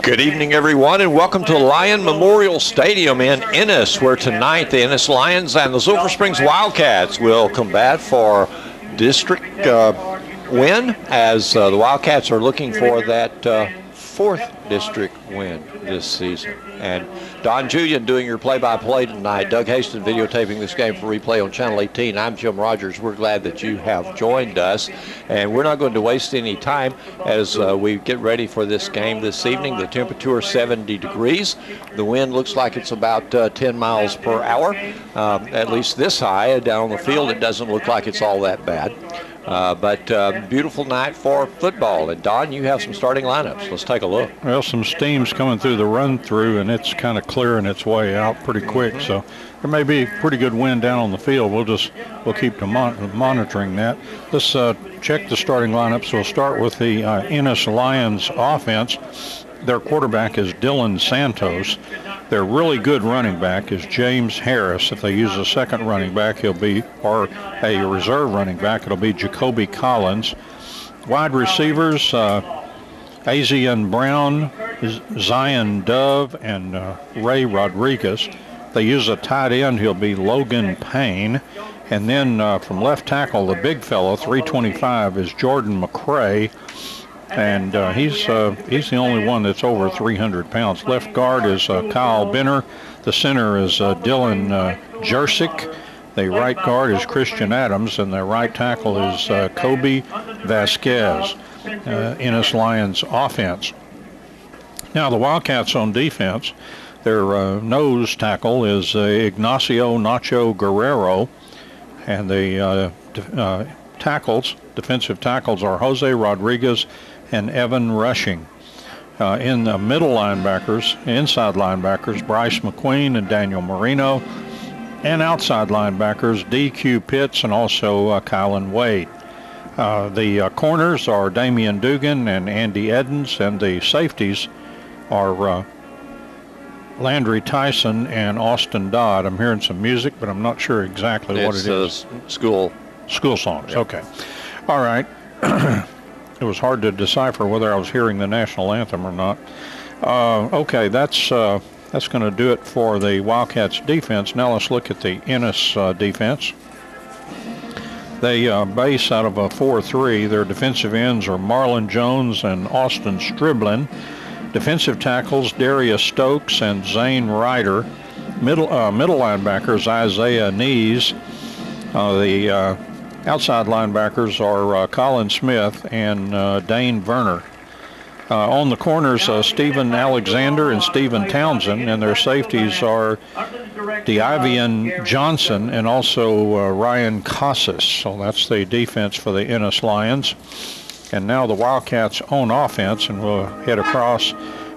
Good evening, everyone, and welcome to Lion Memorial Stadium in Ennis, where tonight the Ennis Lions and the Sulphur Springs WildCats will combat for district win, as the WildCats are looking for that fourth district win this season. And Don Julian doing your play-by-play tonight. Doug Hastings videotaping this game for replay on Channel 18. I'm Jim Rogers. We're glad that you have joined us. And we're not going to waste any time as we get ready for this game this evening. The temperature is 70 degrees. The wind looks like it's about 10 miles per hour. At least this high. Down on the field, it doesn't look like it's all that bad. But beautiful night for football. And Don, you have some starting lineups. Let's take a look. Well, some steam's coming through the run-through, and it's kind of clearing its way out pretty quick. So there may be pretty good wind down on the field. We'll keep monitoring that. Let's check the starting lineups. We'll start with the Ennis Lions offense. Their quarterback is Dylan Santos. Their really good running back is James Harris. If they use a second running back, he'll be, or a reserve running back, it'll be Jacoby Collins. Wide receivers, Azian Brown, Zion Dove, and Ray Rodriguez. If they use a tight end, he'll be Logan Payne. And then from left tackle, the big fellow, 325, is Jordan McCray. And he's the only one that's over 300 pounds. Left guard is Kyle Benner. The center is Dylan Jersick. The right guard is Christian Adams, and the right tackle is Kobe Vasquez. Ennis Lions offense. Now the Wildcats on defense, their nose tackle is Ignacio Nacho Guerrero, and the defensive tackles are Jose Rodriguez and Evan Rushing. In the middle linebackers, inside linebackers, Bryce McQueen and Daniel Marino. And outside linebackers, D.Q. Pitts and also Kylan Wade. The corners are Damian Dugan and Andy Edens, and the safeties are Landry Tyson and Austin Dodd. I'm hearing some music, but I'm not sure exactly what it is. School songs, yeah. Okay. All right. It was hard to decipher whether I was hearing the national anthem or not. Okay, that's going to do it for the Wildcats defense. Now let's look at the Ennis defense. They base out of a 4-3. Their defensive ends are Marlon Jones and Austin Striblin. Defensive tackles, Darius Stokes and Zane Ryder. Middle linebackers, Isaiah Nees. The outside linebackers are Colin Smith and Dane Verner. On the corners, Stephen Alexander and Stephen Townsend, and their safeties are Divian Johnson and also Ryan Casas. So that's the defense for the Ennis Lions. And now the Wildcats on offense, and we'll head across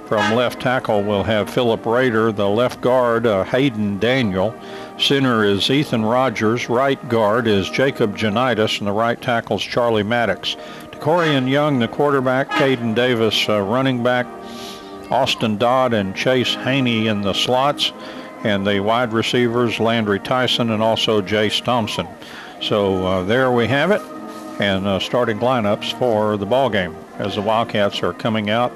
from left tackle. We'll have Philip Rader, the left guard, Hayden Daniel. Center is Ethan Rogers. Right guard is Jacob Janitis, and the right tackle is Charlie Maddox. Corian Young, the quarterback, Caden Davis, running back, Austin Dodd and Chase Haney in the slots, and the wide receivers, Landry Tyson and also Jace Thompson. So there we have it, and starting lineups for the ball game as the Wildcats are coming out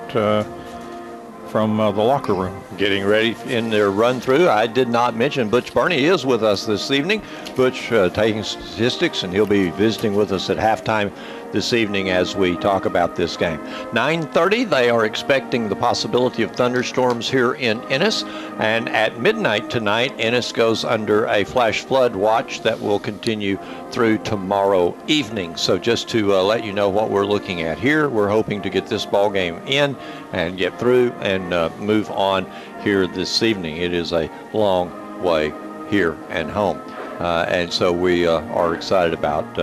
from the locker room. Getting ready in their run-through. I did not mention Butch Burney is with us this evening. Butch taking statistics, and he'll be visiting with us at halftime this evening as we talk about this game. 9:30, they are expecting the possibility of thunderstorms here in Ennis, and at midnight tonight, Ennis goes under a flash flood watch that will continue through tomorrow evening. So just to let you know what we're looking at here, we're hoping to get this ball game in and get through and move on here this evening. It is a long way here and home, and so we are excited about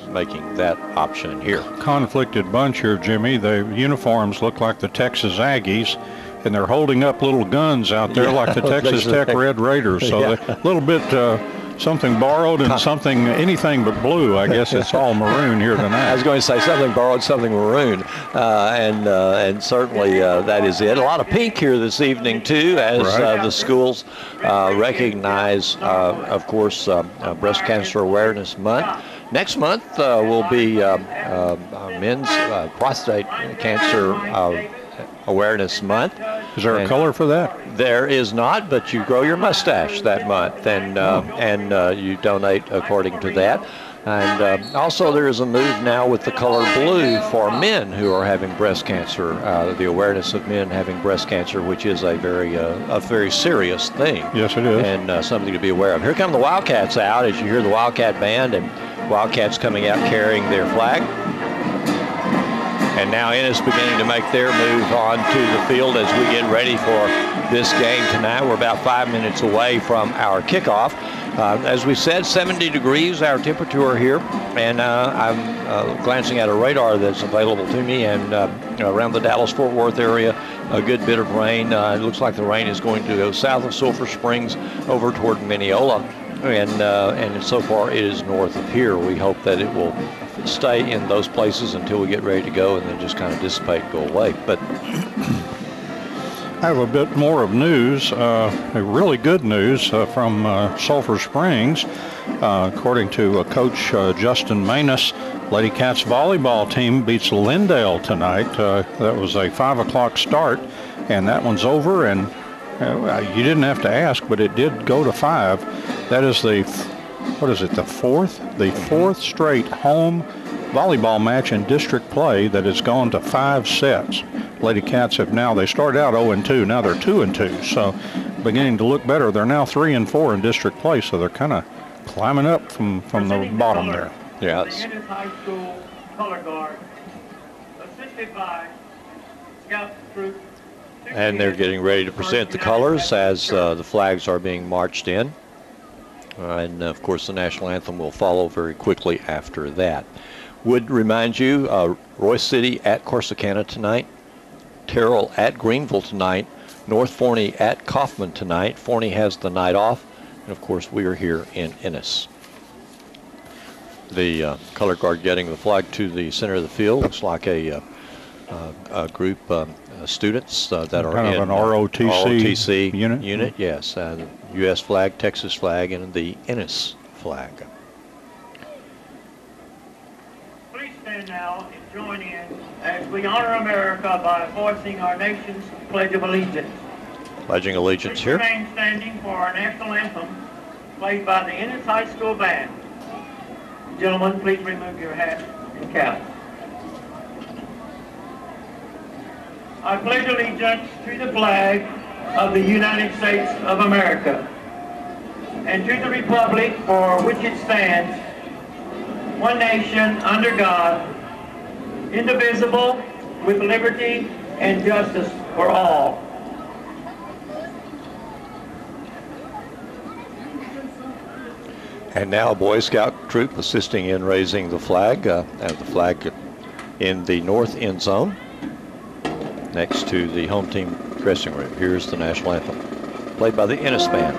making that option here. Conflicted bunch here, Jimmy. The uniforms look like the Texas Aggies, and they're holding up little guns out there like the Texas Tech Red Raiders. So a little bit something borrowed and something, anything but blue. I guess it's all maroon here tonight. I was going to say something borrowed, something maroon, and certainly that is it. A lot of pink here this evening too, as the schools recognize, of course, Breast Cancer Awareness Month. Next month will be men's prostate cancer Awareness Month. Is there a color for that? There is not, but you grow your mustache that month, and you donate according to that. And also there is a move now with the color blue for men who are having breast cancer, the awareness of men having breast cancer, which is a very serious thing. Yes, it is. And something to be aware of. Here come the Wildcats out as you hear the Wildcat band, and Wildcats coming out carrying their flag. And now Ennis beginning to make their move onto the field as we get ready for this game tonight. We're about 5 minutes away from our kickoff. As we said, 70 degrees our temperature here, and I'm glancing at a radar that's available to me, and around the Dallas-Fort Worth area, a good bit of rain. It looks like the rain is going to go south of Sulphur Springs over toward Mineola, and so far it is north of here. We hope that it will stay in those places until we get ready to go and then just kind of dissipate and go away. But I have a bit more of news, really good news from Sulphur Springs. According to Coach Justin Manus, Lady Cats volleyball team beats Lindale tonight. That was a 5 o'clock start, and that one's over, and you didn't have to ask, but it did go to 5. That is the fourth straight home volleyball match in district play that has gone to 5 sets. Lady Cats they started out 0-2, now they're 2-2, so beginning to look better. They're now 3-4 in district play, so they're kind of climbing up from the bottom there. Yes. Ennis High School color guard, assisted by Scout Troop. And they're getting ready to present the colors as the flags are being marched in. And of course the national anthem will follow very quickly after that. Would remind you, Royce City at Corsicana tonight, Terrell at Greenville tonight, North Forney at Kaufman tonight. Forney has the night off, and of course we are here in Ennis. The color guard getting the flag to the center of the field. Looks like a group of students that are kind in of an ROTC unit. Yes, the U.S. flag, Texas flag, and the Ennis flag. Please stand now and join in as we honor America by voicing our nation's Pledge of Allegiance. Pledging allegiance Please here. remain standing for our national anthem, played by the Ennis High School Band. Gentlemen, please remove your hat and cap. I pledge allegiance to the flag of the United States of America and to the republic for which it stands, one nation under God, indivisible, with liberty and justice for all. And now a Boy Scout troop assisting in raising the flag, and the flag in the north end zone next to the home team dressing room. Here's the national anthem, played by the Ennis Band.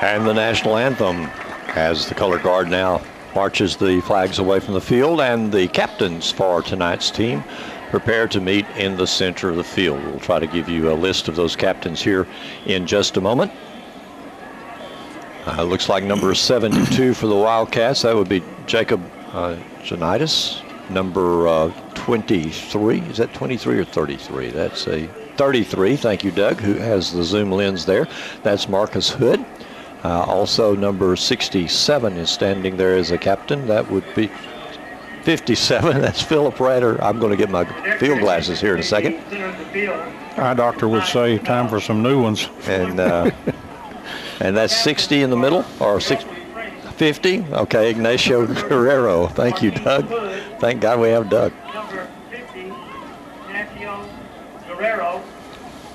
And the national anthem as the color guard now marches the flags away from the field, and the captains for tonight's team prepare to meet in the center of the field. We'll try to give you a list of those captains here in just a moment. Looks like number 72 for the Wildcats. That would be Jacob Janitis. Number 23, is that 23 or 33? That's a 33, thank you, Doug, who has the zoom lens there. That's Marcus Hood. Also number 67 is standing there as a captain. That would be 57. That's Philip Rader. I'm going to get my field glasses here in a second. Eye doctor would say time for some new ones. And that's 60 in the middle, or 50. Okay, Ignacio Guerrero. Thank you, Doug. Thank God we have Doug. Number 50, Ignacio Guerrero.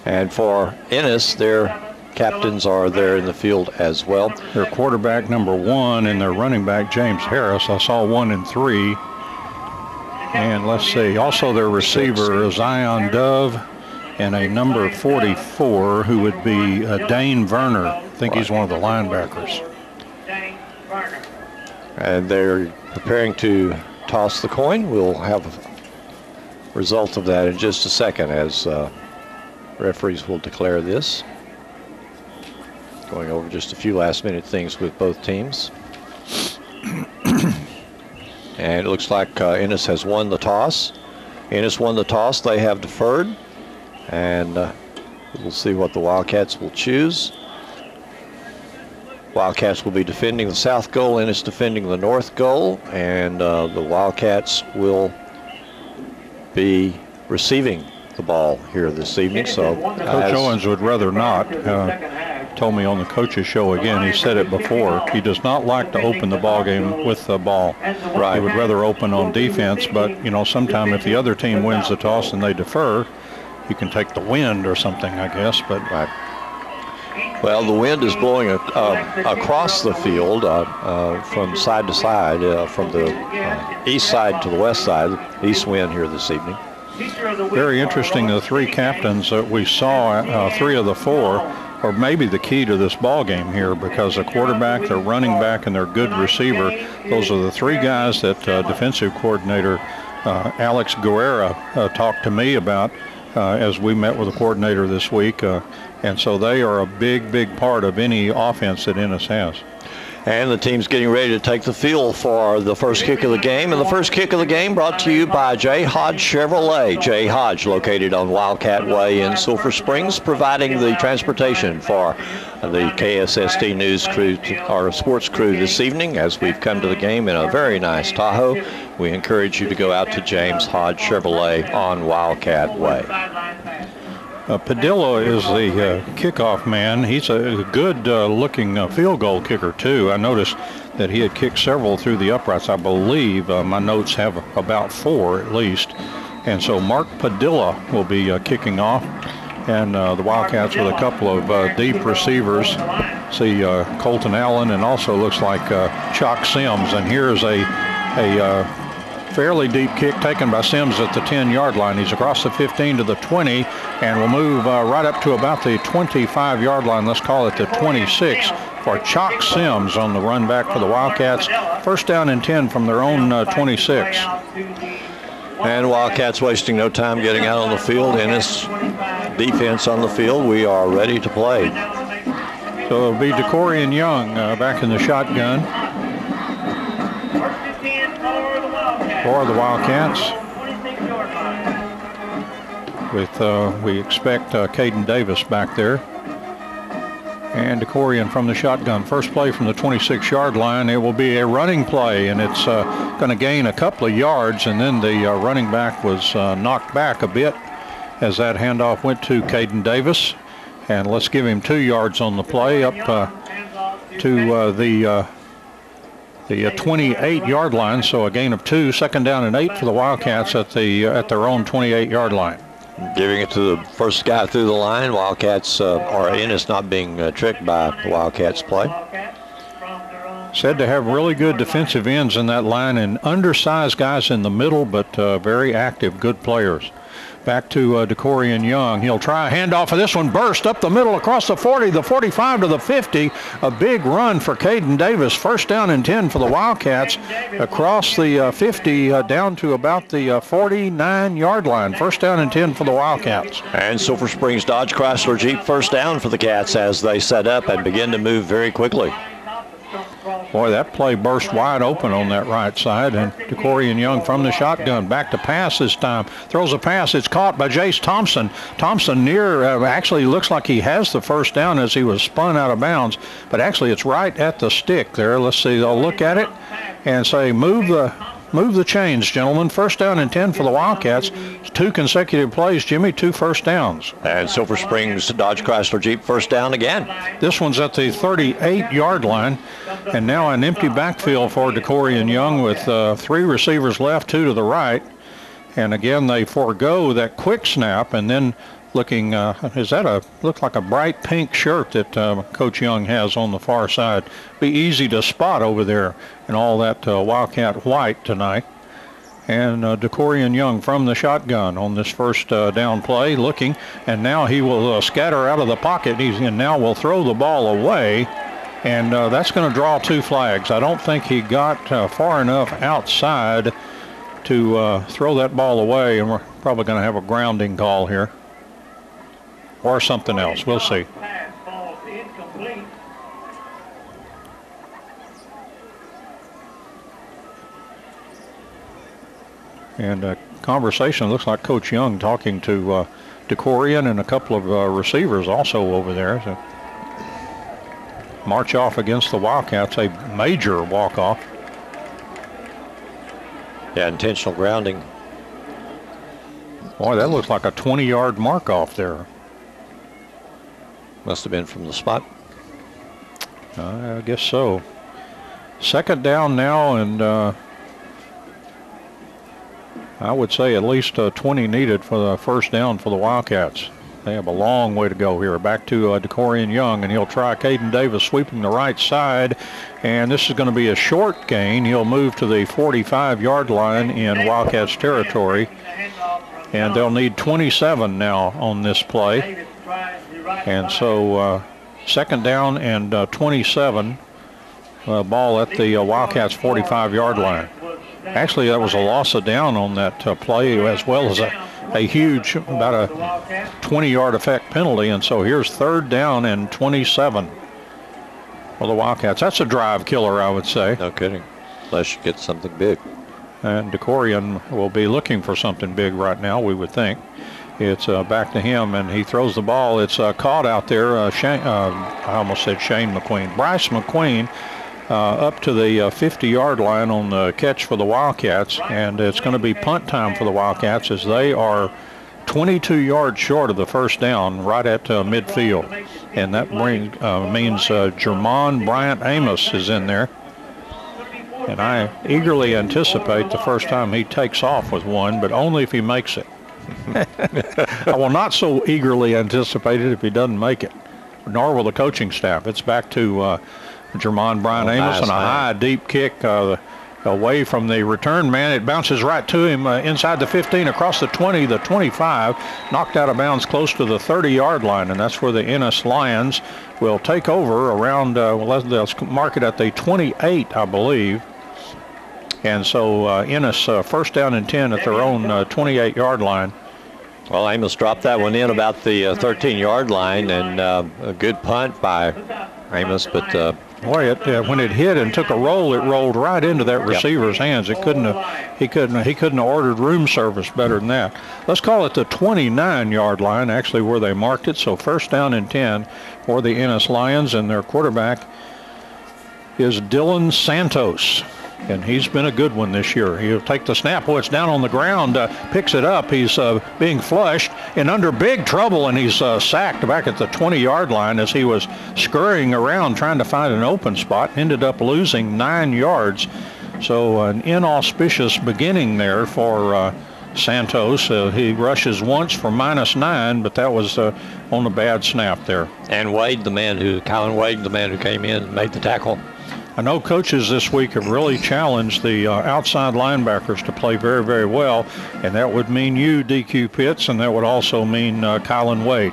And for Ennis, their captains are there in the field as well. Their quarterback number 1 and their running back James Harris. I saw 1 and 3. And let's see, also their receiver Zion Dove and a number 44 who would be Dane Werner. I think he's one of the linebackers. Dane Werner. And they're preparing to toss the coin. We'll have a result of that in just a second as referees will declare this. Going over just a few last-minute things with both teams. And it looks like Ennis has won the toss. Ennis won the toss. They have deferred. And we'll see what the Wildcats will choose. Wildcats will be defending the south goal. Ennis defending the north goal. And the Wildcats will be receiving the ball here this evening. So Coach Owens would rather not. Told me on the coach's show again, he said it before, he does not like to open the ball game with the ball. Right. He would rather open on defense, but you know, sometime if the other team wins the toss and they defer, you can take the wind or something, I guess. But right. Well, the wind is blowing across the field from side to side, from the east side to the west side, east wind here this evening. Very interesting, the 3 captains that we saw, 3 of the 4, or maybe the key to this ball game here, because the quarterback, their running back, and their good receiver, those are the 3 guys that defensive coordinator Alex Guerrera talked to me about as we met with the coordinator this week. And so they are a big part of any offense that Ennis has. And the team's getting ready to take the field for the first kick of the game. And the first kick of the game brought to you by J. Hodge Chevrolet. J. Hodge, located on Wildcat Way in Sulphur Springs, providing the transportation for the KSST news crew, our sports crew this evening, as we've come to the game in a very nice Tahoe. We encourage you to go out to James Hodge Chevrolet on Wildcat Way. Padilla is the kickoff man. He's a good looking field goal kicker too. I noticed that he had kicked several through the uprights. I believe my notes have about 4 at least. And so Mark Padilla will be kicking off. And the Wildcats with a couple of deep receivers. See Colton Allen, and also looks like Chuck Sims. And here's a fairly deep kick taken by Sims at the 10-yard line. He's across the 15 to the 20 and will move right up to about the 25-yard line. Let's call it the 26 for Chuck Sims on the run back for the Wildcats. First down and 10 from their own 26. And Wildcats wasting no time getting out on the field. Ennis defense on the field. We are ready to play. So it'll be Decorian Young back in the shotgun for the Wildcats. With we expect Caden Davis back there. And Decorian from the shotgun. First play from the 26-yard line. It will be a running play, and it's going to gain a couple of yards, and then the running back was knocked back a bit as that handoff went to Caden Davis. And let's give him 2 yards on the play up to the 28-yard line. So a gain of 2, second down and 8 for the Wildcats at their own 28-yard line. Giving it to the first guy through the line. Wildcats, or Ennis not being tricked by the Wildcats play. Said to have really good defensive ends in that line and undersized guys in the middle, but very active, good players. Back to Decorian Young. He'll try a handoff of this one. Burst up the middle across the 40, the 45 to the 50. A big run for Caden Davis. First down and 10 for the Wildcats across the 50 down to about the 49-yard line. First down and 10 for the Wildcats. And Sulphur Springs Dodge Chrysler Jeep first down for the Cats as they set up and begin to move very quickly. Boy, that play burst wide open on that right side, and Decorian Young from the shotgun. Back to pass this time. Throws a pass. It's caught by Jace Thompson. Thompson actually looks like he has the first down as he was spun out of bounds, but actually it's right at the stick there. Let's see. They'll look at it and say, move move the chains, gentlemen. First down and 10 for the Wildcats. 2 consecutive plays, Jimmy, 2 first downs. And Silver Springs Dodge Chrysler Jeep first down again. This one's at the 38-yard line. And now an empty backfield for Decorian Young with 3 receivers left, 2 to the right. And again, they forego that quick snap, and then looking, looks like a bright pink shirt that Coach Young has on the far side. Be easy to spot over there in all that Wildcat white tonight. And Decorian Young from the shotgun on this first down play, looking, and now he will scatter out of the pocket. And now will throw the ball away, and that's going to draw 2 flags. I don't think he got far enough outside to throw that ball away, and we're probably going to have a grounding call here. Or something else. We'll see. And conversation looks like Coach Young talking to Decorian and a couple of receivers also over there. So march off against the Wildcats, a major walk-off. Yeah, intentional grounding. Boy, that looks like a 20-yard mark-off there. Must have been from the spot. I guess so. Second down now, and I would say at least 20 needed for the first down for the Wildcats. They have a long way to go here. Back to Decorian Young, and he'll try Caden Davis sweeping the right side. And this is going to be a short gain. He'll move to the 45-yard line in Wildcats territory. And they'll need 27 now on this play. And so second down and 27, ball at the Wildcats 45-yard line. Actually, that was a loss of down on that play, as well as a huge, about a 20-yard effect penalty. And so here's third down and 27 for the Wildcats. That's a drive killer, I would say. No kidding, unless you get something big. And Decorian will be looking for something big right now, we would think. It's back to him, and he throws the ball. It's caught out there. I almost said Shane McQueen. Bryce McQueen up to the 50-yard line on the catch for the Wildcats, and it's going to be punt time for the Wildcats as they are 22 yards short of the first down right at midfield. And that means Jermon Bryant Amos is in there. And I eagerly anticipate the first time he takes off with one, but only if he makes it. I will not so eagerly anticipate it if he doesn't make it, nor will the coaching staff. It's back to Jermon Bryant Amos, and a high, deep kick away from the return man. It bounces right to him inside the 15, across the 20, the 25, knocked out of bounds close to the 30-yard line, and that's where the Ennis Lions will take over around, they'll mark it at the 28, I believe. And so Ennis first down and 10 at their own 28-yard line. Well, Amos dropped that one in about the 13-yard line, and a good punt by Amos, but boy, when it hit and took a roll, it rolled right into that receiver's hands. He couldn't have ordered room service better than that. Let's call it the 29-yard line, actually, where they marked it. So first down and 10 for the Ennis Lions, and their quarterback is Dylan Santos. And he's been a good one this year. He'll take the snap. Oh, it's down on the ground, picks it up. He's being flushed and under big trouble, and he's sacked back at the 20-yard line as he was scurrying around trying to find an open spot. Ended up losing 9 yards. So an inauspicious beginning there for Santos. He rushes once for -9, but that was on a bad snap there. And Colin Wade, the man who came in and made the tackle. I know coaches this week have really challenged the outside linebackers to play very, very well, and that would mean you, DQ Pitts, and that would also mean Colin Wade.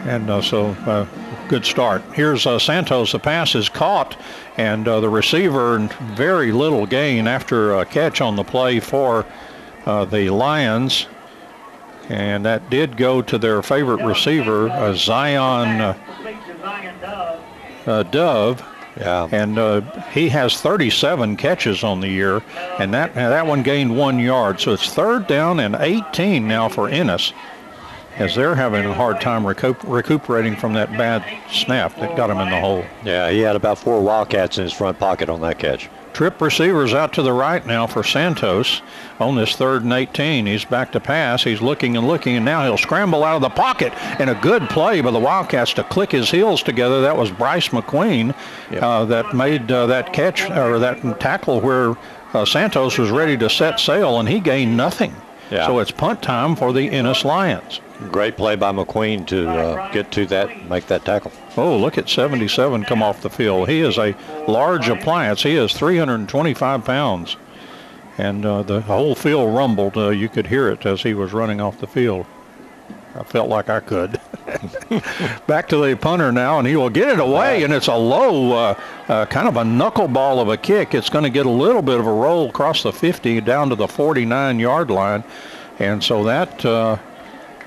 And so good start. Here's Santos. The pass is caught, and the receiver, very little gain after a catch on the play for the Lions. And that did go to their favorite receiver, Zion Dove. Yeah. And he has 37 catches on the year, and that one gained 1 yard. So it's third down and 18 now for Ennis, as they're having a hard time recuperating from that bad snap that got him in the hole. Yeah, he had about 4 Wildcats in his front pocket on that catch. Trip receivers out to the right now for Santos on this 3rd and 18. He's back to pass. He's looking and looking, and now he'll scramble out of the pocket. And a good play by the Wildcats to click his heels together. That was Bryce McQueen that made that catch or that tackle where Santos was ready to set sail, and he gained nothing. Yeah. So it's punt time for the Ennis Lions. Great play by McQueen to get to that, make that tackle. Oh, look at 77 come off the field. He is a large appliance. He is 325 pounds. And the whole field rumbled. You could hear it as he was running off the field. I felt like I could. Back to the punter now, and he will get it away, and it's a low, kind of a knuckleball of a kick. It's going to get a little bit of a roll across the 50 down to the 49-yard line. And so that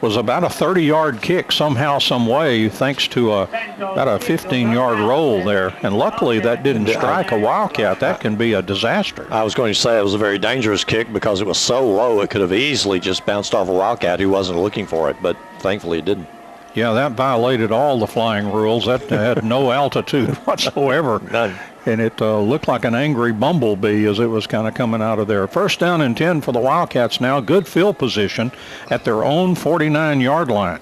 was about a 30-yard kick somehow, some way, thanks to about a 15-yard roll there. And luckily that didn't strike a Wildcat. That can be a disaster. I was going to say it was a very dangerous kick because it was so low it could have easily just bounced off a Wildcat who wasn't looking for it, but thankfully it didn't. Yeah, that violated all the flying rules. That had no altitude whatsoever. None. And it looked like an angry bumblebee as it was kind of coming out of there. 1st down and 10 for the Wildcats now. Good field position at their own 49-yard line.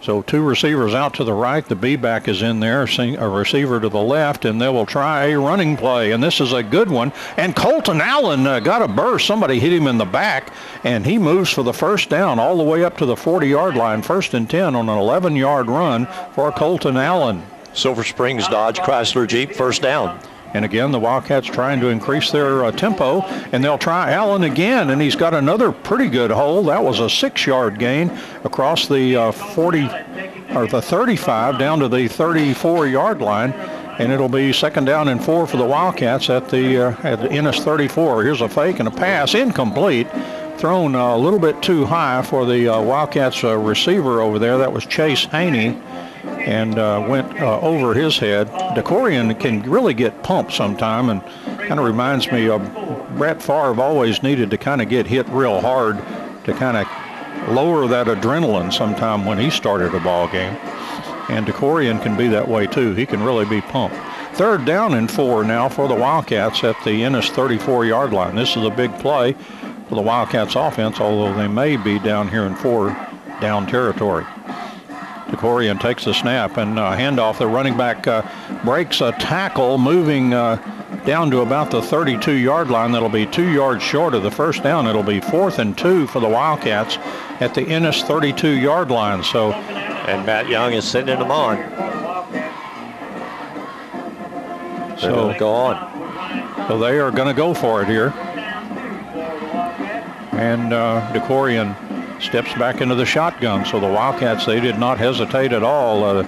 So 2 receivers out to the right. The B-back is in there, a receiver to the left, and they will try a running play. And this is a good one. And Colton Allen got a burst. Somebody hit him in the back, and he moves for the 1st down all the way up to the 40-yard line. 1st and 10 on an 11-yard run for Colton Allen. Silver Springs Dodge Chrysler Jeep, 1st down. And again, the Wildcats trying to increase their tempo, and they'll try Allen again, and he's got another pretty good hole. That was a 6-yard gain across the 40 or the 35 down to the 34-yard line, and it'll be 2nd down and 4 for the Wildcats at the Ennis 34. Here's a fake and a pass, incomplete. Thrown a little bit too high for the Wildcats receiver over there. That was Chase Haney. And went over his head. DeCorian can really get pumped sometime, and kind of reminds me of Brett Favre always needed to kind of get hit real hard to kind of lower that adrenaline sometime when he started a ball game. And DeCorian can be that way too. He can really be pumped. 3rd down and 4 now for the Wildcats at the Ennis 34-yard line. This is a big play for the Wildcats offense, although they may be down here in 4-down territory. DeCorian takes the snap and handoff. The running back breaks a tackle, moving down to about the 32-yard line. That'll be 2 yards short of the 1st down. It'll be 4th and 2 for the Wildcats at the Ennis 32-yard line. So, and Matt Young is sending them on. So go on. So they are going to go for it here. And DeCorian steps back into the shotgun. So the Wildcats, they did not hesitate at all.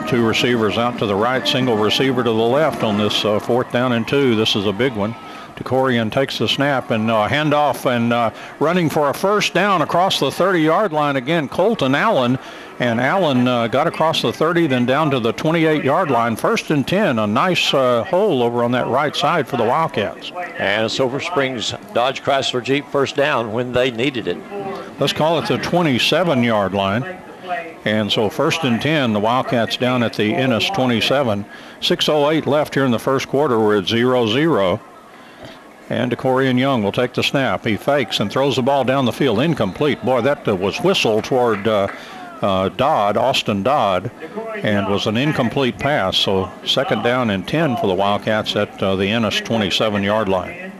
2 receivers out to the right, single receiver to the left on this 4th down and 2. This is a big one. DeCorian takes the snap and handoff and running for a 1st down across the 30-yard line again, Colton Allen. And Allen got across the 30, then down to the 28-yard line. 1st and 10, a nice hole over on that right side for the Wildcats. And Silver Springs Dodge Chrysler Jeep 1st down when they needed it. Let's call it the 27-yard line. And so 1st and 10, the Wildcats down at the Ennis 27. 6:08 left here in the 1st quarter. We're at 0-0. And DeCorian Young will take the snap. He fakes and throws the ball down the field. Incomplete. Boy, that was whistled toward Austin Dodd, and was an incomplete pass. So 2nd down and 10 for the Wildcats at the Ennis 27-yard line.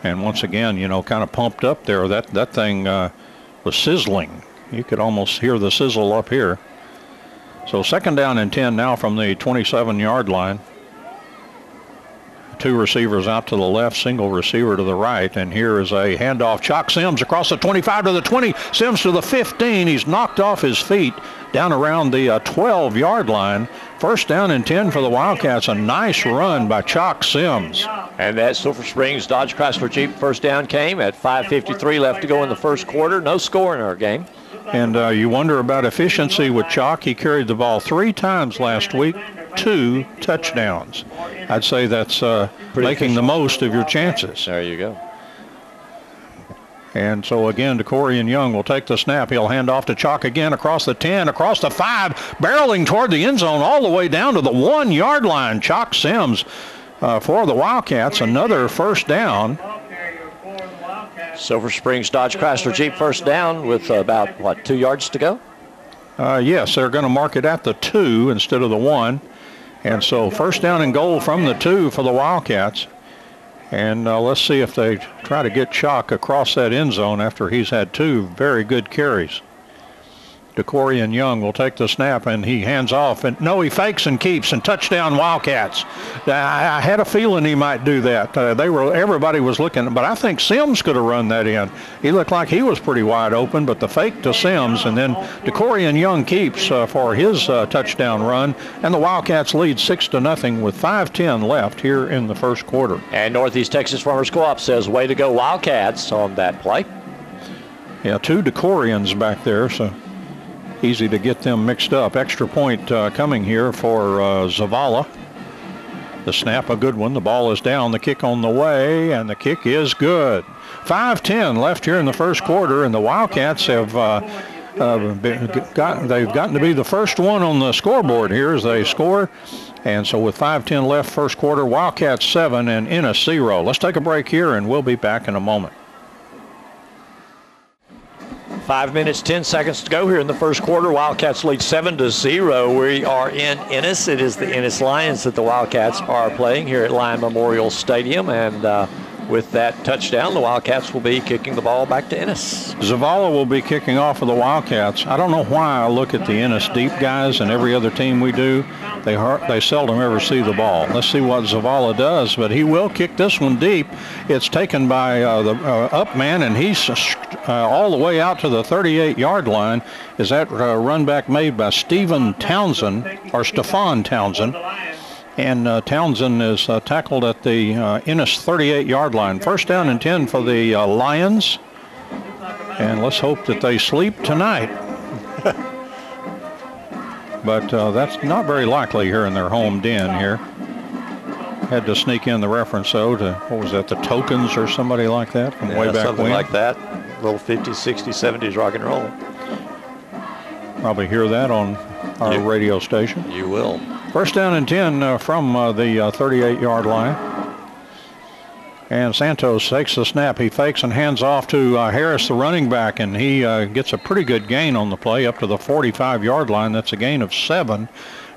And once again, you know, kind of pumped up there. That thing was sizzling. You could almost hear the sizzle up here. So 2nd down and 10 now from the 27-yard line. 2 receivers out to the left, single receiver to the right, and here is a handoff. Chalk Sims across the 25 to the 20, Sims to the 15. He's knocked off his feet down around the 12-yard line. 1st down and 10 for the Wildcats. A nice run by Chalk Sims. And that Silver Springs Dodge Chrysler Jeep 1st down came at 5:53 left to go in the 1st quarter. No score in our game. And you wonder about efficiency with Chalk. He carried the ball 3 times last week, 2 touchdowns. I'd say that's making the most of your chances. There you go. And so again, DeCorian Young will take the snap. He'll hand off to Chalk again across the 10, across the 5, barreling toward the end zone all the way down to the 1-yard line. Chalk Sims for the Wildcats, another first down. Silver Springs Dodge Chrysler Jeep first down with about, 2 yards to go? Yes, they're going to mark it at the 2 instead of the 1. And so first down and goal from the 2 for the Wildcats. And let's see if they try to get Chalk across that end zone after he's had 2 very good carries. DeCorian Young will take the snap, and he hands off. And no, he fakes and keeps, and touchdown Wildcats. I had a feeling he might do that. Everybody was looking, but I think Sims could have run that in. He looked like he was pretty wide open, but the fake to Sims, and then DeCorian Young keeps for his touchdown run, and the Wildcats lead 6-0 with 5:10 left here in the first quarter. And Northeast Texas Farmers Co-op says, way to go Wildcats on that play. Yeah, 2 DeCorians back there, so easy to get them mixed up. Extra point coming here for Zavala. The snap, a good one. The ball is down. The kick on the way, and the kick is good. 5:10 left here in the first quarter, and the Wildcats have they've gotten to be the first one on the scoreboard here as they score. And so with 5:10 left first quarter, Wildcats 7 and Ennis 0. Let's take a break here, and we'll be back in a moment. 5 minutes, 10 seconds to go here in the first quarter. Wildcats lead 7-0. We are in Ennis. It is the Ennis Lions that the Wildcats are playing here at Lion Memorial Stadium. And with that touchdown, the Wildcats will be kicking the ball back to Ennis. Zavala will be kicking off for the Wildcats. I don't know why I look at the Ennis deep guys and every other team we do. They seldom ever see the ball. Let's see what Zavala does, but he will kick this one deep. It's taken by the up man, and he's all the way out to the 38-yard line. Is that run back made by Stefan Townsend? And Townsend is tackled at the Ennis 38-yard line. First down and 10 for the Lions. And let's hope that they sleep tonight. But that's not very likely here in their home den here. Had to sneak in the reference, though, to, what was that, the Tokens or somebody like that from way back something when? Like that. Little 50s, 60s, 70s rock and roll. Probably hear that on our radio station. You will. First down and 10 from the 38-yard line. And Santos takes the snap. He fakes and hands off to Harris, the running back, and he gets a pretty good gain on the play up to the 45-yard line. That's a gain of 7.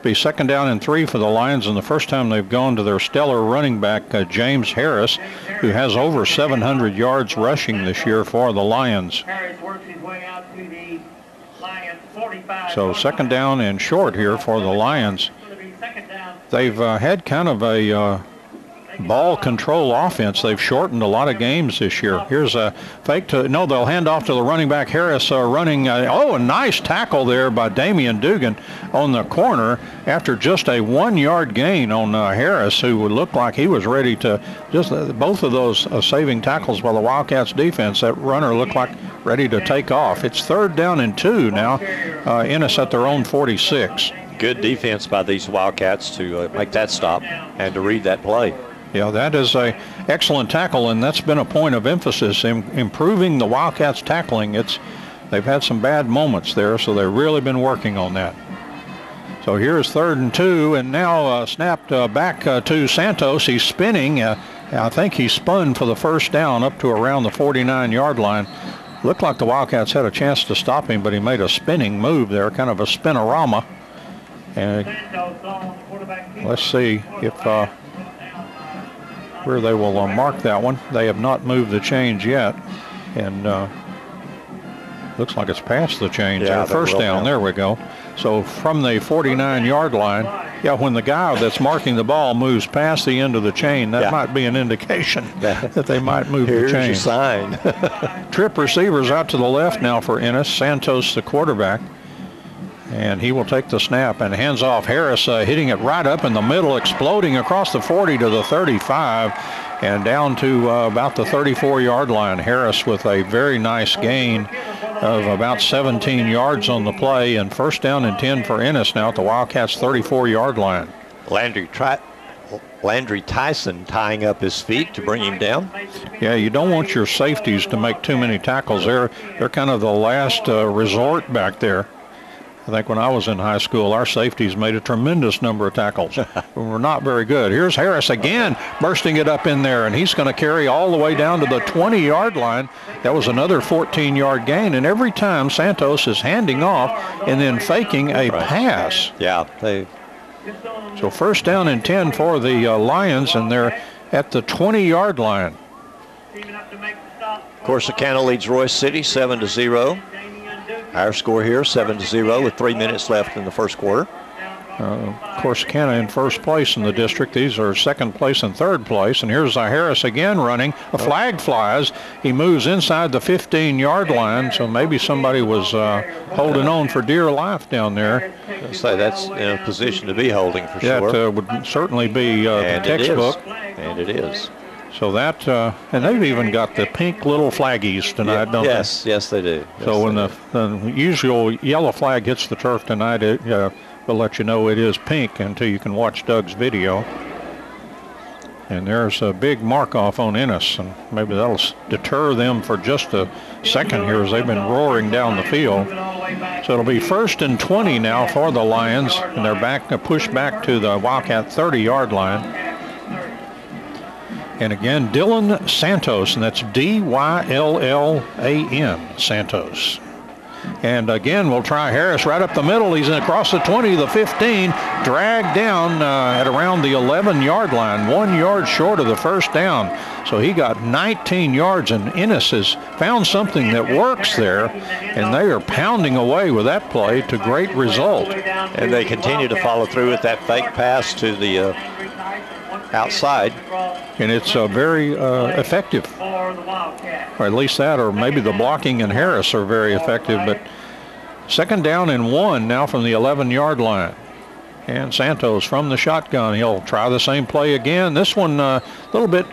Be second down and 3 for the Lions, and the first time they've gone to their stellar running back, James Harris, who has over 700 yards rushing this year for the Lions. Harris works his way out to the Lions 45. So second down and short here for the Lions. They've had kind of a ball control offense. They've shortened a lot of games this year. Here's a fake to, no, they'll hand off to the running back, Harris, running. A nice tackle there by Damian Dugan on the corner after just a 1-yard gain on Harris, who would look like he was ready to just, both of those saving tackles by the Wildcats defense. That runner looked like ready to take off. It's third down and 2 now. Ennis at their own 46. Good defense by these Wildcats to make that stop and to read that play. Yeah, that is a excellent tackle, and that's been a point of emphasis in improving the Wildcats tackling. They've had some bad moments there, so they've really been working on that. So here's third and 2, and now snapped back to Santos. He's spinning. I think he spun for the first down up to around the 49-yard line. Looked like the Wildcats had a chance to stop him, but he made a spinning move there, kind of a spinorama. And let's see if where they will mark that one. They have not moved the chains yet, and looks like it's past the chains. Yeah, first down. There we go. So from the 49-yard line, when the guy that's marking the ball moves past the end of the chain, that might be an indication that they might move the chain. Here's your sign. Trip receivers out to the left now for Ennis. Santos, the quarterback. And he will take the snap and hands off. Harris hitting it right up in the middle, exploding across the 40 to the 35 and down to about the 34-yard line. Harris with a very nice gain of about 17 yards on the play, and first down and 10 for Ennis now at the Wildcats' 34-yard line. Landry, try Landry Tyson tying up his feet to bring him down. Yeah, you don't want your safeties to make too many tackles. They're kind of the last resort back there. I think when I was in high school, our safeties made a tremendous number of tackles. We were not very good. Here's Harris again, bursting it up in there, and he's going to carry all the way down to the 20-yard line. That was another 14-yard gain, and every time Santos is handing off and then faking a pass. Yeah. So first down and 10 for the Lions, and they're at the 20-yard line. Corsicana leads Royce City 7-0. Our score here, 7-0, with 3 minutes left in the first quarter. Corsicana in first place in the district. These are second place and third place. And here's Harris again running. A flag flies. He moves inside the 15-yard line, so maybe somebody was holding on for dear life down there. I'd say that's in a position to be holding for sure. That would certainly be the textbook. And it is. So that, and they've even got the pink little flaggies tonight, don't they? Yes, they do. So when the usual yellow flag hits the turf tonight, we'll let you know it is pink until you can watch Doug's video. And there's a big mark-off on Ennis, and maybe that'll deter them for just a second here as they've been roaring down the field. So it'll be 1st and 20 now for the Lions, and they're pushed back to the WildCat 30-yard line. And again, Dylan Santos, and that's D-Y-L-L-A-N, Santos. And again, we'll try Harris right up the middle. He's across the 20, the 15, dragged down at around the 11-yard line, 1 yard short of the first down. So he got 19 yards, and Ennis has found something that works there, and they are pounding away with that play to great result. And they continue to follow through with that fake pass to the outside. And it's very effective. Or at least that, or maybe the blocking and Harris are very effective. But second down and 1 now from the 11-yard line. And Santos from the shotgun. He'll try the same play again. This one a little bit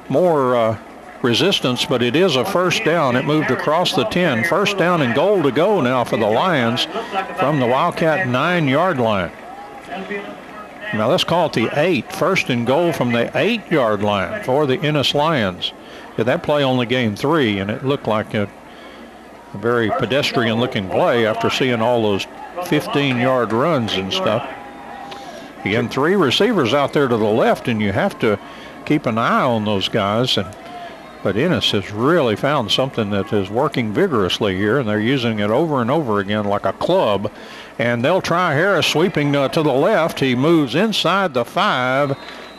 more resistance, but it is a first down. It moved across the 10. First down and goal to go now for the Lions from the WildCat 9-yard line. Now let's call it the 8. First and goal from the 8-yard line for the Ennis Lions. Yeah, that play only gained 3, and it looked like a very pedestrian-looking play after seeing all those 15-yard runs and stuff. Again, 3 receivers out there to the left, and you have to keep an eye on those guys. But Ennis has really found something that is working vigorously here, and they're using it over and over again like a club. And they'll try Harris sweeping to the left. He moves inside the 5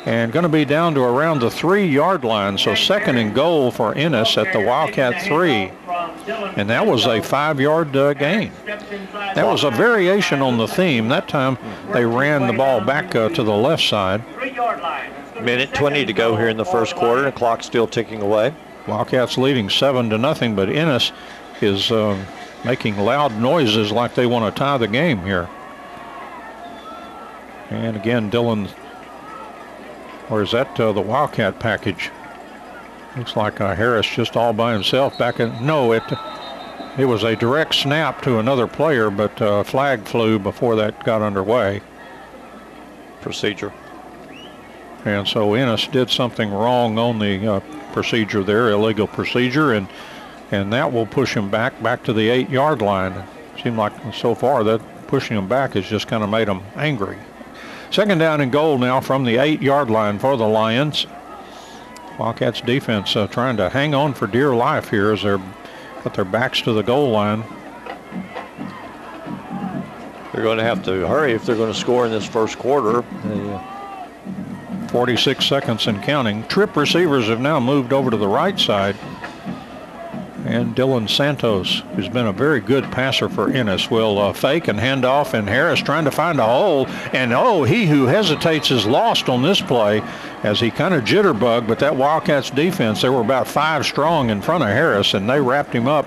and going to be down to around the 3-yard line. So second and goal for Ennis at the WildCat 3. And that was a 5-yard gain. That was a variation on the theme. That time they ran the ball back to the left side. Minute 20 to go here in the first quarter. The clock's still ticking away. WildCats leading 7-0, but Ennis is making loud noises like they want to tie the game here. And again, Dylan, or is that the WildCat package? Looks like Harris just all by himself back in. No, it was a direct snap to another player, but flag flew before that got underway. Procedure. And so Ennis did something wrong on the procedure there, illegal procedure, and that will push him back to the 8-yard line. It seemed like so far that pushing him back has just kind of made him angry. Second down and goal now from the 8-yard line for the Lions. Wildcats defense trying to hang on for dear life here as they're got their backs to the goal line. They're going to have to hurry if they're going to score in this first quarter. 46 seconds and counting. Trip receivers have now moved over to the right side. And Dylan Santos, who's been a very good passer for Ennis, will fake and hand off, and Harris trying to find a hole. And he who hesitates is lost on this play as he kind of jitterbugged, but that Wildcats defense, they were about 5 strong in front of Harris, and they wrapped him up.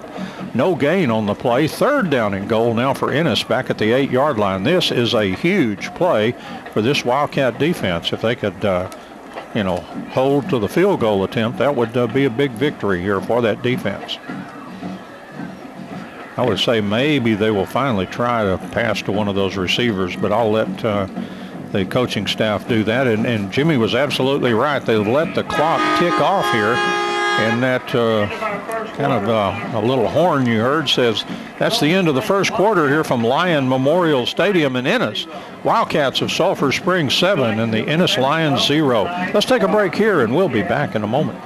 No gain on the play. Third down and goal now for Ennis back at the 8-yard line. This is a huge play for this Wildcat defense. If they could hold to the field goal attempt, that would be a big victory here for that defense. I would say maybe they will finally try to pass to one of those receivers, but I'll let the coaching staff do that. And Jimmy was absolutely right. They let the clock tick off here. And that kind of a little horn you heard says that's the end of the first quarter here from Lyon Memorial Stadium in Ennis. Wildcats of Sulphur Springs 7 and the Ennis Lions 0. Let's take a break here and we'll be back in a moment.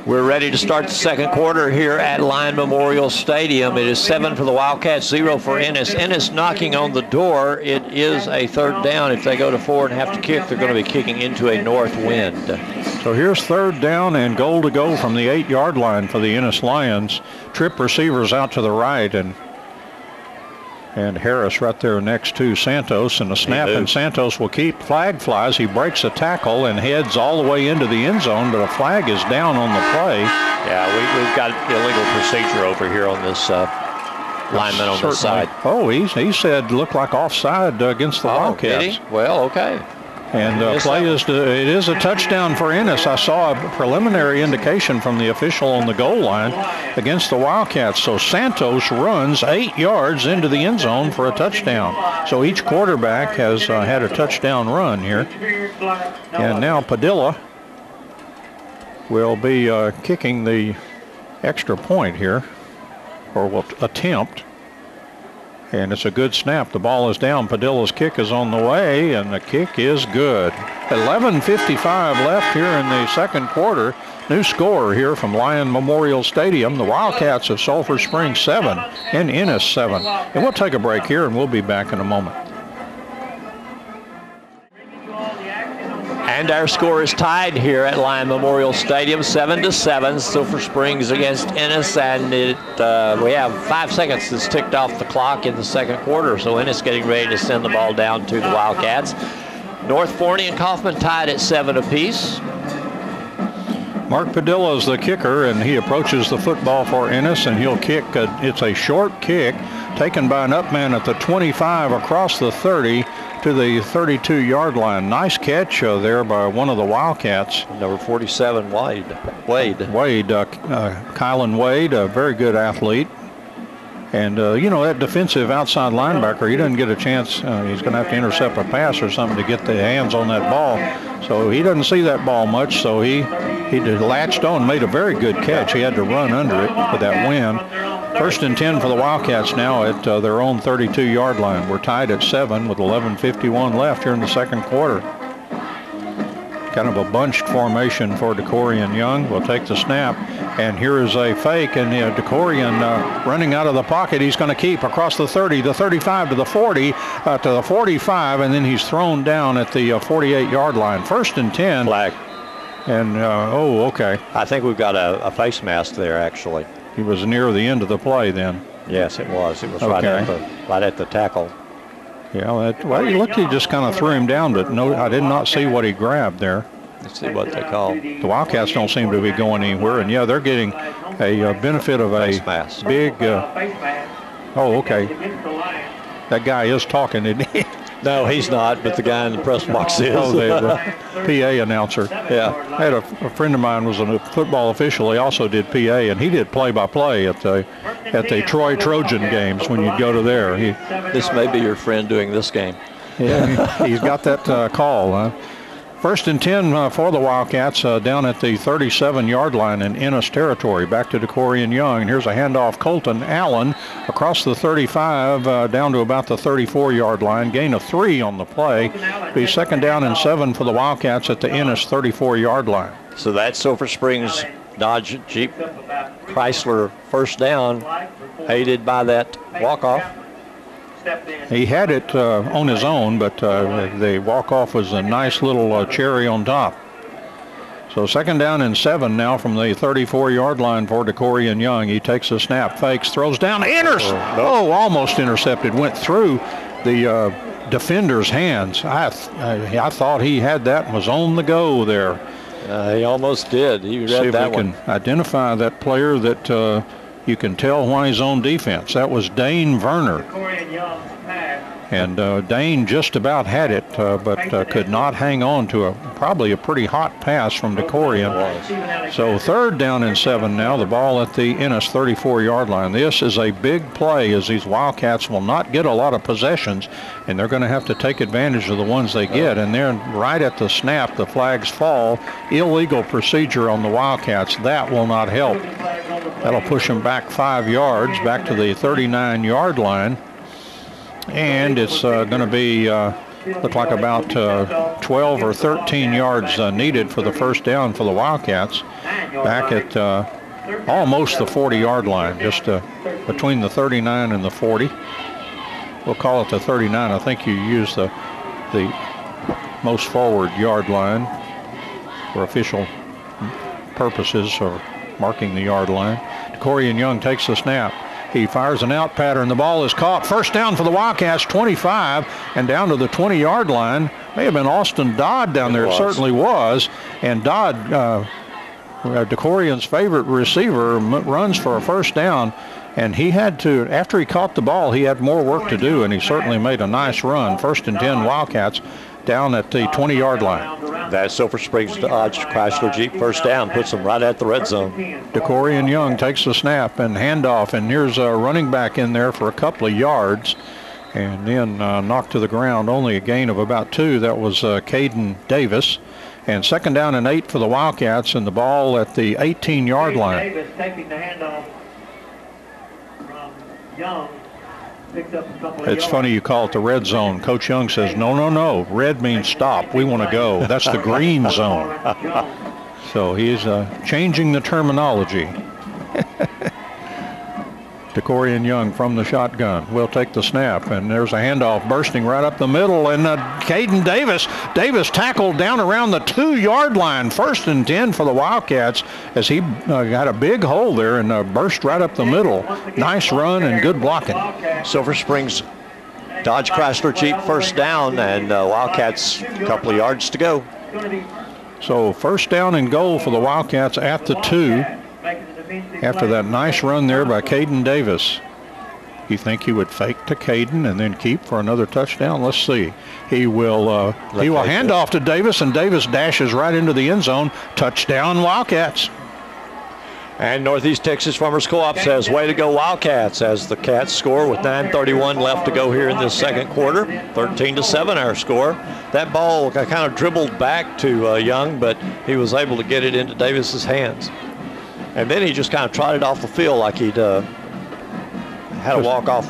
We're ready to start the second quarter here at Lyon Memorial Stadium. It is 7 for the Wildcats, 0 for Ennis. Ennis knocking on the door. It is a third down. If they go to 4 and have to kick, they're going to be kicking into a north wind. So here's third down and goal to go from the 8-yard line for the Ennis Lions. Trip receivers out to the right, and Harris right there next to Santos, and the snap, and Santos will keep. Flag flies. He breaks a tackle and heads all the way into the end zone, but a flag is down on the play. Yeah, we've got illegal procedure over here on this lineman on the side. Oh, he said looked like offside against the Wildcats. Did he? Well, okay. And it is a touchdown for Ennis. I saw a preliminary indication from the official on the goal line against the Wildcats. So Santos runs 8 yards into the end zone for a touchdown. So each quarterback has had a touchdown run here. And now Padilla will be kicking the extra point here, or will attempt. And it's a good snap. The ball is down. Padilla's kick is on the way, and the kick is good. 11:55 left here in the second quarter. New score here from Lyon Memorial Stadium. The Wildcats of Sulphur Springs 7 and Ennis 7. And we'll take a break here, and we'll be back in a moment. And our score is tied here at Lyon Memorial Stadium, 7-7. Sulphur Springs against Ennis, and we have 5 seconds that's ticked off the clock in the second quarter. So Ennis getting ready to send the ball down to the Wildcats. North Forney and Kaufman tied at 7 apiece. Mark Padilla is the kicker, and he approaches the football for Ennis, and he'll kick. It's a short kick taken by an up man at the 25 across the 30 to the 32-yard line. Nice catch there by one of the Wildcats. Number 47, Wade. Kylan Wade, a very good athlete. And, that defensive outside linebacker, he doesn't get a chance. He's going to have to intercept a pass or something to get the hands on that ball. So he doesn't see that ball much, so he latched on, made a very good catch. He had to run under it with that wind. First and 10 for the Wildcats now at their own 32-yard line. We're tied at 7 with 11:51 left here in the second quarter. Kind of a bunched formation for DeCorian Young. Will take the snap, and here is a fake, and DeCorian running out of the pocket. He's going to keep across the 30, the 35 to the 40, to the 45, and then he's thrown down at the 48-yard line. First and 10. Flag. And, okay. I think we've got a face mask there, actually. He was near the end of the play then. Yes, it was. It was right at the tackle. Yeah, he looked, he just kind of threw him down, but no, I did not see what he grabbed there. Let's see what they call. The Wildcats don't seem to be going anywhere, and they're getting a benefit of a big. Okay. That guy is talking, isn't he? No, he's not, but the guy in the press box is. Oh, the PA announcer. Yeah. I had a friend of mine was a football official. He also did PA, and he did play-by-play at the Troy Trojan games when you'd go to there. This may be your friend doing this game. Yeah, he's got that call. First and 10 for the Wildcats down at the 37-yard line in Ennis territory. Back to DeCorian Young. And here's a handoff. Colton Allen across the 35 down to about the 34-yard line. Gain of 3 on the play. Be second down and 7 for the Wildcats at the Ennis 34-yard line. So that's Sulphur Springs Dodge Jeep Chrysler first down, aided by that walk-off. He had it on his own, but the walk-off was a nice little cherry on top. So second down and 7 now from the 34-yard line for DeCorian Young. He takes a snap, fakes, throws down. Almost intercepted. Went through the defender's hands. I thought he had that and was on the go there. He almost did. He read See if that we one. can identify that player that you can tell why he's on defense. That was Dane Werner. And Dane just about had it, but could not hang on to probably a pretty hot pass from Decorian. So 3rd down and 7 now, the ball at the Ennis 34-yard line. This is a big play, as these Wildcats will not get a lot of possessions, and they're going to have to take advantage of the ones they get. And then right at the snap, the flags fall. Illegal procedure on the Wildcats. That will not help. That'll push them back 5 yards, back to the 39-yard line. And it's going to be, look like about 12 or 13 yards needed for the 1st down for the Wildcats, back at almost the 40-yard line, just between the 39 and the 40. We'll call it the 39. I think you use the most forward yard line for official purposes, or marking the yard line. Decorian Young takes the snap. He fires an out pattern. The ball is caught. 1st down for the Wildcats, 25, and down to the 20-yard line. May have been Austin Dodd down there. It certainly was. And Dodd, Decorian's favorite receiver, runs for a 1st down. And he had to, after he caught the ball, he had more work to do, and he certainly made a nice run. 1st and 10 Wildcats down at the 20-yard line. That Silver Springs Dodge Chrysler Jeep 1st down puts them right at the red zone. Decorian Young takes the snap and handoff, and here's a running back in there for a couple of yards, and then knocked to the ground, only a gain of about 2. That was Caden Davis. And 2nd down and 8 for the Wildcats, and the ball at the 18-yard line. Davis taking the handoff from Young. It's funny you call it the red zone. Coach Young says, no. Red means stop. We want to go. That's the green zone. So he's changing the terminology. Decorian Young from the shotgun will take the snap, and there's a handoff bursting right up the middle, and Caden Davis tackled down around the 2-yard line. 1st and 10 for the Wildcats, as he got a big hole there and burst right up the middle. Nice run and good blocking. Silver Springs Dodge Chrysler Jeep 1st down, and Wildcats a couple of yards to go. So 1st down and goal for the Wildcats at the 2. After that nice run there by Caden Davis. You think he would fake to Caden and then keep for another touchdown? Let's see. He will hand off to Davis, and Davis dashes right into the end zone. Touchdown Wildcats. And Northeast Texas Farmers Co-op says, way to go Wildcats, as the Cats score with 9:31 left to go here in this 2nd quarter. 13-7 our score. That ball kind of dribbled back to Young, but he was able to get it into Davis's hands. And then he just kind of trotted off the field like he'd had a walk-off.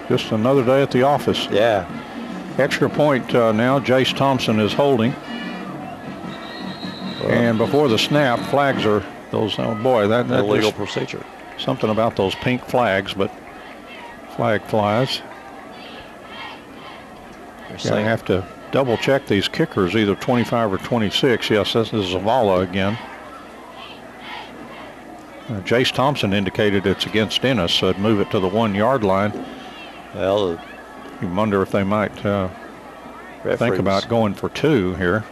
Just another day at the office. Yeah. Extra point now. Jace Thompson is holding. And before the snap, flags are those. Oh boy, that illegal procedure. Something about those pink flags, but flag flies. Yeah, I have to double check these kickers, either 25 or 26. Yes, this is Zavala again. Jace Thompson indicated it's against Ennis, so it'd move it to the 1-yard line. Well, you wonder if they might think about going for 2 here.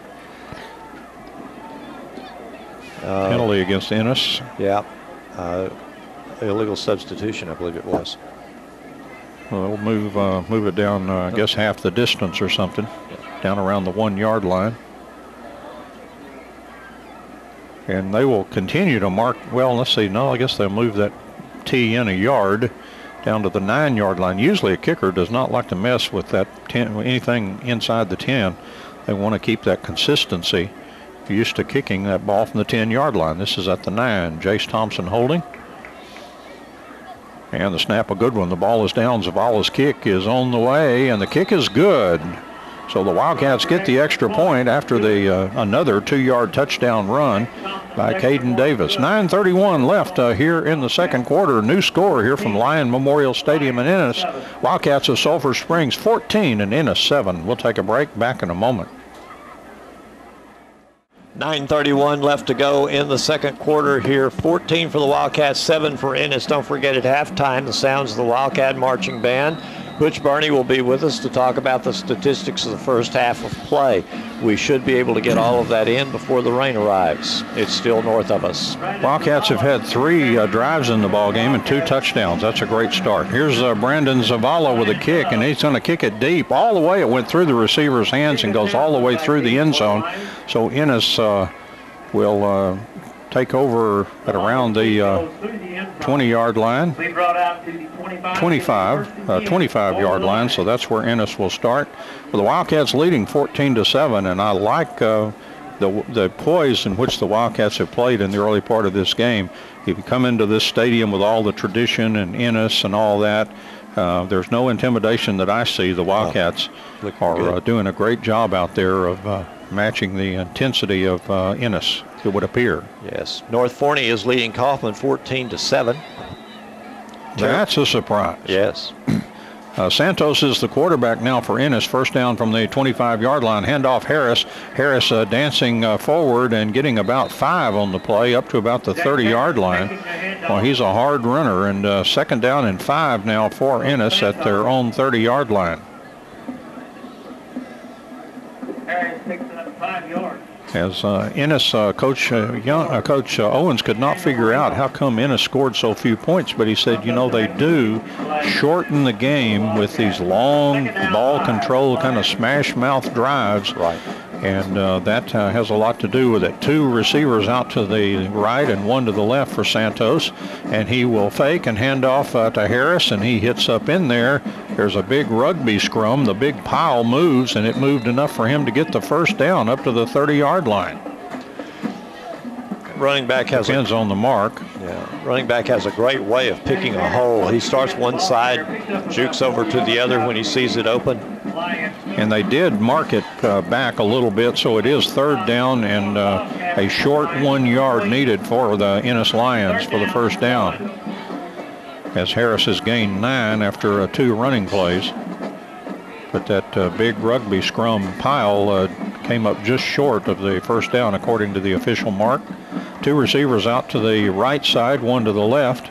Penalty against Ennis. Yeah. Illegal substitution, I believe it was. Well, they'll move it down, I guess, half the distance or something, down around the 1-yard line. And they will continue to mark, well, let's see, no, I guess they'll move that tee in a yard down to the 9-yard line. Usually a kicker does not like to mess with that anything inside the 10. They want to keep that consistency. Used to kicking that ball from the 10-yard line. This is at the 9. Jace Thompson holding. And the snap, a good one. The ball is down. Zavala's kick is on the way, and the kick is good. So the Wildcats get the extra point after the another 2-yard touchdown run by Caden Davis. 9:31 left here in the 2nd quarter. New score here from Lion Memorial Stadium in Ennis. Wildcats of Sulphur Springs 14 and Ennis 7. We'll take a break. Back in a moment. 9:31 left to go in the 2nd quarter here. 14 for the Wildcats, 7 for Ennis. Don't forget at halftime the sounds of the Wildcat marching band. Butch Barney will be with us to talk about the statistics of the first half of play. We should be able to get all of that in before the rain arrives. It's still north of us. Wildcats have had 3 drives in the ball game and 2 touchdowns. That's a great start. Here's Brandon Zavala with a kick, and he's going to kick it deep. All the way it went through the receiver's hands and goes all the way through the end zone. So Ennis will take over at around the 20-yard line, 25-yard line, so that's where Ennis will start. Well, the Wildcats leading 14-7, and I like the poise in which the Wildcats have played in the early part of this game. If you come into this stadium with all the tradition and Ennis and all that, there's no intimidation that I see. The Wildcats are doing a great job out there of matching the intensity of Ennis, it would appear. Yes. North Forney is leading Kaufman 14-7. That's a surprise. Yes. Santos is the quarterback now for Ennis. First down from the 25-yard line. Handoff Harris. Harris dancing forward and getting about 5 on the play, up to about the 30-yard line. Well, he's a hard runner, and second down and 5 now for Ennis at their own 30-yard line. Harris picks it up 5 yards. As Ennis, Coach Owens could not figure out how come Ennis scored so few points, but he said, you know, they do shorten the game with these long ball control kind of smash mouth drives. Right. And that has a lot to do with it. 2 receivers out to the right and 1 to the left for Santos. And he will fake and hand off to Harris, and he hits up in there. There's a big rugby scrum. The big pile moves, and it moved enough for him to get the first down up to the 30-yard line. Running back has depends on the mark. Yeah, running back has a great way of picking a hole. He starts one side, jukes over to the other when he sees it open. And they did mark it back a little bit, so it is third down and a short 1 yard needed for the Ennis Lions for the first down, as Harris has gained 9 after 2 running plays. But that big rugby scrum pile came up just short of the first down according to the official mark. 2 receivers out to the right side, 1 to the left.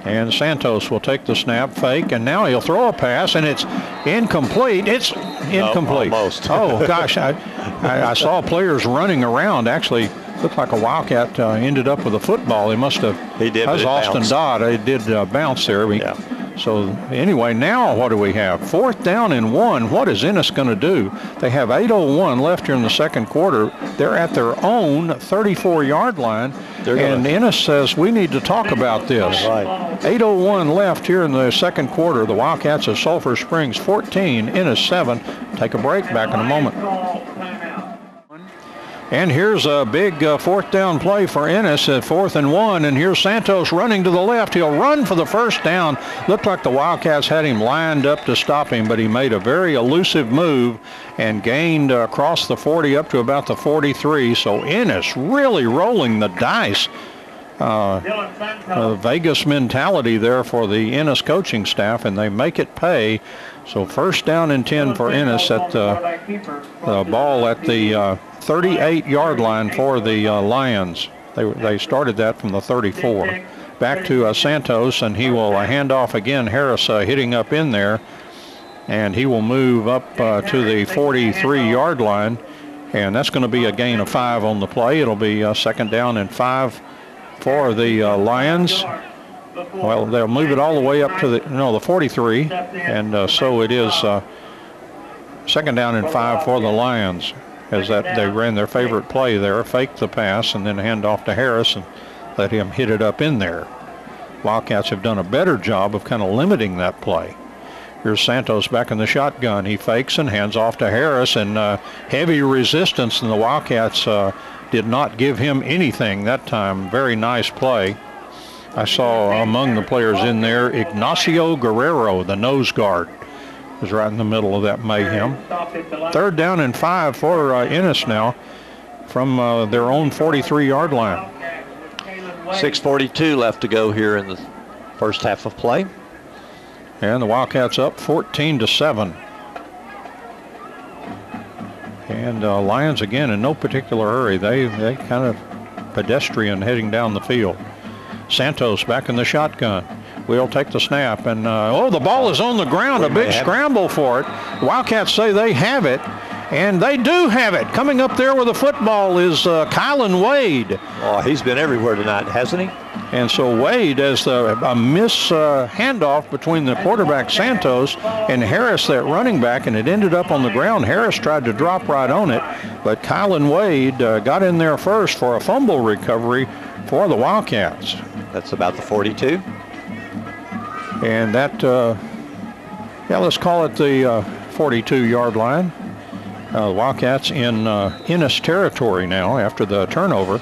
And Santos will take the snap, fake, and now he'll throw a pass, and it's incomplete. It's incomplete. Almost. Oh, gosh, I saw players running around. Actually, looked like a Wildcat ended up with a football. He must have. He did. That was Austin Dodd. It did bounce there. Yeah. So anyway, now what do we have? 4th down and 1. What is Ennis going to do? They have 8:01 left here in the second quarter. They're at their own 34-yard line. And Ennis says, we need to talk about this. Right. 8:01 left here in the second quarter. The Wildcats of Sulphur Springs 14, Ennis 7. Take a break, back in a moment. And here's a big 4th down play for Ennis at 4th and 1. And here's Santos running to the left. He'll run for the first down. Looked like the Wildcats had him lined up to stop him, but he made a very elusive move and gained across the 40 up to about the 43. So Ennis really rolling the dice. Vegas mentality there for the Ennis coaching staff, and they make it pay. So first down and 10 for Ennis at the ball at the 38-yard line for the Lions. They started that from the 34. Back to Santos, and he will hand off again. Harris hitting up in there, and he will move up to the 43-yard line, and that's going to be a gain of 5 on the play. It'll be second down and 5 for the Lions. Well, they'll move it all the way up to the 43, and so it is second down and 5 for the Lions, as that they ran their favorite play there, faked the pass and then hand off to Harris and let him hit it up in there. Wildcats have done a better job of kind of limiting that play. Here's Santos back in the shotgun. He fakes and hands off to Harris, and heavy resistance, and the Wildcats did not give him anything that time. Very nice play. I saw among the players in there Ignacio Guerrero, the nose guard, was right in the middle of that mayhem. Third down and 5 for Ennis now from their own 43-yard line. 6:42 left to go here in the first half of play. And the Wildcats up 14-7. And Lions again in no particular hurry. They kind of pedestrian heading down the field. Santos back in the shotgun. will take the snap. And, the ball is on the ground. A big scramble for it. Wildcats say they have it. And they do have it. Coming up there with the football is Kylan Wade. Oh, he's been everywhere tonight, hasn't he? And so Wade, as a miss handoff between the quarterback Santos and Harris, that running back, and it ended up on the ground. Harris tried to drop right on it, but Kylan Wade got in there first for a fumble recovery for the Wildcats. That's about the 42. And that, let's call it the 42-yard line. Wildcats in Ennis territory now after the turnover.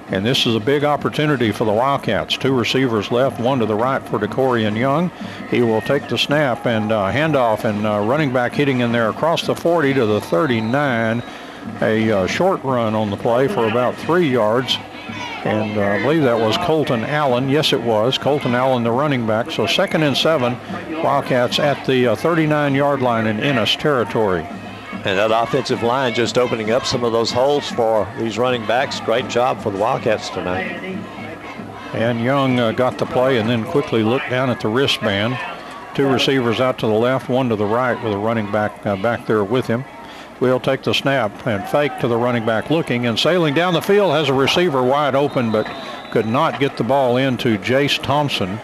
And this is a big opportunity for the Wildcats. 2 receivers left, 1 to the right for DeCorian Young. He will take the snap and handoff, and running back hitting in there across the 40 to the 39. A short run on the play for about 3 yards. And I believe that was Colton Allen. Yes, it was. Colton Allen, the running back. So 2nd and 7, Wildcats at the 39-yard line in Ennis territory. And that offensive line just opening up some of those holes for these running backs. Great job for the Wildcats tonight. And Young got the play and then quickly looked down at the wristband. 2 receivers out to the left, 1 to the right with a running back back there with him. We'll take the snap and fake to the running back looking, and sailing down the field has a receiver wide open, but could not get the ball into Jace Thompson,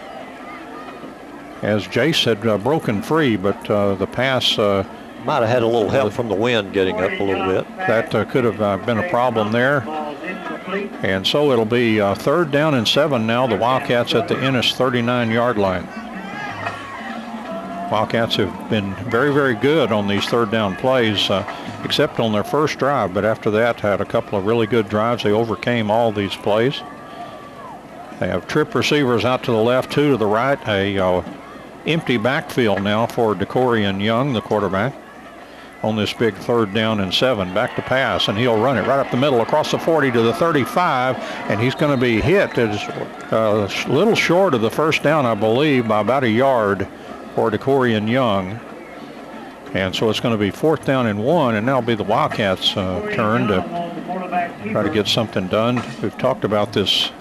as Jace had broken free, but the pass might have had a little help from the wind getting up a little bit. That could have been a problem there. And so it'll be 3rd down and 7 now. The Wildcats at the Ennis 39-yard line. Wildcats have been very, very good on these 3rd down plays, except on their first drive. But after that, had a couple of really good drives. They overcame all these plays. They have trip receivers out to the left, 2 to the right. A empty backfield now for DeCorian Young, the quarterback, on this big 3rd down and 7. Back to pass, and he'll run it right up the middle across the 40 to the 35, and he's going to be hit. It's a little short of the first down, I believe, by about a yard for DeCorian Young. And so it's going to be 4th down and 1, and now it'll be the Wildcats' turn to try to get something done. We've talked about this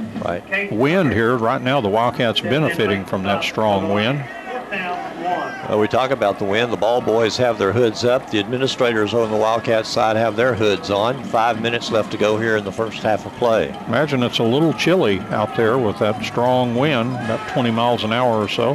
wind here. Right now the Wildcats benefiting from that strong wind. We talk about the wind. The ball boys have their hoods up. The administrators on the Wildcat side have their hoods on. 5 minutes left to go here in the first half of play. Imagine it's a little chilly out there with that strong wind, about 20 miles an hour or so.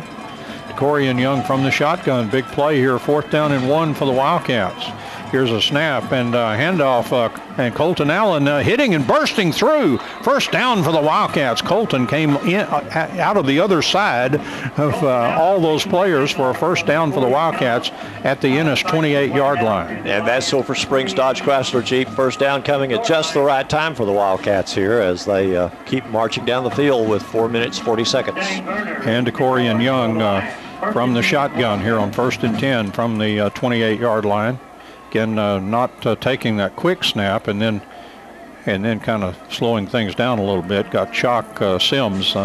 DeCorian Young from the shotgun. Big play here, 4th down and 1 for the Wildcats. Here's a snap and handoff, and Colton Allen hitting and bursting through. 1st down for the Wildcats. Colton came in out of the other side of all those players for a 1st down for the Wildcats at the Ennis 28-yard line. And that's Silver Springs Dodge Chrysler Jeep. 1st down coming at just the right time for the Wildcats here as they keep marching down the field with 4 minutes, 40 seconds. And DeCorian Young from the shotgun here on 1st and 10 from the 28-yard line. Again, not taking that quick snap and then kind of slowing things down a little bit. Got Chalk Sims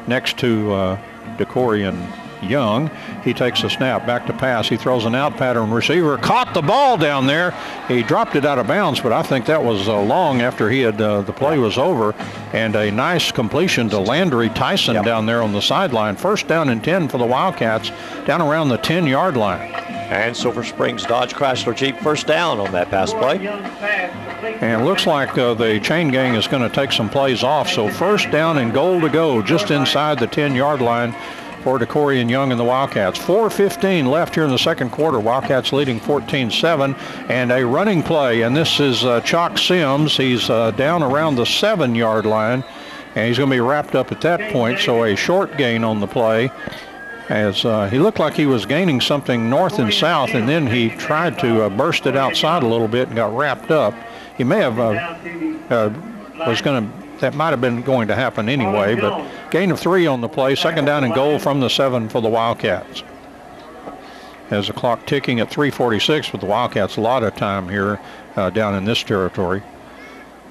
next to DeCorian Young. He takes a snap, back to pass. He throws an out pattern. Receiver caught the ball down there. He dropped it out of bounds, but I think that was long after he had the play was over. And a nice completion to Landry Tyson down there on the sideline. 1st down and 10 for the Wildcats down around the 10-yard line. And Silver Springs Dodge Chrysler Jeep 1st down on that pass play. And it looks like the chain gang is going to take some plays off. So 1st down and goal to go just inside the 10-yard line for DeCorian Young and the Wildcats. 4:15 left here in the 2nd quarter. Wildcats leading 14-7, and a running play. And this is Chalk Sims. He's down around the 7-yard line, and he's going to be wrapped up at that point. So a short gain on the play, as he looked like he was gaining something north and south, and then he tried to burst it outside a little bit and got wrapped up. He may have that might have been going to happen anyway, but gain of 3 on the play. 2nd down and goal from the 7 for the Wildcats. As the clock ticking at 3:46 with the Wildcats, a lot of time here down in this territory.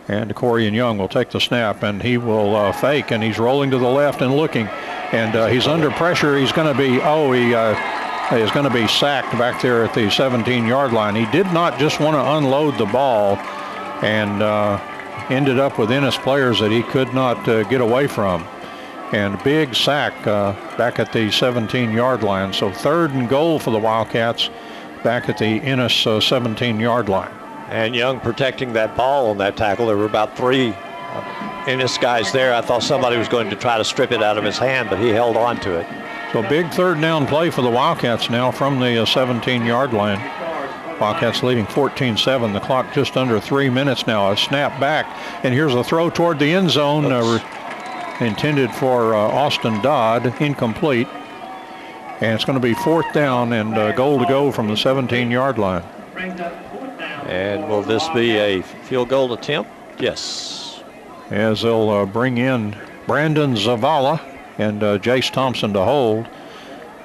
And DeCorian Young will take the snap, and he will fake, and he's rolling to the left and looking. And he's under pressure. He's going to be, he is going to be sacked back there at the 17-yard line. He did not just want to unload the ball, and ended up with Ennis players that he could not get away from. and big sack back at the 17-yard line. So 3rd and goal for the Wildcats back at the Ennis 17-yard line. And Young protecting that ball on that tackle. There were about 3 Ennis guys there. I thought somebody was going to try to strip it out of his hand, but he held on to it. So big 3rd down play for the Wildcats now from the 17-yard line. Wildcats leading 14-7. The clock just under 3 minutes now. A snap back, and here's a throw toward the end zone. Intended for Austin Dodd, incomplete. And it's going to be 4th down and goal to go from the 17-yard line. And will this be a field goal attempt? Yes. As they'll bring in Brandon Zavala and Jace Thompson to hold.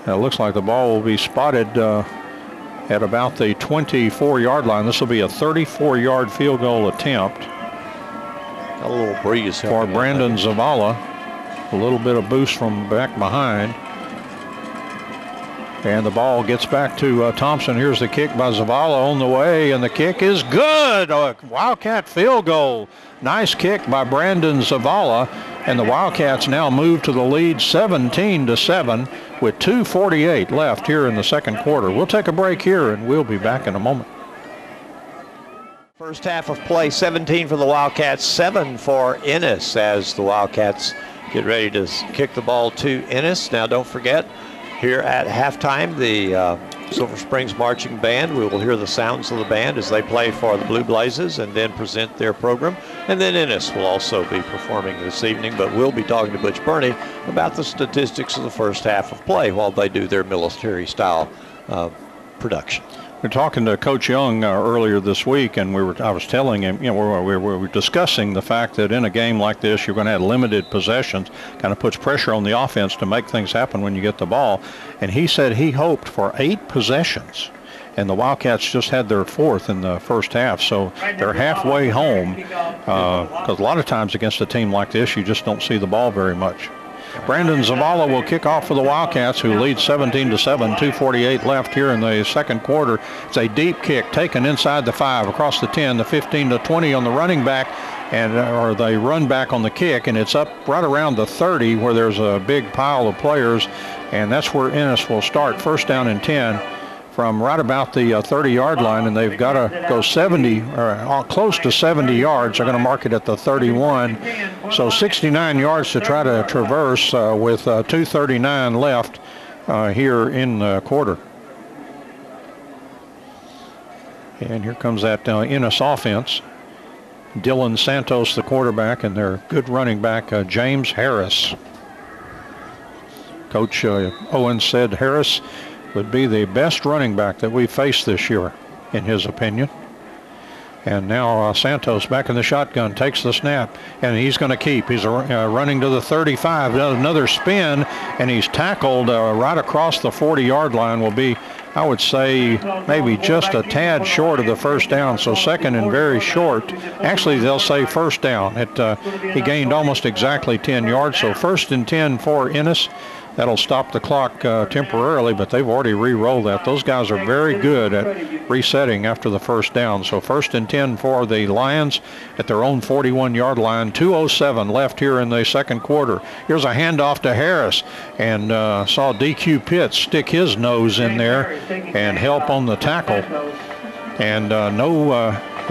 It looks like the ball will be spotted at about the 24-yard line. This will be a 34-yard field goal attempt. A little breeze for Brandon Zavala. A little bit of boost from back behind. And the ball gets back to Thompson. Here's the kick by Zavala on the way, and the kick is good. A Wildcat field goal. Nice kick by Brandon Zavala, and the Wildcats now move to the lead 17-7 with 2:48 left here in the second quarter. We'll take a break here, and we'll be back in a moment. First half of play, 17 for the Wildcats, 7 for Ennis as the Wildcats get ready to kick the ball to Ennis. Now don't forget, here at halftime, the Silver Springs Marching Band, we will hear the sounds of the band as they play for the Blue Blazes and then present their program. And then Ennis will also be performing this evening, but we'll be talking to Butch Burney about the statistics of the first half of play while they do their military-style production. We're talking to Coach Young earlier this week, and I was telling him, we were discussing the fact that in a game like this, you're going to have limited possessions, kind of puts pressure on the offense to make things happen when you get the ball. And he said he hoped for 8 possessions, and the Wildcats just had their 4th in the first half, so they're halfway home, because a lot of times against a team like this, you just don't see the ball very much. Brandon Zavala will kick off for the Wildcats, who lead 17-7, 2:48 left here in the second quarter. It's a deep kick taken inside the 5, across the 10, the 15 to 20 on the running back, or they run back on the kick, and it's up right around the 30 where there's a big pile of players, and that's where Ennis will start. First down and 10 from right about the 30-yard line, and they've got to go 70 or close to 70 yards. They're going to mark it at the 31. So 69 yards to try to traverse with 2:39 left here in the quarter. And here comes that Ennis offense. Dylan Santos, the quarterback, and their good running back, James Harris. Coach Owen said Harris would be the best running back that we've faced this year, in his opinion. And now Santos back in the shotgun, takes the snap, and he's going to keep. He's running to the 35, another spin, and he's tackled right across the 40-yard line. Will be, I would say, maybe just a tad short of the first down, so second and very short. Actually, they'll say first down. He gained almost exactly 10 yards, so 1st and 10 for Ennis. That'll stop the clock temporarily, but they've already re-rolled that. Those guys are very good at resetting after the first down. So 1st and 10 for the Lions at their own 41-yard line. 2:07 left here in the second quarter. Here's a handoff to Harris, and saw DQ Pitts stick his nose in there and help on the tackle. And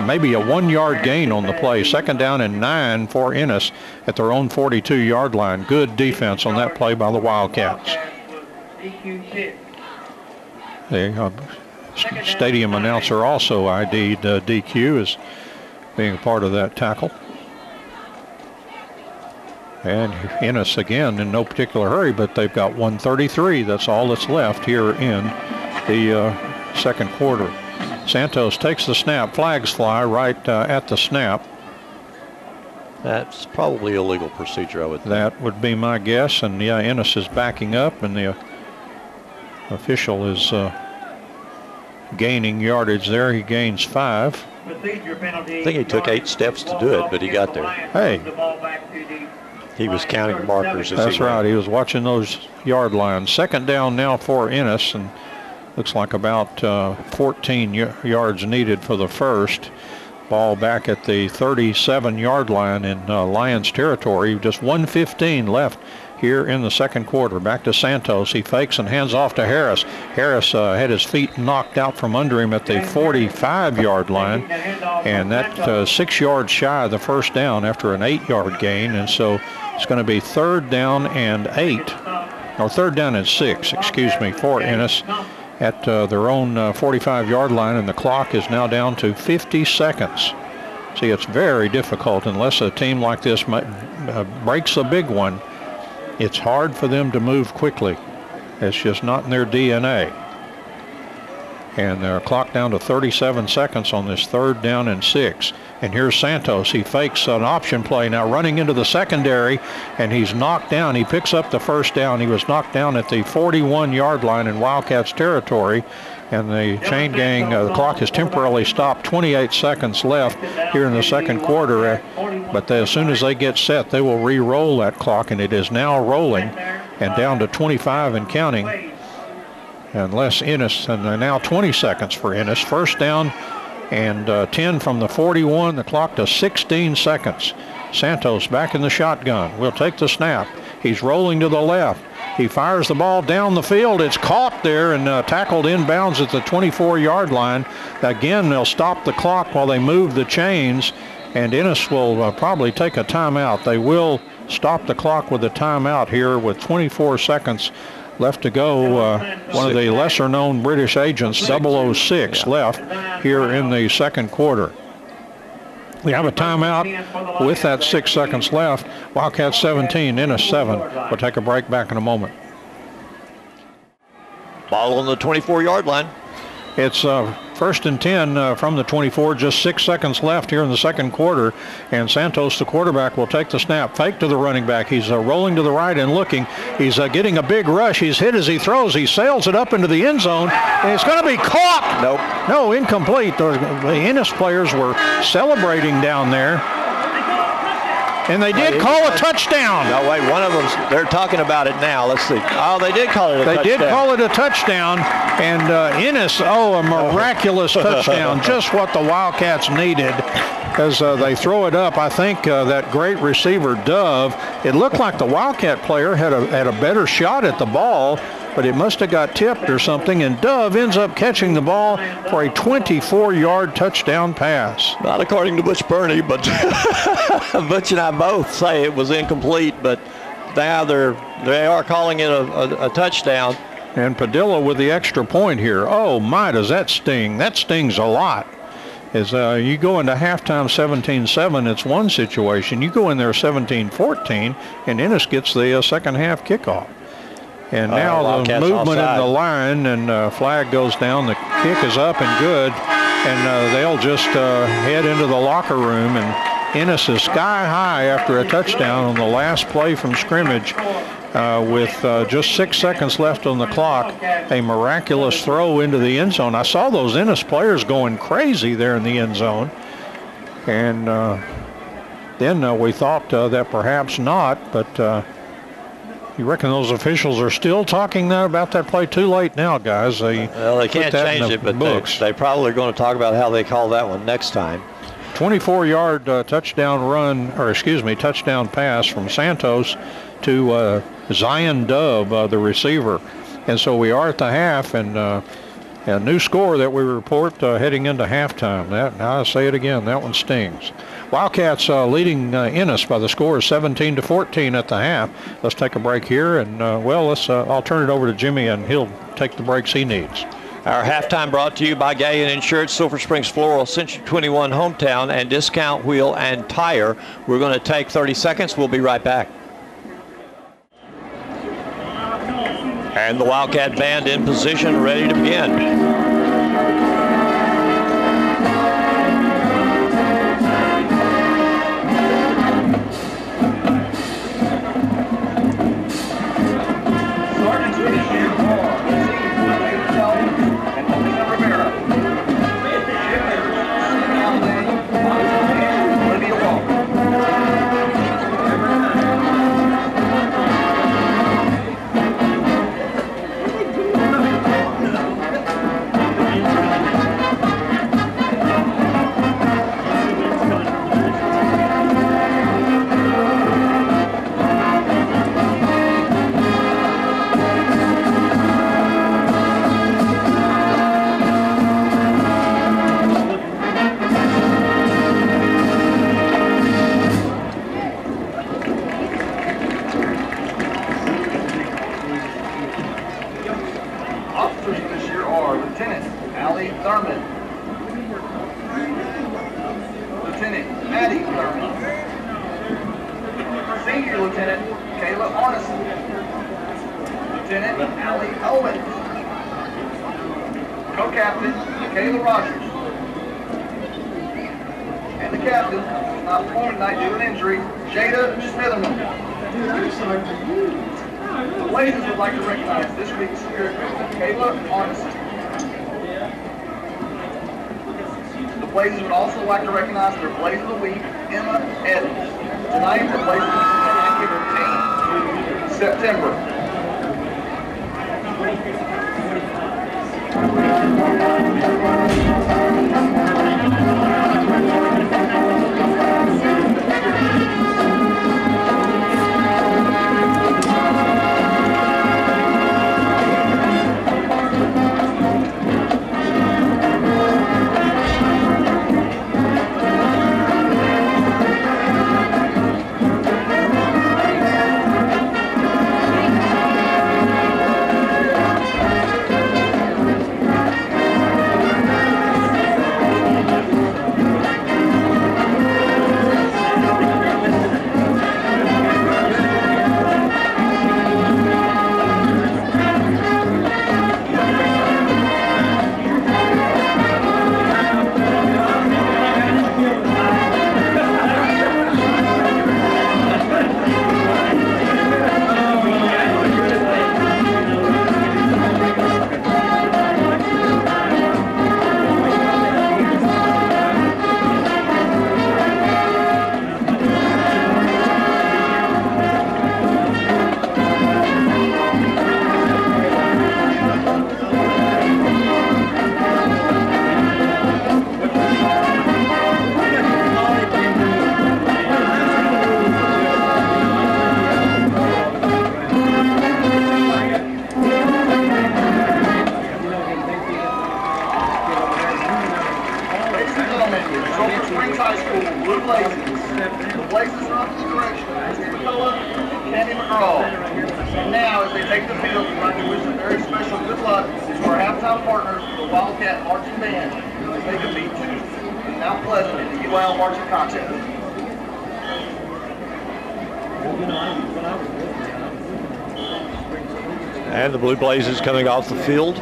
maybe a 1-yard gain on the play. 2nd down and 9 for Ennis at their own 42-yard line. Good defense on that play by the Wildcats. The stadium announcer also ID'd DQ as being a part of that tackle. And Ennis again in no particular hurry, but they've got 1:33. That's all that's left here in the second quarter. Santos takes the snap, flags fly right at the snap. That's probably illegal procedure, I would think. That would be my guess, and yeah, Ennis is backing up, and the official is gaining yardage there. He gains 5. I think he took 8 steps to do it, but he got there. Hey. He was counting markers. That's right, he was watching those yard lines. 2nd down now for Ennis, and looks like about 14 yards needed for the first. Ball back at the 37-yard line in Lions territory. Just 1:15 left here in the second quarter. Back to Santos. He fakes and hands off to Harris. Harris had his feet knocked out from under him at the 45-yard line, and that 6 yards shy of the first down after an 8-yard gain. And so it's going to be 3rd down and 8, or 3rd down and 6, excuse me, for Ennis at their own 45-yard line, and the clock is now down to 50 seconds. See, it's very difficult unless a team like this breaks a big one. It's hard for them to move quickly. It's just not in their DNA. And their clock down to 37 seconds on this 3rd down and 6. And here's Santos. He fakes an option play now, running into the secondary, and he's knocked down. He picks up the 1st down. He was knocked down at the 41-yard line in Wildcats territory. And the chain gang, the clock is temporarily stopped. 28 seconds left here in the second quarter. But as soon as they get set, they will re-roll that clock, and it is now rolling and down to 25 and counting. Unless Ennis, and now 20 seconds for Ennis. 1st down and 10 from the 41. The clock to 16 seconds. Santos back in the shotgun. Will take the snap. He's rolling to the left. He fires the ball down the field. It's caught there and tackled inbounds at the 24-yard line. Again, they'll stop the clock while they move the chains, and Ennis will probably take a timeout. They will stop the clock with a timeout here with 24 seconds left to go. One of the lesser-known British agents, 006, left here in the second quarter. We have a timeout with that 6 seconds left. Wildcats 17, Ennis 7. We'll take a break, back in a moment. Ball on the 24-yard line. It's 1st and 10 from the 24, just 6 seconds left here in the second quarter. And Santos, the quarterback, will take the snap. Fake to the running back. He's rolling to the right and looking. He's getting a big rush. He's hit as he throws. He sails it up into the end zone. And it's going to be caught. Nope. No, incomplete. The Ennis players were celebrating down there. And they did call a touchdown. No, wait, one of them, they're talking about it now. Let's see. Oh, they did call it a touchdown. They did call it a touchdown. And Ennis, a miraculous touchdown. Just what the Wildcats needed as they throw it up. I think that great receiver, Dove, it looked like the Wildcat player had a better shot at the ball, but it must have got tipped or something, and Dove ends up catching the ball for a 24-yard touchdown pass. Not according to Butch Burney, but Butch and I both say it was incomplete, but now they are calling it a touchdown. And Padilla with the extra point here. Oh my, does that sting? That stings a lot. As you go into halftime 17-7, it's one situation. You go in there 17-14, and Ennis gets the second half kickoff. And now the movement in the line, and flag goes down. The kick is up and good, and they'll just head into the locker room. And Ennis is sky high after a touchdown on the last play from scrimmage with just 6 seconds left on the clock. A miraculous throw into the end zone. I saw those Ennis players going crazy there in the end zone. And then we thought that perhaps not, but you reckon those officials are still talking about that play? Too late now, guys. They can't change it, but they probably are going to talk about how they call that one next time. 24-yard touchdown pass from Santos to Zion Dove, the receiver. And so we are at the half, and a new score that we report heading into halftime. Now I say it again, that one stings. Wildcats leading Ennis by the score of 17-14 at the half. Let's take a break here, and I'll turn it over to Jimmy, and he'll take the breaks he needs. Our halftime brought to you by Gay & Insured, Silver Springs Floral, Century 21 Hometown, and Discount Wheel and Tire. We're going to take 30 seconds. We'll be right back. And the Wildcat band in position, ready to begin. Senior Lieutenant Kayla Arneson. Lieutenant Allie Owens. Co-Captain Kayla Rogers. And the captain, not performing tonight due to an injury, Jada Smitherman. The Blazers would like to recognize this week's Spirit Member, Kayla Arneson. The Blazers would also like to recognize their Blazer of the Week, Emma Evans. Tonight, the Blazers will be active in September. Now, as they take the field, we'd like to wish a very special good luck to our halftime partners, the WildCat Marching Band, as they compete Tuesday in Mount Pleasant in the UL Marching Contest. And the Blue Blazers coming off the field.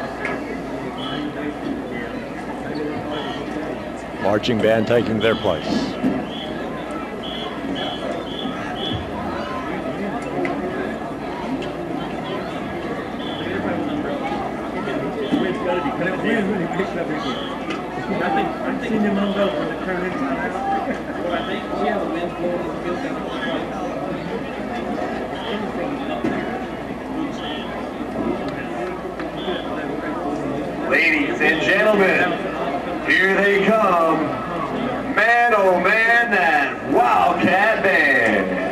Marching band taking their place. I've seen them on those when they turn inside out. Well, I think, yeah, the wind's blowing the field down. Ladies and gentlemen, here they come. Man, oh man, that WildCat Band.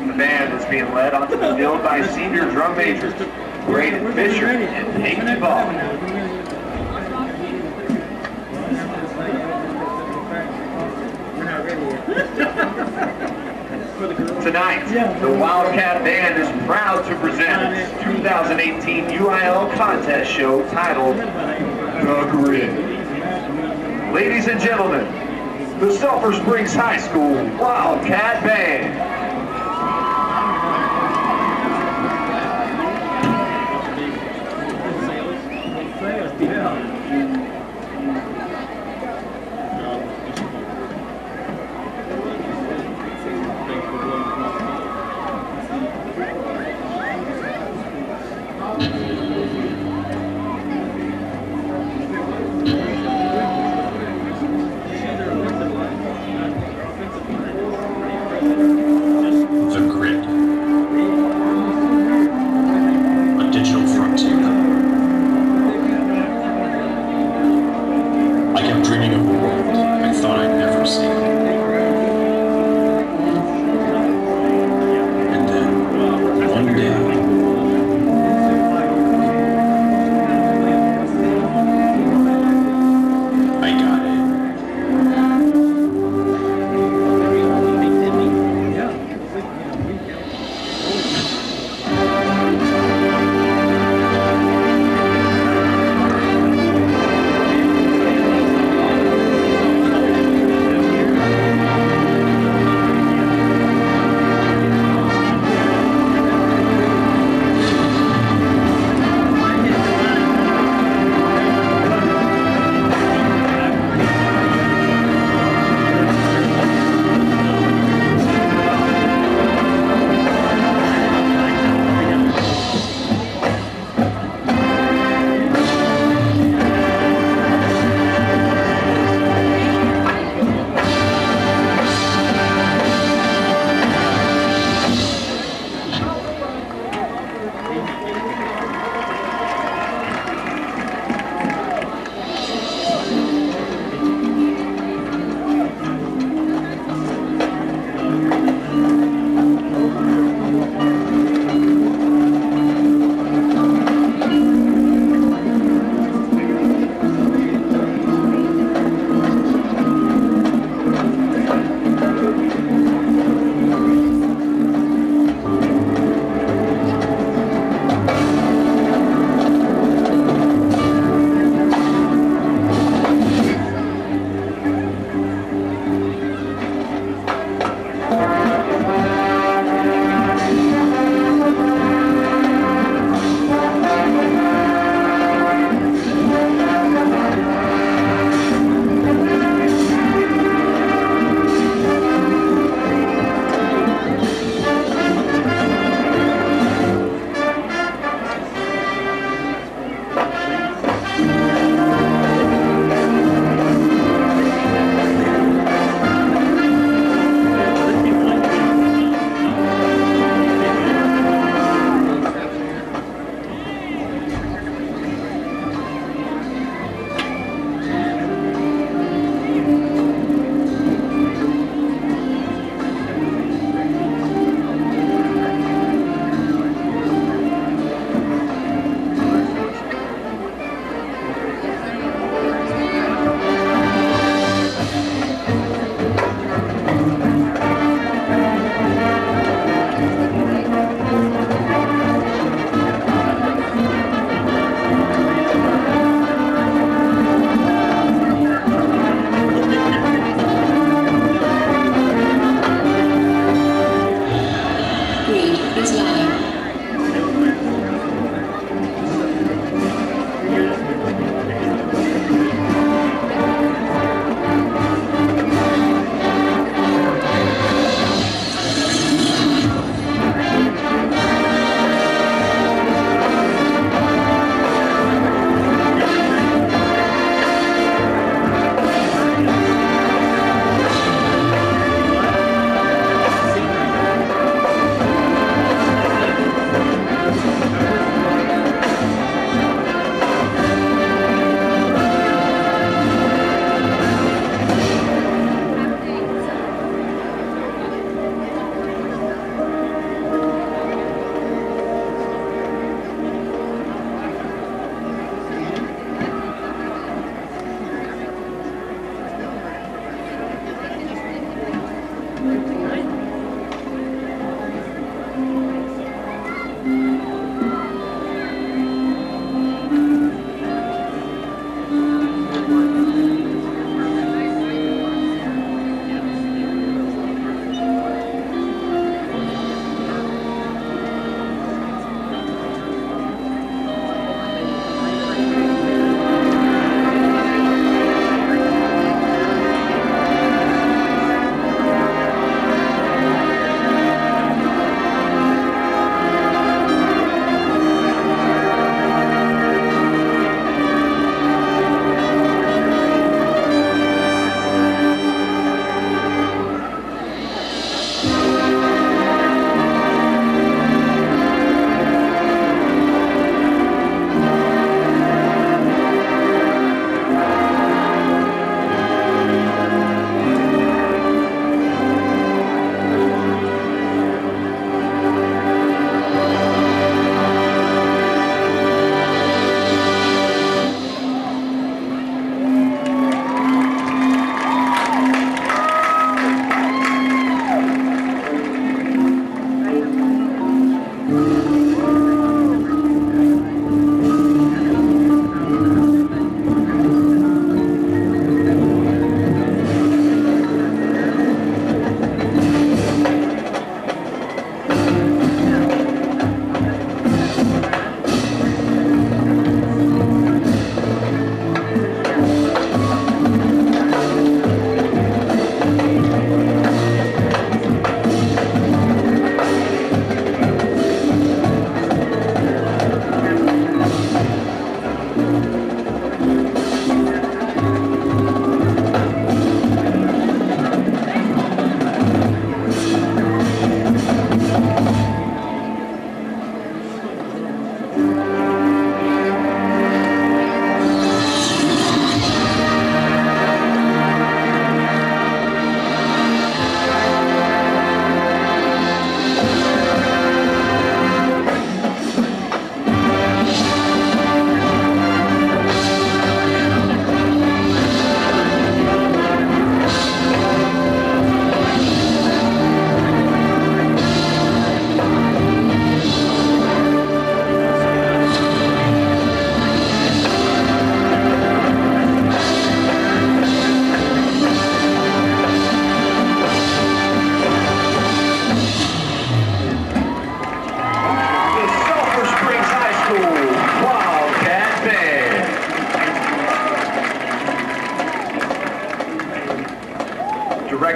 The band is being led onto the field by senior drum majors, Braden Fisher and Peyton Ball. Tonight, the WildCat Band is proud to present its 2018 UIL contest show titled The Grid. Ladies and gentlemen, the Sulphur Springs High School WildCat Band.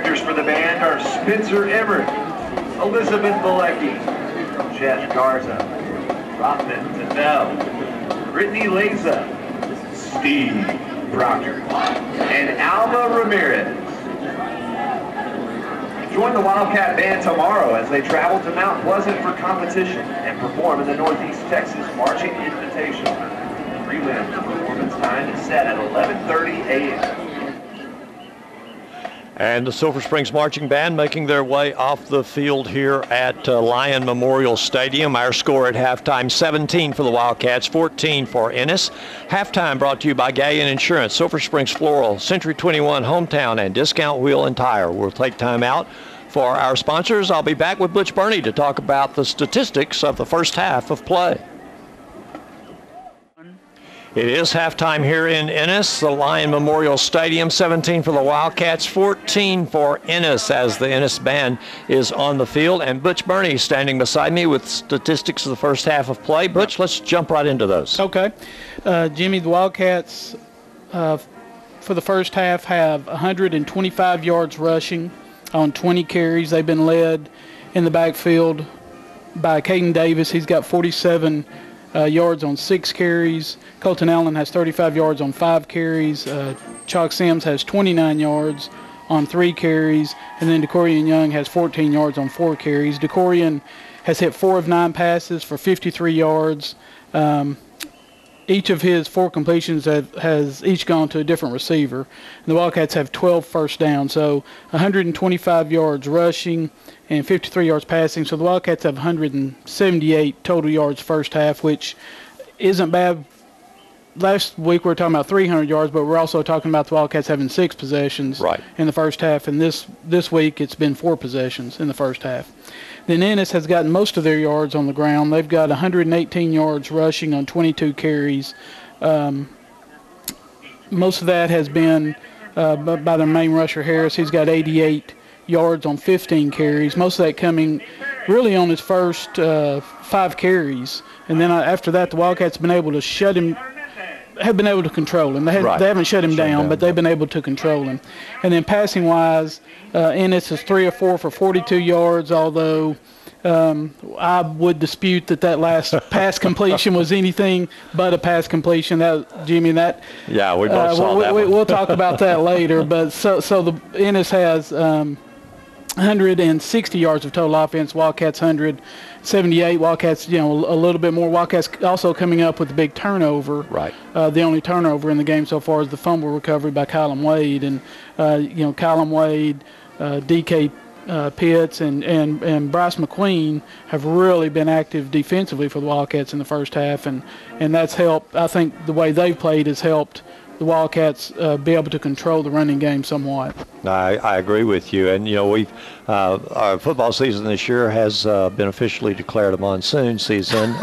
Directors for the band are Spencer Emmert, Elizabeth Malecki, Jeff Garza, Rothman Tadell, Brittany Leza, Steve Proctor, and Alma Ramirez. Join the WildCat Band tomorrow as they travel to Mount Pleasant for competition and perform in the Northeast Texas Marching Invitational. Prelim performance time is set at 11:30 a.m. And the Silver Springs Marching Band making their way off the field here at Lyon Memorial Stadium. Our score at halftime, 17 for the Wildcats, 14 for Ennis. Halftime brought to you by Galleon Insurance, Silver Springs Floral, Century 21 Hometown, and Discount Wheel and Tire. We'll take time out for our sponsors. I'll be back with Butch Burney to talk about the statistics of the first half of play. It is halftime here in Ennis, the Lyon Memorial Stadium. 17 for the Wildcats, 14 for Ennis as the Ennis band is on the field. And Butch Burney standing beside me with statistics of the first half of play. Butch, let's jump right into those. Okay. Jimmy, the Wildcats for the first half have 125 yards rushing on 20 carries. They've been led in the backfield by Caden Davis. He's got 47 yards on 6 carries. Colton Allen has 35 yards on 5 carries. Chalk Sims has 29 yards on 3 carries. And then DeCorian Young has 14 yards on 4 carries. DeCorian has hit 4 of 9 passes for 53 yards. Each of his 4 completions has each gone to a different receiver. And the Wildcats have 12 first downs, so 125 yards rushing and 53 yards passing. So the Wildcats have 178 total yards first half, which isn't bad. Last week we were talking about 300 yards, but we're also talking about the Wildcats having 6 possessions in the first half. And this week it's been 4 possessions in the first half. Then Ennis has gotten most of their yards on the ground. They've got 118 yards rushing on 22 carries. Most of that has been by their main rusher, Harris. He's got 88 yards on 15 carries. Most of that coming really on his first 5 carries. And then after that, the Wildcats have been able to control him. They haven't shut him down, but they've been able to control him. And then passing-wise, Ennis is 3 of 4 for 42 yards, although I would dispute that last pass completion was anything but a pass completion. Jimmy, yeah, we both saw that one. We'll talk about that later. But so the Ennis has 160 yards of total offense. Wildcats 178. Wildcats, a little bit more. Wildcats also coming up with a big turnover. Right. The only turnover in the game so far is the fumble recovery by Kylan Wade, and Kylan Wade, DK Pitts, and Bryce McQueen have really been active defensively for the Wildcats in the first half, and that's helped. I think the way they've played has helped the Wildcats be able to control the running game somewhat. I agree with you, and our football season this year has been officially declared a monsoon season.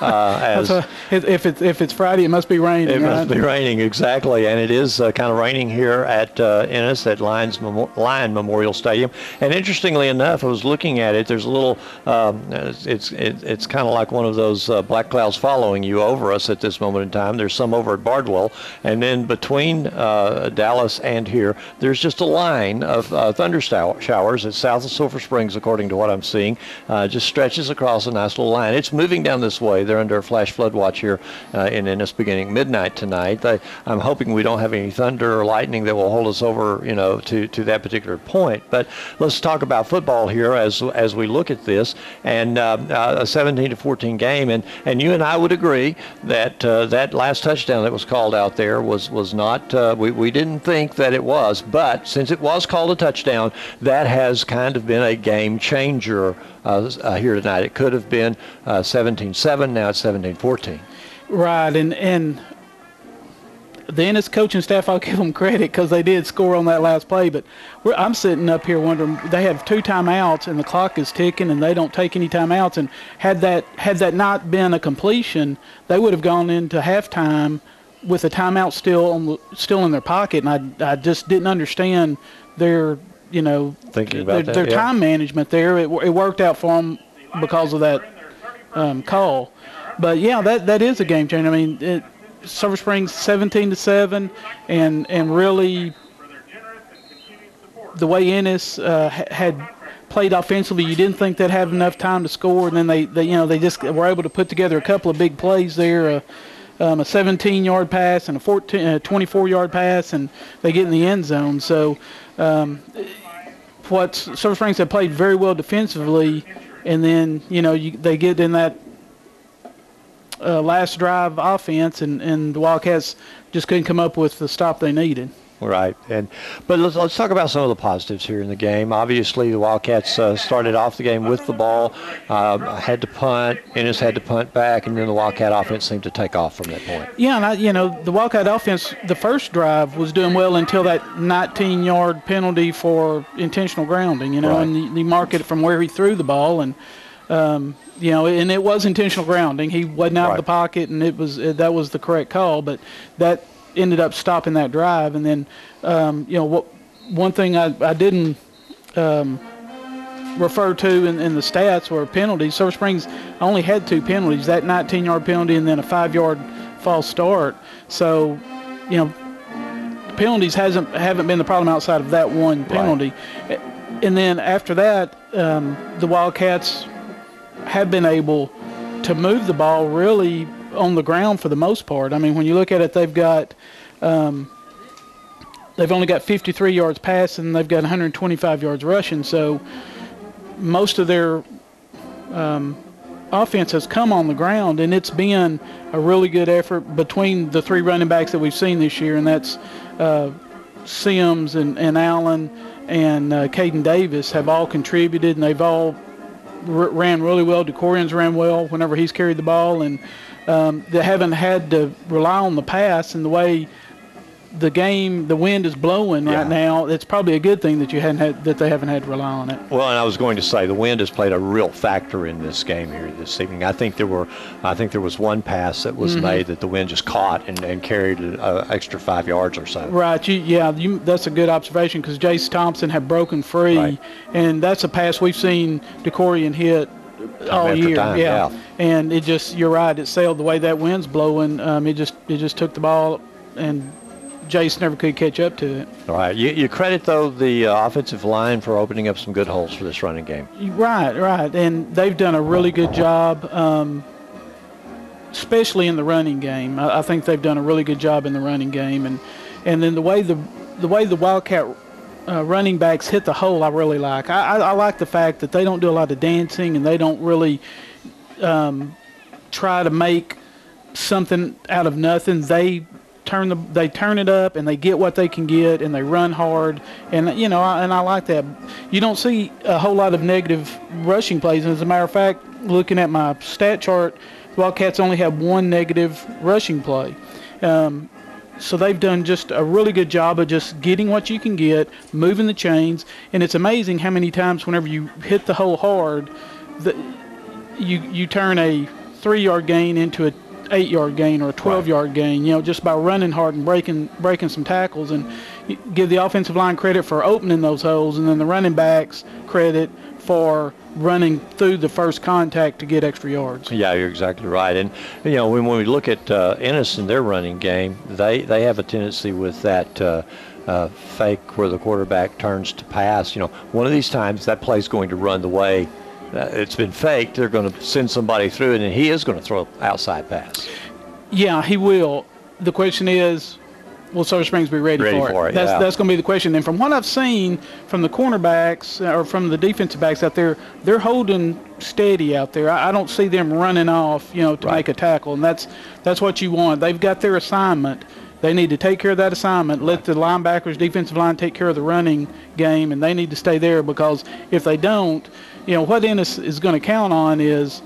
If it's Friday, it must be raining. It must be raining, exactly, and it is kind of raining here at Ennis at Lyon Memorial Stadium. And interestingly enough, I was looking at it. There's a little. It's kind of like one of those black clouds following you over us at this moment in time. There's some over at Bardwell, and then between Dallas and here, there's just a line of thunder showers at south of Silver Springs, according to what I'm seeing. Just stretches across a nice little line. It's moving down this way. They're under a flash flood watch here in Ennis beginning midnight tonight. I'm hoping we don't have any thunder or lightning that will hold us over, to that particular point. But let's talk about football here as we look at this, and a 17-14 game. And you and I would agree that that last touchdown that was called out there was not. We didn't think that it was, but since it was called a touchdown, that has kind of been a game changer here tonight. It could have been 17-7. Now it's 17-14. Right, and the Ennis coaching staff, I'll give them credit because they did score on that last play. But I'm sitting up here wondering, they have 2 timeouts and the clock is ticking, and they don't take any timeouts. And had that not been a completion, they would have gone into halftime with a timeout still in their pocket, and I just didn't understand their thinking about their time management there. It worked out for them because of that call. But yeah, that is a game changer. I mean, Silver Springs 17-7, and really the way Ennis had played offensively, you didn't think they'd have enough time to score, and then they just were able to put together a couple of big plays there. A 17-yard pass and a 24-yard pass, and they get in the end zone. So Silver Springs had played very well defensively, and then they get in that last drive offense, and the Wildcats just couldn't come up with the stop they needed. Right, but let's talk about some of the positives here in the game. Obviously, the Wildcats started off the game with the ball, had to punt. Ennis had to punt back, and then the Wildcat offense seemed to take off from that point. Yeah, and the Wildcat offense, the first drive was doing well until that 19-yard penalty for intentional grounding. Right. And you mark it from where he threw the ball, and and it was intentional grounding. He wasn't out of the pocket, and that was the correct call, but that ended up stopping that drive. And then one thing I didn't refer to in the stats were penalties. Silver Springs only had 2 penalties, that 19-yard penalty and then a 5-yard false start. So penalties haven't been the problem outside of that one penalty. Right. And then after that, the Wildcats have been able to move the ball really on the ground for the most part. I mean, when you look at it, they've only got 53 yards passing, and they've got 125 yards rushing. So most of their offense has come on the ground, and it's been a really good effort between the 3 running backs that we've seen this year, and that's Sims and Allen and Caden Davis have all contributed, and they've all ran really well. DeCorian's ran well whenever he's carried the ball, and they haven't had to rely on the pass. And the way the wind is blowing right now, it's probably a good thing that they haven't had to rely on it. Well, and I was going to say the wind has played a real factor in this game here this evening. I think there was one pass that was made that the wind just caught and carried an extra 5 yards or so. Right. That's a good observation, because Jace Thompson had broken free, and that's a pass we've seen DeCorian hit all year. Time, And you're right, it sailed the way that wind's blowing. It just took the ball, and Jace never could catch up to it. All right. You credit, though, the offensive line for opening up some good holes for this running game. Right. And they've done a really good job, especially in the running game. I think they've done a really good job in the running game. And then the way the Wildcat running backs hit the hole, I really like. I like the fact that they don't do a lot of dancing, and they don't really try to make something out of nothing. They turn it up, and they get what they can get, and they run hard, and I like that. You don't see a whole lot of negative rushing plays, and as a matter of fact, looking at my stat chart, the Wildcats only have 1 negative rushing play. So they've done just a really good job of just getting what you can get, moving the chains, and it's amazing how many times whenever you hit the hole hard, you turn a 3-yard gain into a 8-yard gain or a 12-yard gain, just by running hard and breaking some tackles. And you give the offensive line credit for opening those holes, and then the running backs credit for running through the first contact to get extra yards. Yeah, you're exactly right. And when we look at Ennis and their running game, they have a tendency with that fake where the quarterback turns to pass. One of these times that play's going to run the way it's been faked. They're going to send somebody through it, and he is going to throw an outside pass. Yeah, he will. The question is, will Silver Springs be ready for it? That's going to be the question. And from what I've seen from the cornerbacks or from the defensive backs out there, they're holding steady out there. I don't see them running off, to make a tackle, and that's what you want. They've got their assignment. They need to take care of that assignment, let the linebackers, defensive line take care of the running game, and they need to stay there, because if they don't, what Ennis is going to count on is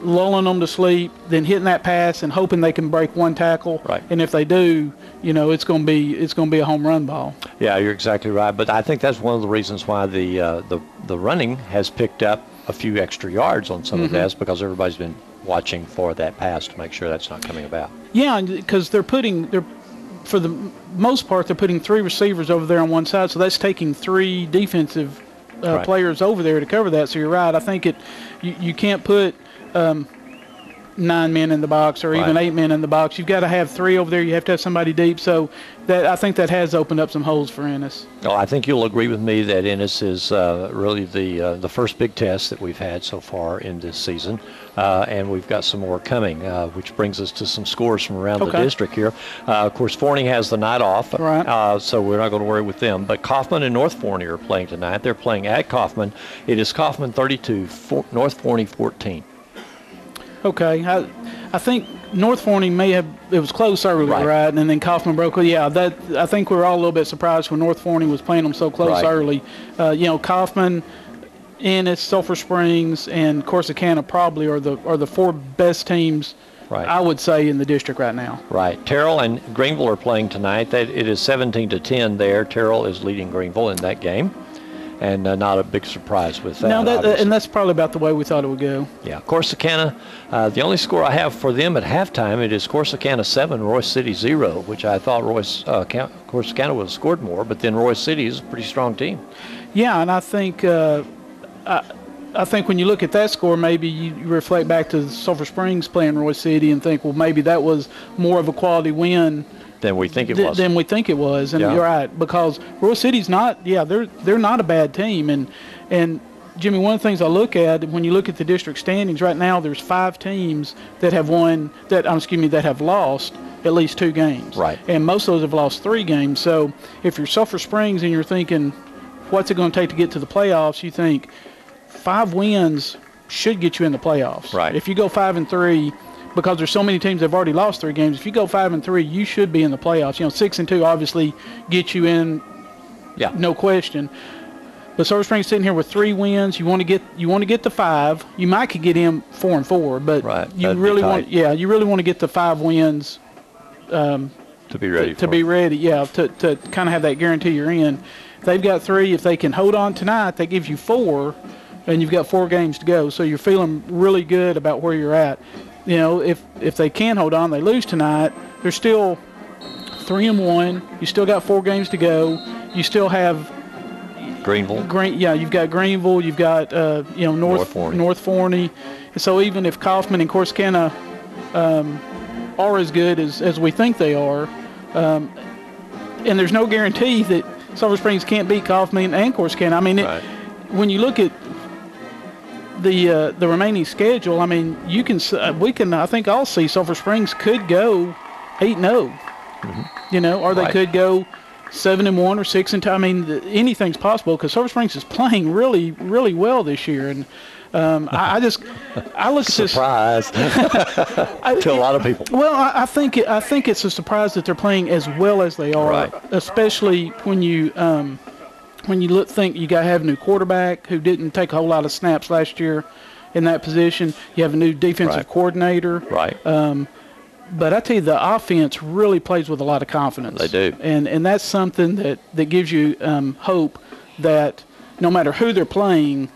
lulling them to sleep, then hitting that pass and hoping they can break one tackle. Right. And if they do, it's going to be a home run ball. Yeah, you're exactly right. But I think that's one of the reasons why the running has picked up a few extra yards on some of this, because everybody's been watching for that pass to make sure that's not coming about. Yeah, because for the most part, they're putting 3 receivers over there on one side, so that's taking 3 defensive players over there to cover that. So you're right. I think you can't put 9 men in the box or even 8 men in the box. You've got to have 3 over there. You have to have somebody deep. So I think that has opened up some holes for Ennis. Oh, I think you'll agree with me that Ennis is really the first big test that we've had so far in this season, and we've got some more coming, which brings us to some scores from around the district here. Of course, Forney has the night off, so we're not going to worry with them. But Kaufman and North Forney are playing tonight. They're playing at Kaufman. It is Kaufman 32, North Forney 14. Okay, I think North Forney it was close early, right? And then Kaufman broke. Yeah, I think we were all a little bit surprised when North Forney was playing them so close early. Kaufman, Ennis, Sulphur Springs, and Corsicana probably are the 4 best teams, I would say, in the district right now. Right. Terrell and Greenville are playing tonight. It is 17-10 there. Terrell is leading Greenville in that game. And not a big surprise with that. No, and that's probably about the way we thought it would go. Yeah, Corsicana, the only score I have for them at halftime, it is Corsicana 7, Royce City 0, which I thought Corsicana would have scored more, but then Royce City is a pretty strong team. Yeah, and I think I think when you look at that score, maybe you reflect back to Sulphur Springs playing Royce City and think, well, maybe that was more of a quality win than we think it was. Than we think it was, and you're right, because Royce City's not. Yeah, they're not a bad team, and Jimmy, one of the things I look at when you look at the district standings right now, there's 5 teams that have that have lost at least 2 games, right? And most of those have lost 3 games. So if you're Sulphur Springs and you're thinking, what's it going to take to get to the playoffs? You think 5 wins should get you in the playoffs, right? If you go 5-3. Because there's so many teams that have already lost 3 games. If you go 5-3, you should be in the playoffs. 6-2 obviously get you in, no question. But Sulphur Springs sitting here with 3 wins. You want to get the 5. You might could get in 4-4, but you really want to get the 5 wins to be ready. To kind of have that guarantee you're in. They've got 3. If they can hold on tonight, that gives you 4, and you've got 4 games to go. So you're feeling really good about where you're at. If they can hold on, they lose tonight, they're still 3-1. You still got 4 games to go. You still have Greenville. You've got Greenville. You've got North Forney. And so even if Kaufman and Corsicana are as good as we think they are, and there's no guarantee that Sulphur Springs can't beat Kaufman and Corsicana. I mean, when you look at the remaining schedule, I mean, I think I'll see Sulphur Springs could go 8-0, or they could go 7-1 or 6-2. I mean, anything's possible because Sulphur Springs is playing really, really well this year, and I look at this surprise to a lot of people. Well, I think it's a surprise that they're playing as well as they are, especially when you. Think you got to have a new quarterback who didn't take a whole lot of snaps last year in that position. You have a new defensive coordinator. Right. But I tell you, the offense really plays with a lot of confidence. They do. And that's something that gives you hope that no matter who they're playing,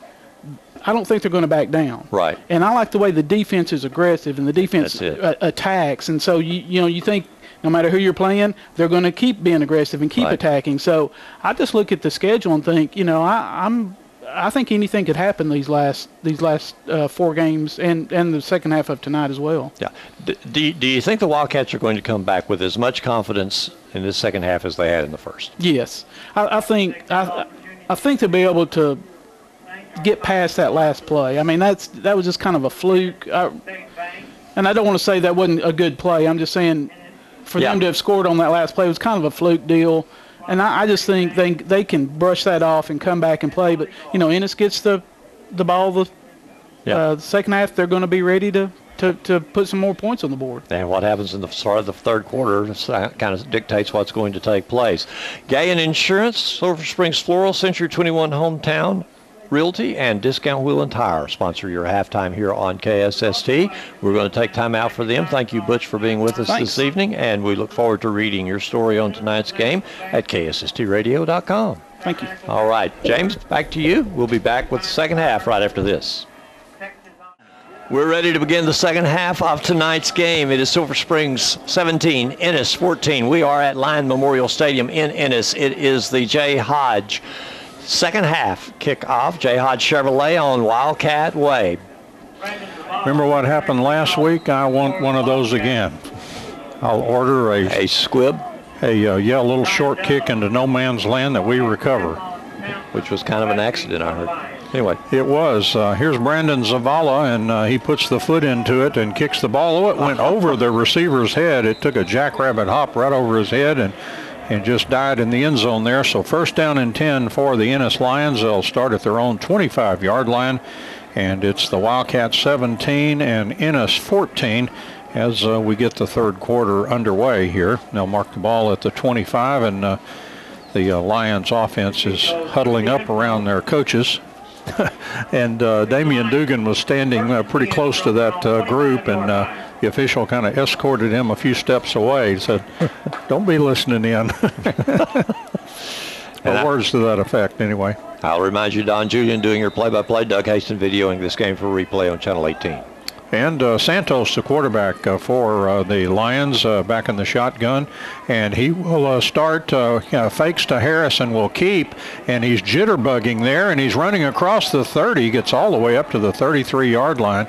I don't think they're going to back down. Right. And I like the way the defense is aggressive and the defense attacks. And so, you think, no matter who you're playing, they're going to keep being aggressive and keep attacking. So I just look at the schedule and think, I think anything could happen these last 4 games and the second half of tonight as well. Yeah. Do you think the Wildcats are going to come back with as much confidence in this second half as they had in the first? Yes, I think they'll be able to get past that last play. I mean, that was just kind of a fluke. And I don't want to say that wasn't a good play. I'm just saying, for them to have scored on that last play was kind of a fluke deal. And I just think they can brush that off and come back and play. But, Ennis gets the ball the second half, they're going to be ready to put some more points on the board. And what happens in the start of the third quarter kind of dictates what's going to take place. Gayan Insurance, Sulphur Springs Floral, Century 21 Hometown Realty, and Discount Wheel and Tire sponsor your halftime here on KSST. We're going to take time out for them. Thank you, Butch, for being with us this evening, and we look forward to reading your story on tonight's game at KSSTradio.com. Thank you. All right, James, back to you. We'll be back with the second half right after this. We're ready to begin the second half of tonight's game. It is Sulphur Springs 17, Ennis 14. We are at Lion Memorial Stadium in Ennis. It is the J. Hodge second half kickoff. J. Hodge Chevrolet on WildCat Way. Remember what happened last week? I want one of those again. I'll order a squib, a little short kick into no man's land that we recover. Which was kind of an accident, I heard. Anyway. It was. Here's Brandon Zavala, and he puts the foot into it and kicks the ball. Oh, it went over the receiver's head. It took a jackrabbit hop right over his head and just died in the end zone there. So first down and 10 for the Ennis Lions. They'll start at their own 25-yard line. And it's the Wildcats 17 and Ennis 14 as we get the third quarter underway here. They'll mark the ball at the 25, and the Lions offense is huddling up around their coaches. And Damian Dugan was standing pretty close to that group, and the official kind of escorted him a few steps away. He said, "Don't be listening in." Words to that effect, anyway. I'll remind you, Don Julian doing your play-by-play, Doug Haston videoing this game for replay on Channel 18. And Santos, the quarterback for the Lions, back in the shotgun. And he will start, fakes to Harris and will keep. And he's jitterbugging there, and he's running across the 30. He gets all the way up to the 33-yard line.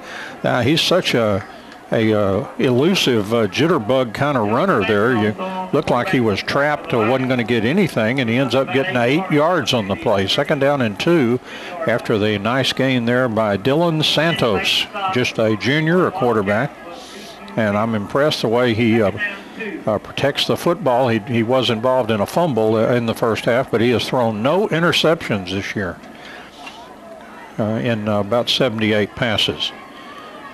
He's such a elusive jitterbug kind of runner there. You looked like he was trapped or wasn't going to get anything, and he ends up getting 8 yards on the play. Second down and 2 after the nice gain there by Dylan Santos, just a junior, a quarterback. And I'm impressed the way he protects the football. He was involved in a fumble in the first half, but he has thrown no interceptions this year in about 78 passes.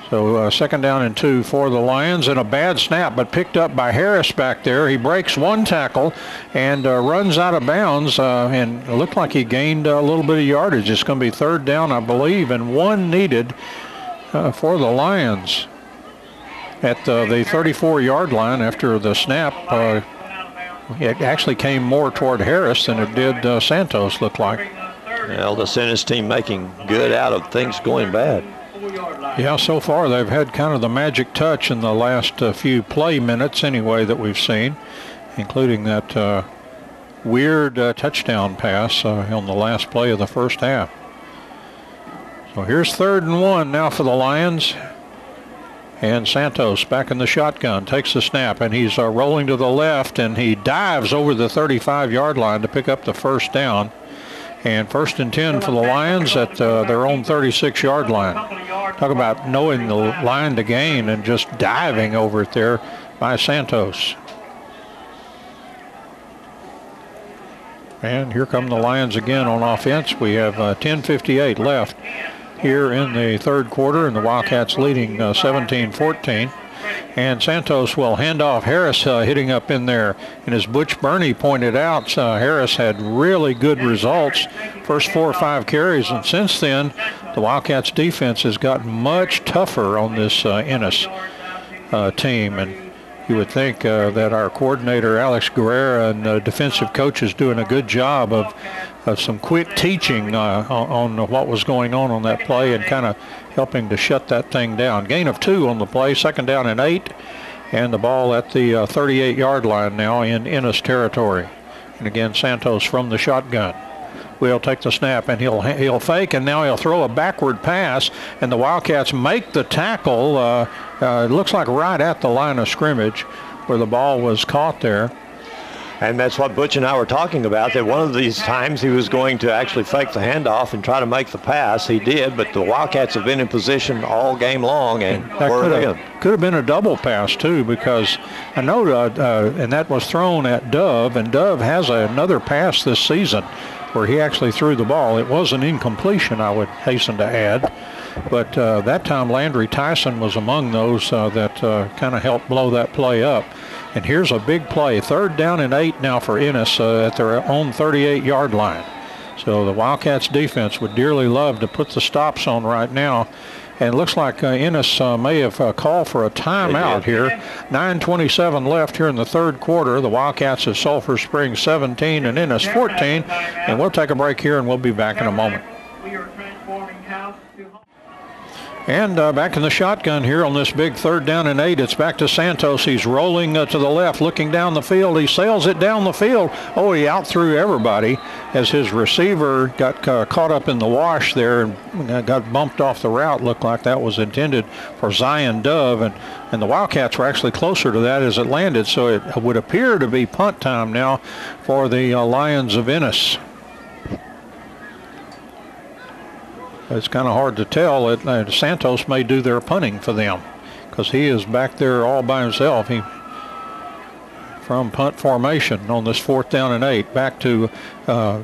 So second down and 2 for the Lions, and a bad snap, but picked up by Harris back there. He breaks one tackle and runs out of bounds, and it looked like he gained a little bit of yardage. It's going to be third down, I believe, and 1 needed for the Lions at the 34-yard line after the snap. It actually came more toward Harris than it did Santos, looked like. Well, the Ennis team making good out of things going bad. Yeah, so far they've had kind of the magic touch in the last few play minutes anyway that we've seen, including that weird touchdown pass on the last play of the first half. So here's 3rd and 1 now for the Lions. And Santos back in the shotgun, takes the snap, and he's rolling to the left, and he dives over the 35-yard line to pick up the first down. And 1st and 10 for the Lions at their own 36-yard line. Talk about knowing the line to gain and just diving over it there by Santos. And here come the Lions again on offense. We have 10:58 left here in the third quarter, and the Wildcats leading 17-14. And Santos will hand off. Harris hitting up in there. And as Butch Burney pointed out, Harris had really good results first 4 or 5 carries. And since then, the Wildcats defense has gotten much tougher on this Ennis team. And you would think that our coordinator, Alex Guerrera, and defensive coaches doing a good job of some quick teaching on what was going on that play and kind of helping to shut that thing down. Gain of 2 on the play, 2nd down and 8, and the ball at the 38-yard line now in Ennis territory. And again, Santos from the shotgun. Will take the snap, and he'll fake, and now he'll throw a backward pass, and the Wildcats make the tackle. It looks like right at the line of scrimmage where the ball was caught there. And that's what Butch and I were talking about, that one of these times he was going to actually fake the handoff and try to make the pass. He did, but the Wildcats have been in position all game long, and could have been a double pass too, because I know and that was thrown at Dove, and Dove has another pass this season where he actually threw the ball. It was an incompletion, I would hasten to add, but that time Landry Tyson was among those that kind of helped blow that play up. And here's a big play. 3rd down and 8 now for Ennis at their own 38-yard line. So the Wildcats defense would dearly love to put the stops on right now. And it looks like Ennis may have called for a timeout here. 9:27 left here in the third quarter. The Wildcats of Sulphur Springs 17 and Ennis 14. And we'll take a break here, and we'll be back in a moment. And back in the shotgun here on this big 3rd down and 8. It's back to Santos. He's rolling to the left, looking down the field. He sails it down the field. Oh, he out threw everybody as his receiver got caught up in the wash there and got bumped off the route. Looked like that was intended for Zion Dove. And the Wildcats were actually closer to that as it landed. So it would appear to be punt time now for the Lions of Ennis. It's kind of hard to tell. Santos may do their punting for them because he is back there all by himself. He from punt formation on this 4th down and 8. Back to the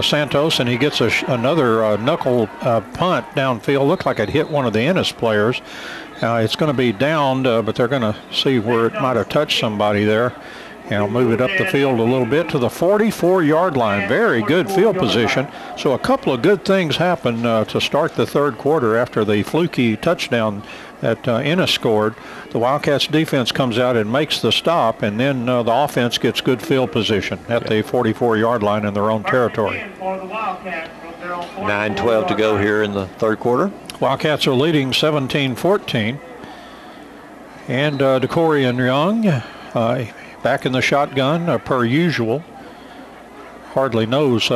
Santos, and he gets another knuckle punt downfield. Looked like it hit one of the Ennis players. It's going to be downed, but they're going to see where it might have touched somebody there. And I'll move it up the field a little bit to the 44-yard line. Very good field position. So a couple of good things happened to start the 3rd quarter after the fluky touchdown that Ennis scored. The Wildcats defense comes out and makes the stop, and then the offense gets good field position at the 44-yard line in their own territory. 9:12 to go here in the 3rd quarter. Wildcats are leading 17-14. And DeCorian Young back in the shotgun per usual. Hardly knows.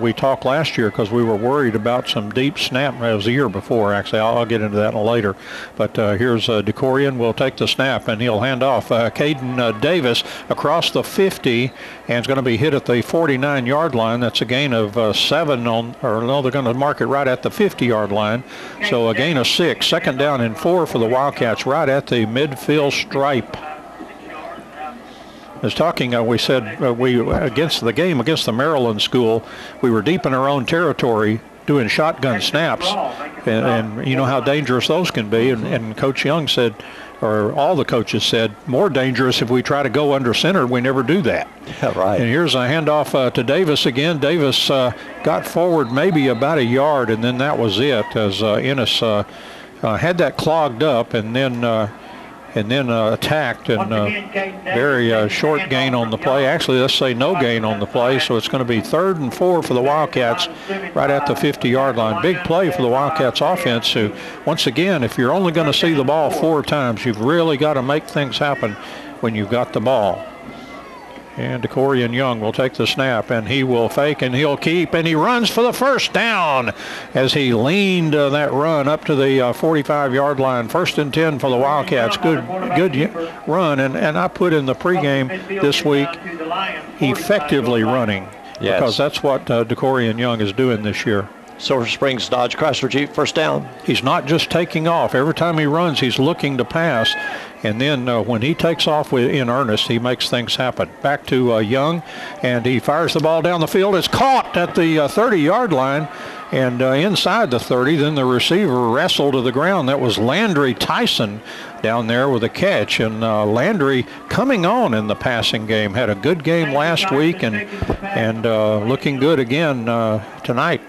We talked last year because we were worried about some deep snap. It was the year before, actually. I'll get into that later. But here's DeCorian. Will take the snap, and he'll hand off Caden Davis across the 50, and it's going to be hit at the 49-yard line. That's a gain of 7 on, or no, they're going to mark it right at the 50-yard line. So a gain of 6. 2nd down and 4 for the Wildcats right at the midfield stripe. I was talking, we said against the game against the Maryland school, we were deep in our own territory doing shotgun snaps, and you know how dangerous those can be. And Coach Young said, or all the coaches said, more dangerous if we try to go under center. We never do that. Yeah, right. And here's a handoff to Davis again. Davis got forward maybe about a yard, and then that was it as Ennis had that clogged up, and then attacked, and very short gain on the play. Actually, let's say no gain on the play, so it's going to be 3rd and 4 for the Wildcats right at the 50-yard line. Big play for the Wildcats offense, who, once again, if you're only going to see the ball 4 times, you've really got to make things happen when you've got the ball. And DeCorian Young will take the snap, and he will fake, and he'll keep, and he runs for the 1st down as he leaned that run up to the 45-yard line. 1st and 10 for the Wildcats. Good run, and I put in the pregame this week, effectively running, yes, because that's what DeCorian Young is doing this year. Silver Springs Dodge Chrysler Jeep 1st down. He's not just taking off. Every time he runs, he's looking to pass. And then when he takes off in earnest, he makes things happen. Back to Young, and he fires the ball down the field. It's caught at the 30-yard line and inside the 30. Then the receiver wrestled to the ground. That was Landry Tyson down there with a catch. And Landry coming on in the passing game. Had a good game last week and looking good again tonight.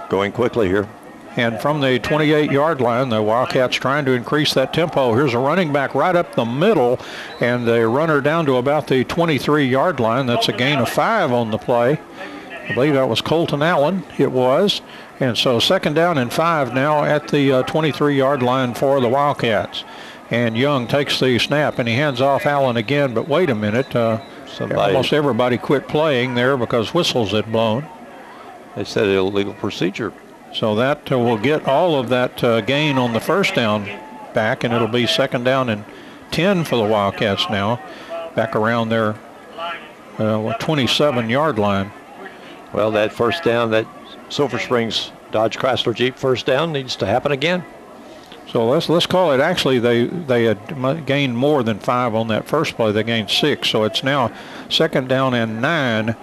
Going quickly here. And from the 28-yard line, the Wildcats trying to increase that tempo. Here's a running back right up the middle, and the runner down to about the 23-yard line. That's a gain of 5 on the play. I believe that was Colton Allen. It was. And so 2nd down and 5 now at the 23-yard line for the Wildcats. And Young takes the snap, and he hands off Allen again. But wait a minute. Almost everybody quit playing there because whistles had blown. They said illegal procedure. So that will get all of that gain on the 1st down back, and it'll be 2nd down and 10 for the Wildcats now, back around their 27-yard line. Well, that 1st down, that Silver Springs Dodge Chrysler Jeep 1st down needs to happen again. So let's call it, actually they had gained more than 5 on that first play. They gained 6, so it's now 2nd down and 9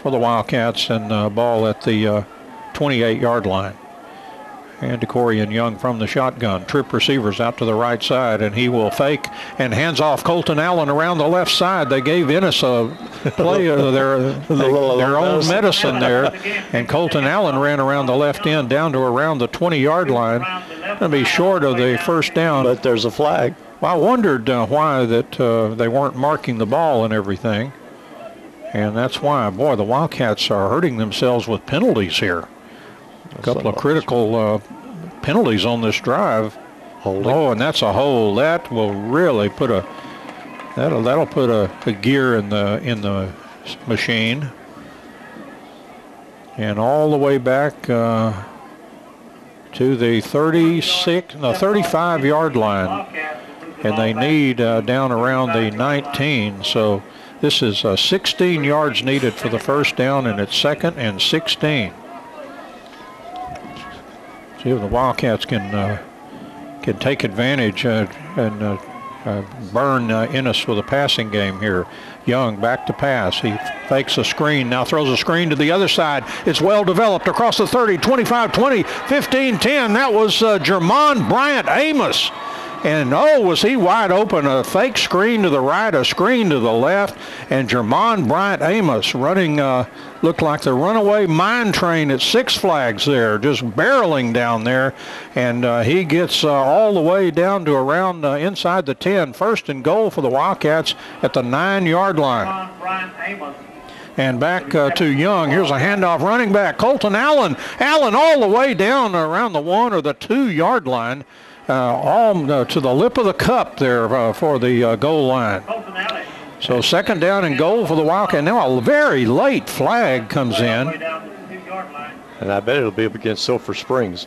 for the Wildcats, and ball at the 28-yard line. And DeCorian Young from the shotgun. Trip receivers out to the right side, and he will fake and hands off Colton Allen around the left side. They gave Ennis a play of their own medicine there, and Colton Allen ran around the left end down to around the 20-yard line. Going to be short of the 1st down. But there's a flag. Well, I wondered why that they weren't marking the ball and everything. And that's why, boy, the Wildcats are hurting themselves with penalties here. A couple of critical penalties on this drive. Holding. Oh, and that's a hold. That will really put a that'll put a gear in the machine. And all the way back to the 35-yard line, and they need down around the 19. So this is 16 yards needed for the first down, and it's 2nd and 16. See if the Wildcats can take advantage and burn Ennis with a passing game here. Young back to pass. He fakes a screen, now throws a screen to the other side. It's well developed across the 30, 25, 20, 15, 10. That was Jermon Bryant Amos. And oh, was he wide open. A fake screen to the right, a screen to the left. And Jermon Bryant Amos running, looked like the runaway mine train at Six Flags there, just barreling down there. And he gets all the way down to around inside the 10. 1st and goal for the Wildcats at the 9-yard line. And back to Young. Here's a handoff, running back, Colton Allen. Allen all the way down around the 1 or the 2-yard line. All to the lip of the cup there for the goal line. So 2nd down and goal for the Wildcat. Now a very late flag comes in. And I bet it'll be up against Sulphur Springs.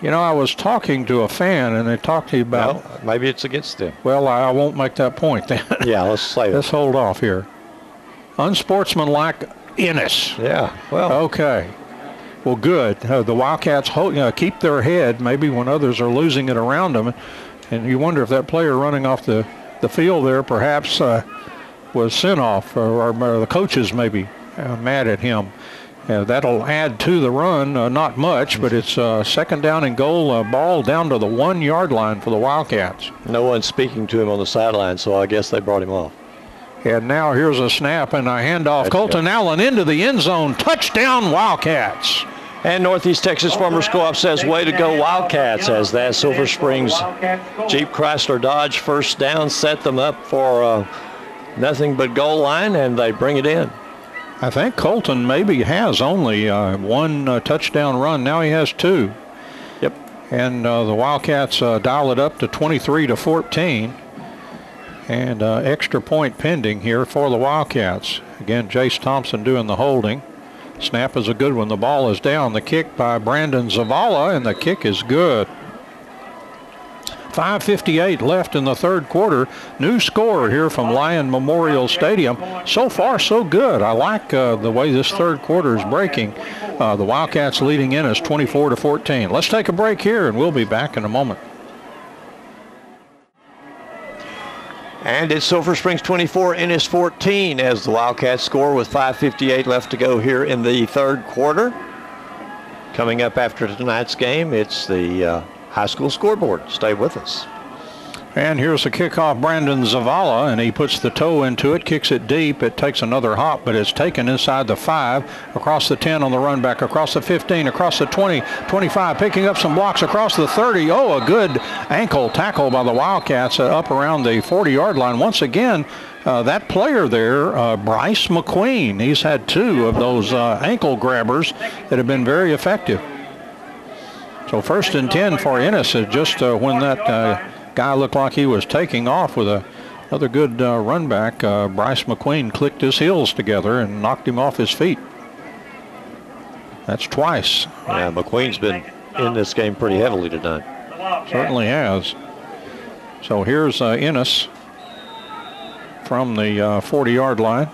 You know, I was talking to a fan, and they talked to you about... Well, maybe it's against them. Well, I won't make that point then. Yeah, let's say Let's hold off here. Unsportsmanlike Ennis. Yeah, well... Okay. Well, good. The Wildcats keep their head maybe when others are losing it around them. And you wonder if that player running off the field there perhaps was sent off, or the coaches maybe mad at him. That'll add to the run, not much, but it's 2nd down and goal, ball down to the 1-yard line for the Wildcats. No one's speaking to him on the sideline, so I guess they brought him off. And now here's a snap and a handoff. Colton Allen into the end zone. Touchdown, Wildcats. And Northeast Texas Farmers Co-op says, way to go Wildcats, as that Sulphur Springs Jeep Chrysler Dodge first down set them up for nothing but goal line, and they bring it in. I think Colton maybe has only one touchdown run. Now he has 2. Yep. And the Wildcats dial it up to 23-14. And extra point pending here for the Wildcats. Again, Jace Thompson doing the holding. Snap is a good one. The ball is down. The kick by Brandon Zavala, and the kick is good. 5:58 left in the 3rd quarter. New score here from Lion Memorial Stadium. So far, so good. I like the way this 3rd quarter is breaking. The Wildcats leading in as 24-14. Let's take a break here, and we'll be back in a moment. And it's Sulphur Springs 24, Ennis 14, as the Wildcats score with 5:58 left to go here in the 3rd quarter. Coming up after tonight's game, it's the high school scoreboard. Stay with us. And here's the kickoff, Brandon Zavala, and he puts the toe into it, kicks it deep. It takes another hop, but it's taken inside the 5, across the 10 on the run back, across the 15, across the 20, 25, picking up some blocks across the 30. Oh, a good ankle tackle by the Wildcats up around the 40-yard line. Once again, that player there, Bryce McQueen, he's had 2 of those ankle grabbers that have been very effective. So 1st and 10 for Ennis, just when that guy looked like he was taking off with another good run back. Bryce McQueen clicked his heels together and knocked him off his feet. That's twice. Yeah, McQueen's been in this game pretty heavily tonight. Certainly has. So here's Ennis from the 40-yard line.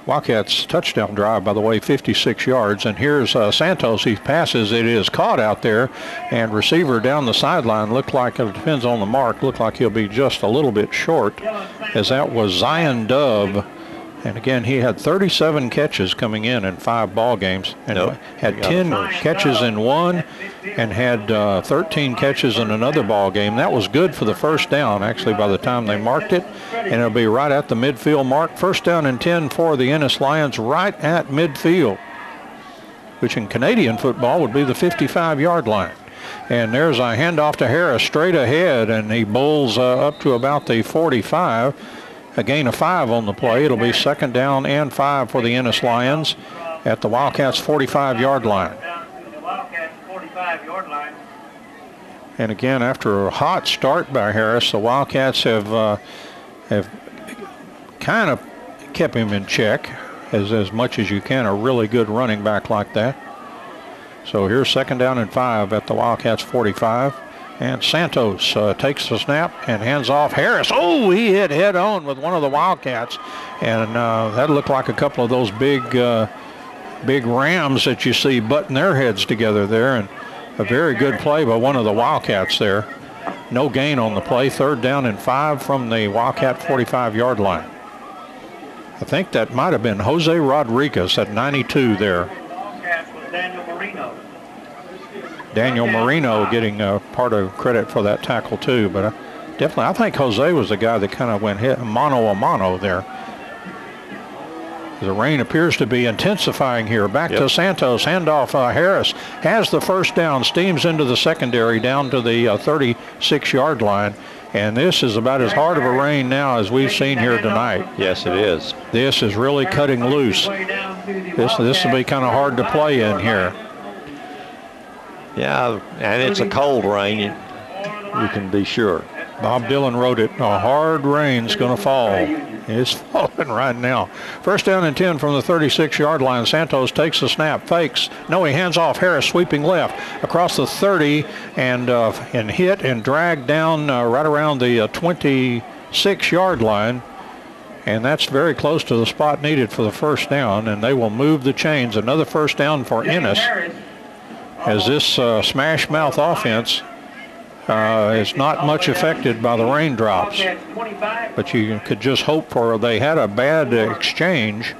Wildcats touchdown drive, by the way, 56 yards. And here's Santos. He passes. It is caught out there. And receiver down the sideline looked like, it depends on the mark, looked like he'll be just a little bit short, as that was Zion Dove. And again, he had 37 catches coming in 5 ball games, and had 10 catches in one, and had 13 catches in another ball game. That was good for the first down, actually, by the time they marked it, and it'll be right at the midfield mark. 1st down and 10 for the Ennis Lions, right at midfield, which in Canadian football would be the 55-yard line. And there's a handoff to Harris straight ahead, and he bowls up to about the 45. A gain of 5 on the play. It'll be 2nd down and 5 for the Ennis Lions at the Wildcats' 45-yard line. 25-yard line. And again, after a hot start by Harris, the Wildcats have kind of kept him in check as much as you can, a really good running back like that. So here's 2nd down and 5 at the Wildcats 45. And Santos takes the snap and hands off Harris. Oh, he hit head on with one of the Wildcats. And that looked like a couple of those big rams that you see butting their heads together there. And a very good play by one of the Wildcats there. No gain on the play. 3rd down and 5 from the Wildcat 45-yard line. I think that might have been Jose Rodriguez at 92 there. Daniel Marino getting part of credit for that tackle too, but definitely I think Jose was the guy that kind of went hit mano a mano there. The rain appears to be intensifying here. Back to Santos, handoff. Harris has the 1st down, steams into the secondary down to the 36-yard line. And this is about as hard of a rain now as we've seen here tonight. Yes, it is. This is really cutting loose. This will be kind of hard to play in here. Yeah, and it's a cold rain, you can be sure. Bob Dylan wrote it, a hard rain's going to fall. It's falling right now. 1st down and 10 from the 36-yard line. Santos takes the snap, fakes. No, he hands off Harris, sweeping left across the 30 and hit and dragged down right around the 26-yard line. And that's very close to the spot needed for the 1st down, and they will move the chains. Another 1st down for Ennis, as this smash mouth offense is not much affected by the raindrops. But you could just hope for, they had a bad exchange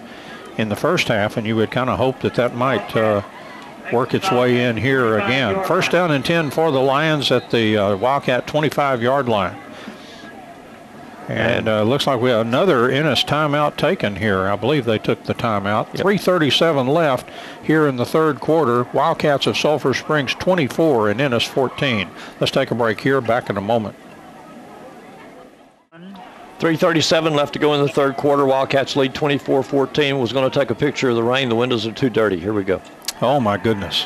in the 1st half, and you would kind of hope that might work its way in here again. 1st down and 10 for the Lions at the Wildcat 25-yard line. And looks like we have another Ennis timeout taken here. I believe they took the timeout. 3:37 left here in the 3rd quarter. Wildcats of Sulphur Springs 24 and Ennis 14. Let's take a break here. Back in a moment. 3:37 left to go in the 3rd quarter. Wildcats lead 24-14. Was going to take a picture of the rain. The windows are too dirty. Here we go. Oh, my goodness.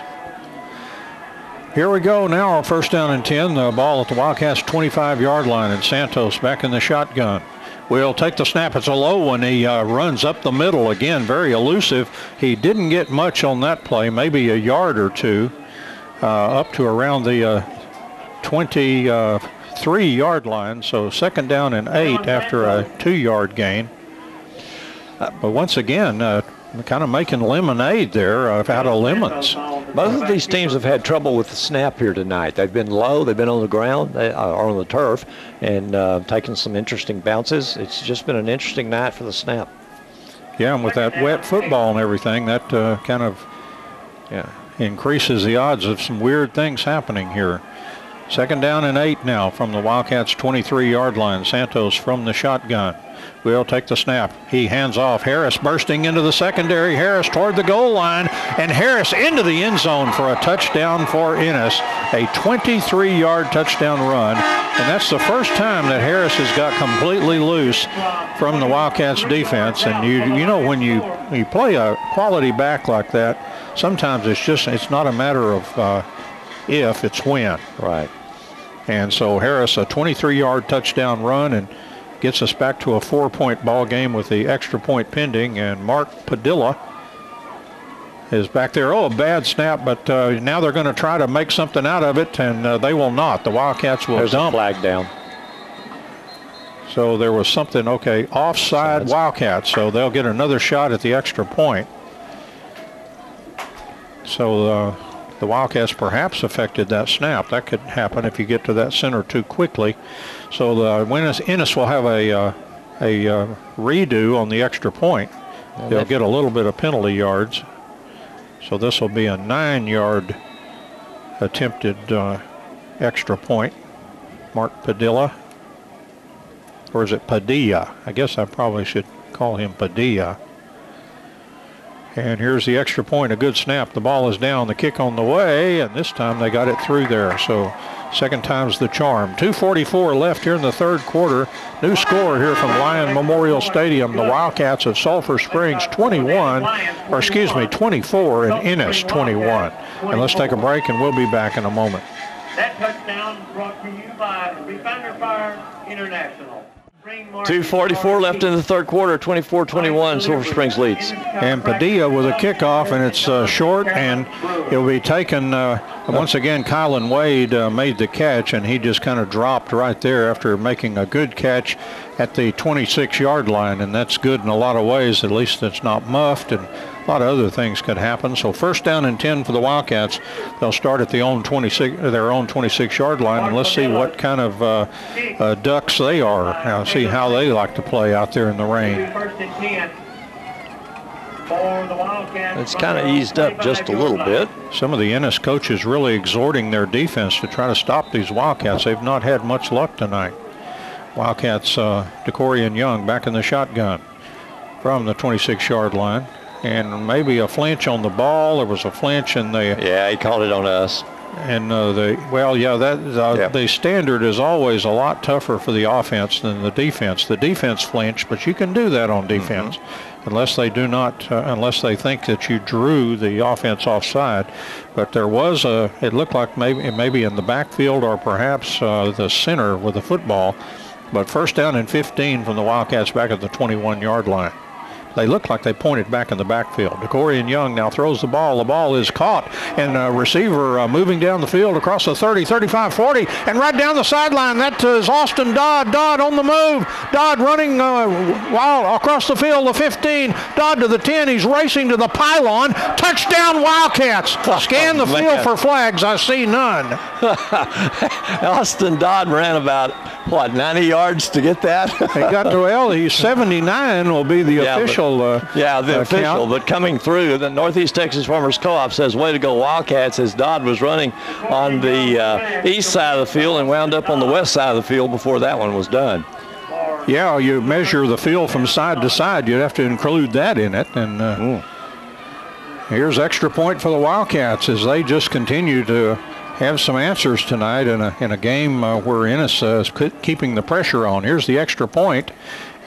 Here we go now, 1st down and 10. The ball at the Wildcats 25-yard line, and Santos back in the shotgun. Will take the snap. It's a low one. He runs up the middle again, very elusive. He didn't get much on that play, maybe a yard or two, up to around the 23-yard line. So 2nd down and 8 after a 2-yard gain. But once again, kind of making lemonade there out of lemons. Both of these teams have had trouble with the snap here tonight. They've been low, they've been on the ground, or on the turf, and taking some interesting bounces. It's just been an interesting night for the snap. Yeah, and with that wet football and everything, that kind of increases the odds of some weird things happening here. 2nd down and 8 now from the Wildcats 23-yard line. Santos from the shotgun. Will take the snap. He hands off. Harris bursting into the secondary. Harris toward the goal line, and Harris into the end zone for a touchdown for Ennis. A 23-yard touchdown run, and that's the first time that Harris has got completely loose from the Wildcats defense. And you know when you play a quality back like that, sometimes it's not a matter of if, it's when. Right. And so Harris, a 23-yard touchdown run, and gets us back to a 4-point ball game with the extra point pending. And Mark Padilla is back there. Oh, a bad snap, but now they're going to try to make something out of it, and they will not. The Wildcats will dump. There's a flag down. So there was something, offside Wildcats, so they'll get another shot at the extra point. So the Wildcats perhaps affected that snap. That could happen if you get to that center too quickly. So the Ennis will have a redo on the extra point. They'll get a little bit of penalty yards. So this will be a 9-yard attempted extra point. Mark Padilla. Or is it Padilla? I guess I probably should call him Padilla. And here's the extra point, a good snap. The ball is down, the kick on the way, and this time they got it through there. So Second time's the charm. 2:44 left here in the third quarter. New score here from Lyon Memorial Stadium. The Wildcats of Sulphur Springs 24 and Ennis 21. And let's take a break and we'll be back in a moment. That touchdown brought to you by Refiner Fire International. 2:44 left in the third quarter, 24-21, Sulphur Springs leads. And Padilla with a kickoff, and it's short, and it'll be taken, once again, Kylan Wade made the catch, and he just kind of dropped right there after making a good catch at the 26-yard line, and that's good in a lot of ways. At least it's not muffed, and a lot of other things could happen. So first down and 10 for the Wildcats. They'll start at their own 26-yard line, and let's see what kind of ducks they are. Now see how they like to play out there in the rain. It's kind of eased up just a little bit. Some of the Ennis coaches really exhorting their defense to try to stop these Wildcats. They've not had much luck tonight. Wildcats, DeCorian Young back in the shotgun from the 26-yard line. And maybe a flinch on the ball. There was a flinch in the... Yeah, he called it on us. And the standard is always a lot tougher for the offense than the defense. The defense flinched, but you can do that on defense unless they do not, unless they think that you drew the offense offside. But there was it looked like maybe in the backfield or perhaps the center with the football. But first down and 15 from the Wildcats back at the 21-yard line. They look like they pointed back in the backfield. DeCorian Young now throws the ball. The ball is caught, and receiver moving down the field across the 30, 35, 40, and right down the sideline. That is Austin Dodd. Dodd on the move. Dodd running wild across the field, the 15. Dodd to the 10. He's racing to the pylon. Touchdown Wildcats. Scan the field for flags. I see none. Austin Dodd ran about, 90 yards to get that? He got to he's 79 will be the official. The official, count. But coming through, the Northeast Texas Farmers Co-op says, way to go Wildcats, as Dodd was running on the east side of the field and wound up on the west side of the field before that one was done. Yeah, you measure the field from side to side. You'd have to include that in it. And here's extra point for the Wildcats as they just continue to have some answers tonight in a game where Ennis is keeping the pressure on. Here's the extra point.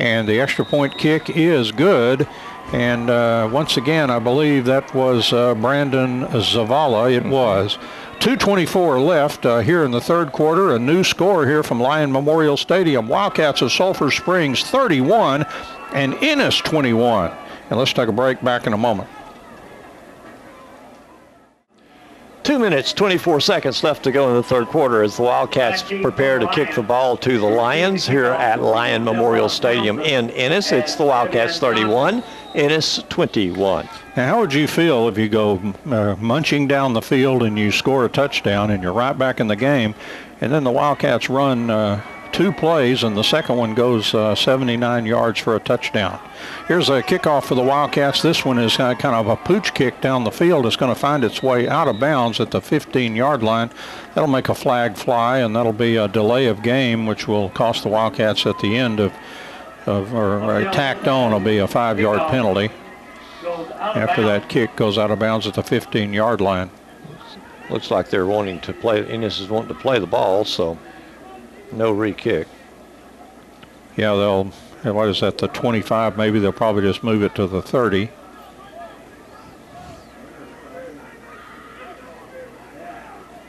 And the extra point kick is good. And once again, I believe that was Brandon Zavala. It was. 2:24 left here in the third quarter. A new score here from Lyon Memorial Stadium. Wildcats of Sulphur Springs 31 and Ennis 21. And let's take a break. Back in a moment. 2 minutes, 24 seconds left to go in the third quarter as the Wildcats prepare to kick the ball to the Lions here at Lyon Memorial Stadium in Ennis. It's the Wildcats 31, Ennis 21. Now, how would you feel if you go munching down the field and you score a touchdown and you're right back in the game, and then the Wildcats run 2 plays and the second one goes 79 yards for a touchdown? Here's a kickoff for the Wildcats. This one is kind of a pooch kick down the field. It's going to find its way out of bounds at the 15-yard line. That'll make a flag fly, and that'll be a delay of game, which will cost the Wildcats at the end or tacked on will be a 5-yard penalty after that kick goes out of bounds at the 15-yard line. Looks like they're wanting to play. Ennis is wanting to play the ball, so no re-kick. Yeah, they'll. What is that, the 25? Maybe they'll probably just move it to the 30.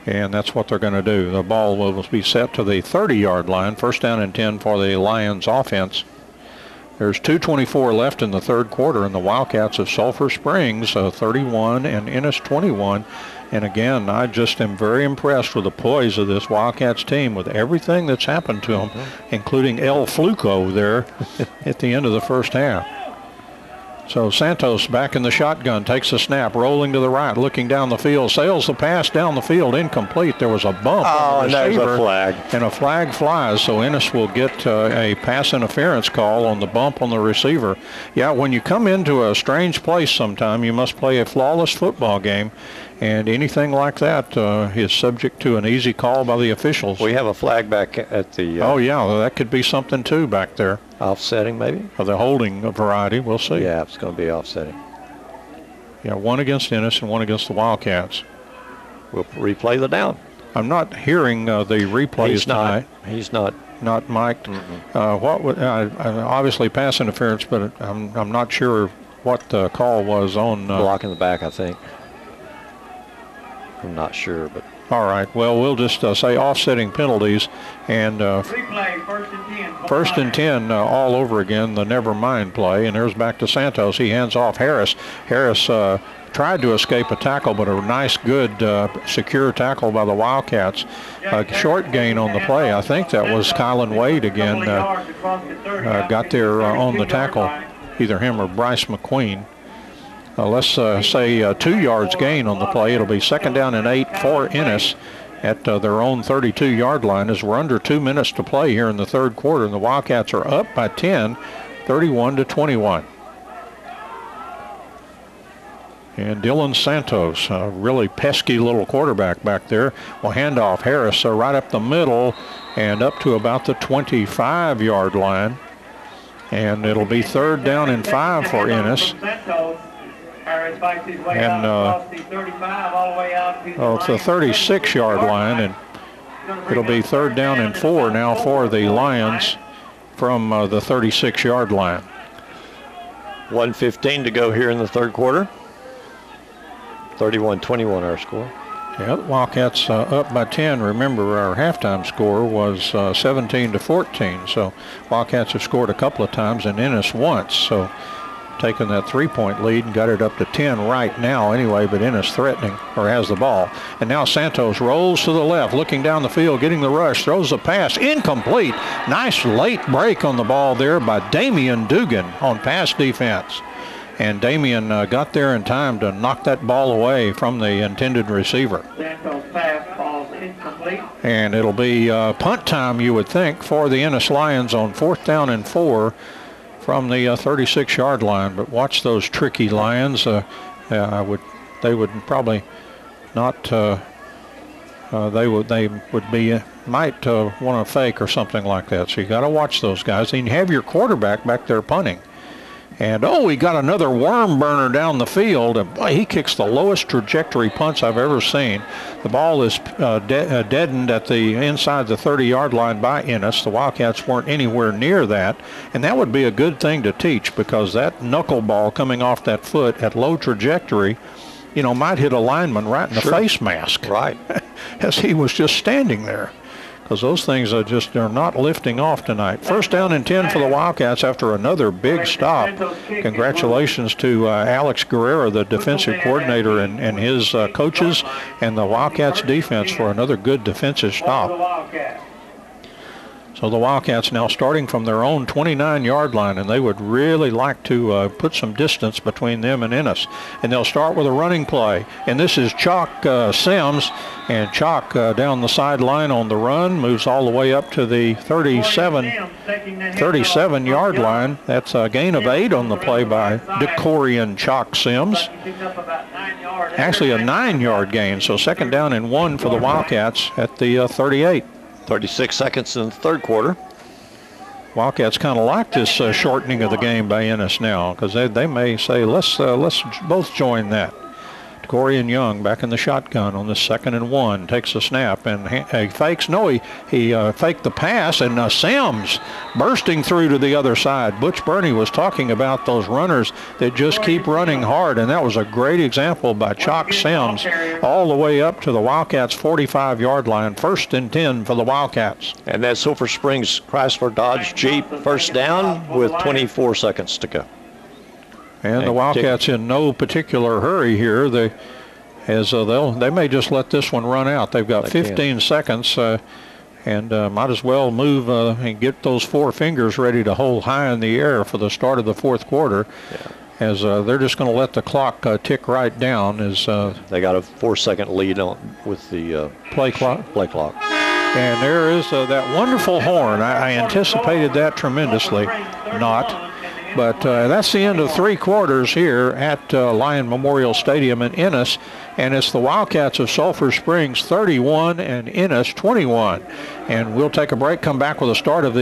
And that's what they're going to do. The ball will be set to the 30-yard line. First down and 10 for the Lions offense. There's 2:24 left in the third quarter, and the Wildcats of Sulphur Springs 31 and Ennis 21. And again, I just am very impressed with the poise of this Wildcats team with everything that's happened to them, including El Fluco there at the end of the first half. So Santos back in the shotgun, takes a snap, rolling to the right, looking down the field, sails the pass down the field, incomplete. There was a bump on the receiver, there's a flag. And a flag flies, so Ennis will get a pass interference call on the bump on the receiver. Yeah, when you come into a strange place sometime, you must play a flawless football game, and anything like that is subject to an easy call by the officials. We have a flag back at the... oh, yeah, well, that could be something, too, back there. Offsetting, maybe? Of the holding variety, we'll see. Yeah, it's going to be offsetting. Yeah, one against Ennis and one against the Wildcats. We'll replay the down. I'm not hearing the replays tonight. He's not mic'd. What would obviously pass interference, but I'm not sure what the call was on. Block in the back, I think. I'm not sure, but. All right. Well, we'll just say offsetting penalties and Replay, first and 10 all over again. The never mind play, and there's back to Santos. He hands off Harris. Harris tried to escape a tackle, but a nice, good, secure tackle by the Wildcats. A short gain on the play. I think that was Kylan Wade again. Got there on the tackle, either him or Bryce McQueen. Let's say 2 yards gain on the play. It'll be 2nd down and 8 for Ennis at their own 32-yard line as we're under 2 minutes to play here in the third quarter, and the Wildcats are up by 10, 31-21. And Dylan Santos, a really pesky little quarterback back there, will hand off Harris right up the middle and up to about the 25-yard line. And it'll be 3rd down and 5 for Ennis. And it's the 36-yard line, and it'll be 3rd down and 4 now for the Lions from the 36-yard line. 1:15 to go here in the third quarter. 31-21 our score. Yeah, the Wildcats up by 10. Remember, our halftime score was 17-14. So Wildcats have scored a couple of times and Ennis once. So taking that 3-point lead and got it up to 10 right now anyway, but Ennis threatening, or has the ball. And now Santos rolls to the left, looking down the field, getting the rush, throws the pass, incomplete. Nice late break on the ball there by Damian Dugan on pass defense. And Damian got there in time to knock that ball away from the intended receiver. Santos pass, ball's incomplete. And it'll be punt time, you would think, for the Ennis Lions on 4th down and 4 from the 36-yard line. But watch those tricky Lions. They would probably not. They would be might want to fake or something like that. So you got to watch those guys. And you have your quarterback back there punting. And, he got another worm burner down the field. And boy, he kicks the lowest trajectory punts I've ever seen. The ball is deadened at the inside the 30-yard line by Ennis. The Wildcats weren't anywhere near that. And that would be a good thing to teach, because that knuckleball coming off that foot at low trajectory, might hit a lineman right in the face mask. Right. As he was just standing there. Because those things are not lifting off tonight. 1st down and 10 for the Wildcats after another big stop. Congratulations to Alex Guerrero, the defensive coordinator, and his coaches, and the Wildcats defense for another good defensive stop. So the Wildcats now starting from their own 29-yard line, and they would really like to put some distance between them and Ennis. And they'll start with a running play. And this is Chalk Sims, and Chalk down the sideline on the run, moves all the way up to the 37-yard line. That's a gain of 8 on the play by Decorian Chalk Sims. Actually a 9-yard gain, so 2nd down and 1 for the Wildcats at the 38. 36 seconds in the third quarter. Wildcats kind of like this shortening of the game by Ennis now, because they may say, let's both join that. Corian Young back in the shotgun on the 2nd and 1, takes a snap and he fakes. No, he faked the pass, and Sims bursting through to the other side. Butch Burney was talking about those runners that just keep running hard, and that was a great example by Chalk Sims all the way up to the Wildcats' 45-yard line. 1st and 10 for the Wildcats. And that Sulphur Springs Chrysler Dodge Jeep 1st down with 24 seconds to go. And the Wildcats in no particular hurry here. They may just let this one run out. They've got 15 seconds and might as well move and get those 4 fingers ready to hold high in the air for the start of the fourth quarter. Yeah. As they're just going to let the clock tick right down. As they got a 4-second lead on with the play clock. And there is that wonderful horn. I anticipated that tremendously. Not. But that's the end of 3 quarters here at Lion Memorial Stadium in Ennis. And it's the Wildcats of Sulphur Springs 31 and Ennis 21. And we'll take a break, come back with the start of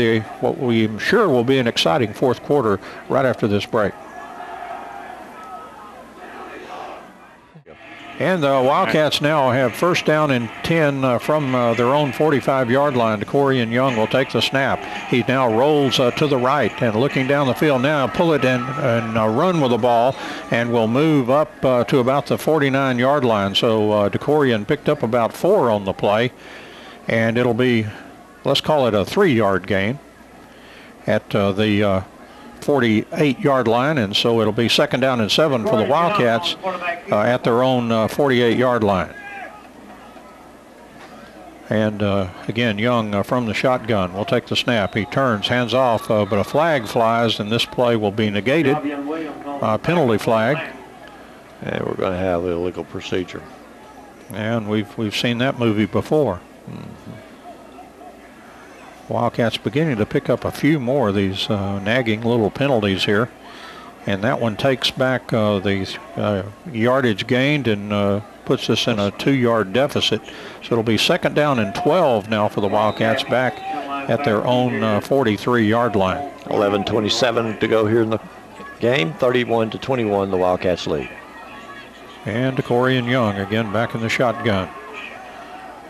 what we're sure will be an exciting fourth quarter right after this break. And the Wildcats now have first down and 10 from their own 45-yard line. DeCorian Young will take the snap. He now rolls to the right and looking down the field now, pull it and run with the ball, and will move up to about the 49-yard line. So DeCorian picked up about 4 on the play, and it'll be, let's call it a 3-yard gain at the 48-yard line, and so it'll be second down and 7 for the Wildcats at their own 48-yard line. And again, Young from the shotgun will take the snap. He turns, hands off, but a flag flies, and this play will be negated. Penalty flag. And we're going to have illegal procedure. And we've seen that movie before. Wildcats beginning to pick up a few more of these nagging little penalties here. And that one takes back the yardage gained and puts us in a 2-yard deficit. So it'll be second down and 12 now for the Wildcats back at their own 43-yard line. 11:27 to go here in the game. 31-21, the Wildcats lead. And DeCorian Young again back in the shotgun.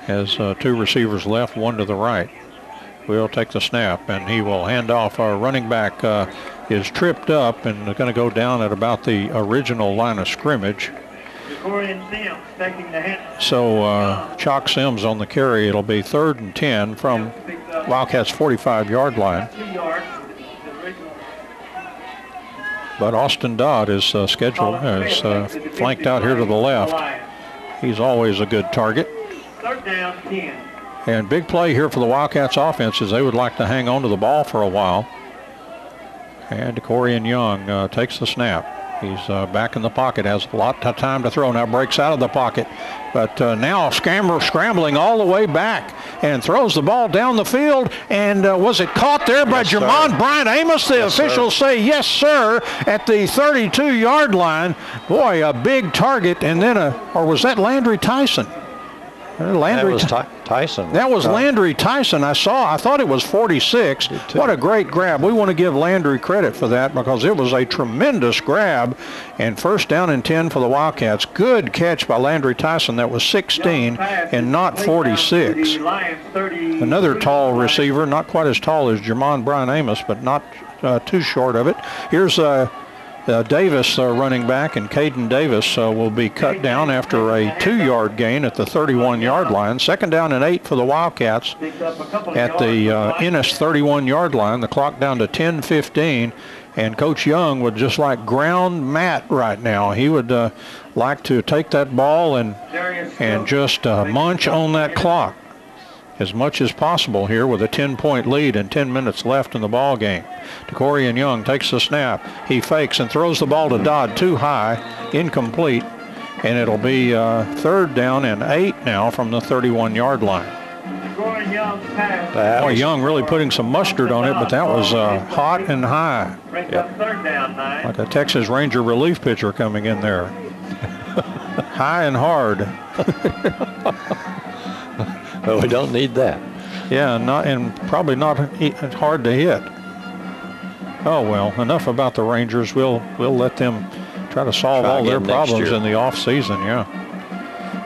Has 2 receivers left, 1 to the right. Will take the snap, and he will hand off. Our running back is tripped up and going to go down at about the original line of scrimmage. So Chalk Sims on the carry. It'll be 3rd and 10 from Wildcats' 45-yard line. But Austin Dodd is scheduled, is flanked out here to the left. He's always a good target. 3rd down, 10. And big play here for the Wildcats offense as they would like to hang on to the ball for a while. And DeCorian Young takes the snap. He's back in the pocket, has a lot of time to throw. Now breaks out of the pocket, but now scrambling all the way back and throws the ball down the field. And was it caught there by Jermon Bryant Amos? The officials say yes, sir, at the 32-yard line. Boy, a big target. And then, or was that Landry Tyson? Landry Tyson. That was Landry Tyson. I thought it was 46. What a great grab. We want to give Landry credit for that because it was a tremendous grab. And first down and 10 for the Wildcats. Good catch by Landry Tyson. That was 16 and not 46. Another tall receiver, not quite as tall as Jermon Bryant Amos, but not too short of it. Here's Davis running back, and Caden Davis will be cut down after a 2-yard gain at the 31-yard line. Second down and 8 for the Wildcats at the Ennis 31-yard line. The clock down to 10:15, and Coach Young would just like ground Matt right now. He would like to take that ball and just munch on that clock as much as possible here with a 10-point lead and 10 minutes left in the ball game. DeCorian Young takes the snap. He fakes and throws the ball to Dodd too high, incomplete, and it'll be 3rd down and 8 now from the 31-yard line. Boy, Young really putting some mustard on it, but that was hot and high. Yep. Like a Texas Ranger relief pitcher coming in there. High and hard. But we don't need that. Yeah, and probably not hard to hit. Oh well, enough about the Rangers. We'll let them try to solve all their problems in the off season. Yeah.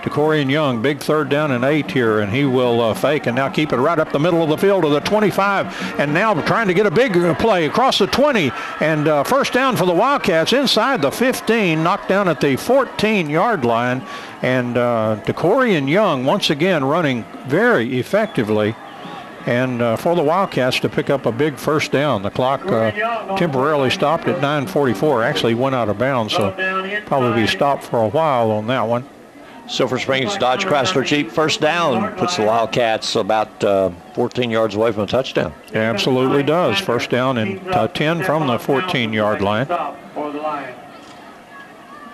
DeCorian Young, big 3rd down and 8 here, and he will fake and now keep it right up the middle of the field to the 25, and now trying to get a big play across the 20, and first down for the Wildcats inside the 15, knocked down at the 14-yard line, and DeCorian Young once again running very effectively, and for the Wildcats to pick up a big first down. The clock temporarily stopped at 9:44, actually went out of bounds, so probably be stopped for a while on that one. Silver Springs Dodge Chrysler Jeep first down puts the Wildcats about 14 yards away from a touchdown. It absolutely does. First down and 10 from the 14-yard line.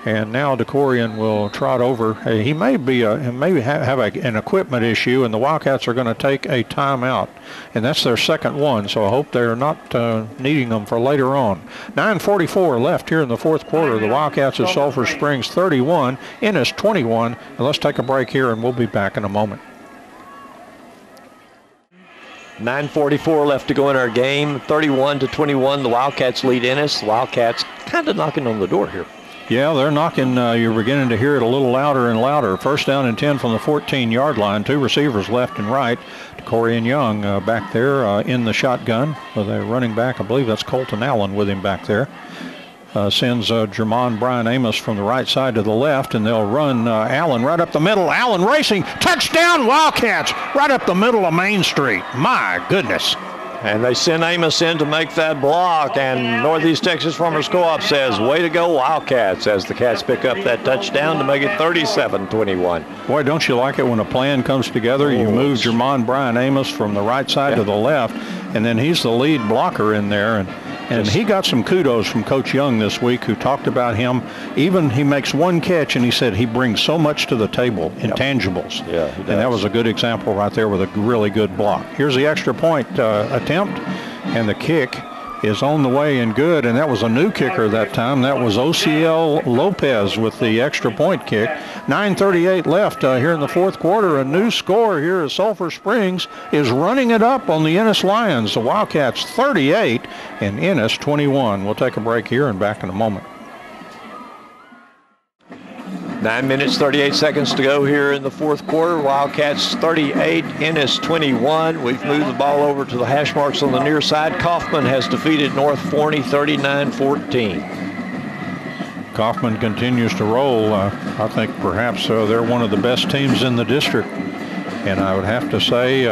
And now DeCorian will trot over. He may have an equipment issue, and the Wildcats are going to take a timeout. And that's their second one, so I hope they're not needing them for later on. 9:44 left here in the fourth quarter. The Wildcats of Sulphur Springs 31, Ennis 21. And let's take a break here, and we'll be back in a moment. 9:44 left to go in our game. 31-21, the Wildcats lead Ennis. The Wildcats kind of knocking on the door here. Yeah, they're knocking. You're beginning to hear it a little louder and louder. First down and 10 from the 14-yard line. Two receivers left and right. Corey and Young back there in the shotgun with a running back. I believe that's Colton Allen with him back there. Sends Jermon Brian Amos from the right side to the left, and they'll run Allen right up the middle. Allen racing. Touchdown, Wildcats, right up the middle of Main Street. My goodness. And they send Amos in to make that block, and Northeast Texas Farmers Co-op says, way to go, Wildcats, as the Cats pick up that touchdown to make it 37-21. Boy, don't you like it when a plan comes together? You move Jermon Brian Amos from the right side to the left, and then he's the lead blocker in there. And he got some kudos from Coach Young this week, who talked about him. Even he makes one catch, and he said he brings so much to the table, intangibles. Yeah, he does. And that was a good example right there with a really good block. Here's the extra point attempt, and the kick is on the way and good. And that was a new kicker that time. That was OCL Lopez with the extra point kick. 9:38 left here in the fourth quarter. A new score here at Sulphur Springs is running it up on the Ennis Lions. The Wildcats 38 and Ennis 21. We'll take a break here and back in a moment. 9 minutes, 38 seconds to go here in the fourth quarter. Wildcats 38, Ennis 21. We've moved the ball over to the hash marks on the near side. Kaufman has defeated North Forney 39-14. Kaufman continues to roll. I think perhaps they're one of the best teams in the district. And I would have to say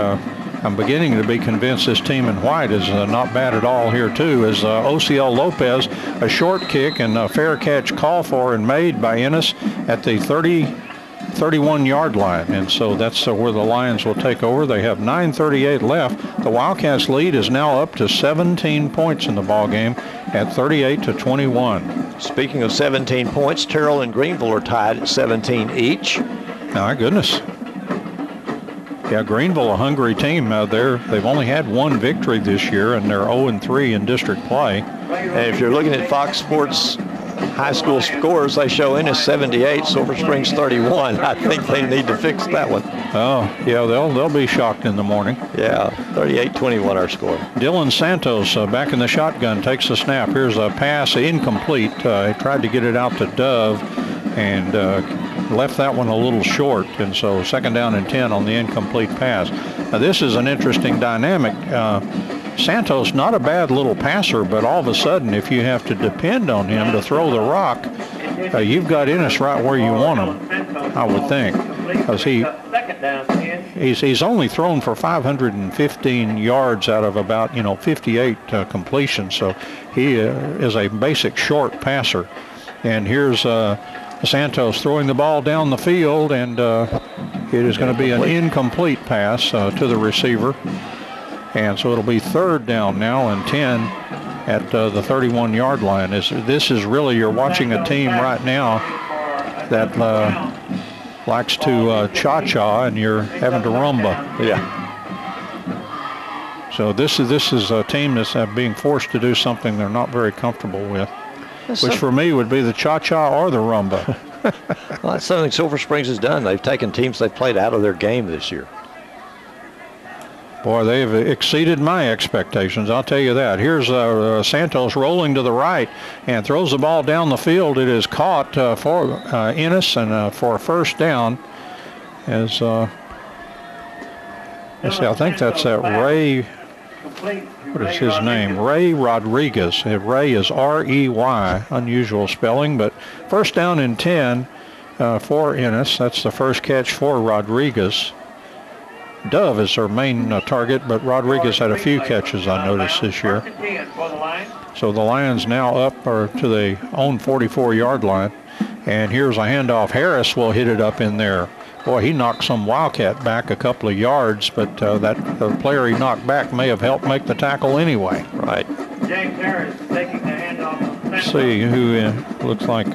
I'm beginning to be convinced this team in white is not bad at all here too. As OCL Lopez, a short kick and a fair catch called for and made by Ennis at the 31-yard line. And so that's where the Lions will take over. They have 9:38 left. The Wildcats lead is now up to 17 points in the ball game at 38-21. Speaking of 17 points, Terrell and Greenville are tied at 17 each. My goodness. Yeah, Greenville, a hungry team. They've only had one victory this year, and they're 0-3 in district play. And if you're looking at Fox Sports high school scores, they show Ennis 78, Silver Springs 31. I think they need to fix that one. Oh, yeah, they'll be shocked in the morning. Yeah, 38-21 our score. Dylan Santos back in the shotgun, takes the snap. Here's a pass, incomplete. He tried to get it out to Dove and left that one a little short, and so second down and 10 on the incomplete pass. Now this is an interesting dynamic. Santos, not a bad little passer, but all of a sudden if you have to depend on him to throw the rock, you've got Ennis right where you want him, I would think, because he's only thrown for 515 yards out of about 58 completions, so he is a basic short passer. And here's Santos throwing the ball down the field, and it is going to be an incomplete pass to the receiver. And so it'll be third down now and 10 at the 31-yard line. This is really, you're watching a team right now that likes to cha-cha, and you're having to rumba. Yeah. So this is a team that's being forced to do something they're not very comfortable with. Which for me would be the cha-cha or the rumba. Well, that's something Silver Springs has done. They've taken teams they've played out of their game this year. Boy, they've exceeded my expectations, I'll tell you that. Here's Santos rolling to the right and throws the ball down the field. It is caught for Ennis and for a first down. As let's see, I think that's Ray. What is his name? Ray Rodriguez. Ray is R-E-Y, unusual spelling, but first down and 10 for Ennis. That's the first catch for Rodriguez. Dove is their main target, but Rodriguez had a few catches, I noticed, this year. So the Lions now up to the own 44-yard line. And here's a handoff. Harris will hit it up in there. Boy, he knocked some Wildcat back a couple of yards, but that player he knocked back may have helped make the tackle anyway. Right. James Harris taking the handoff. Let's see who looked like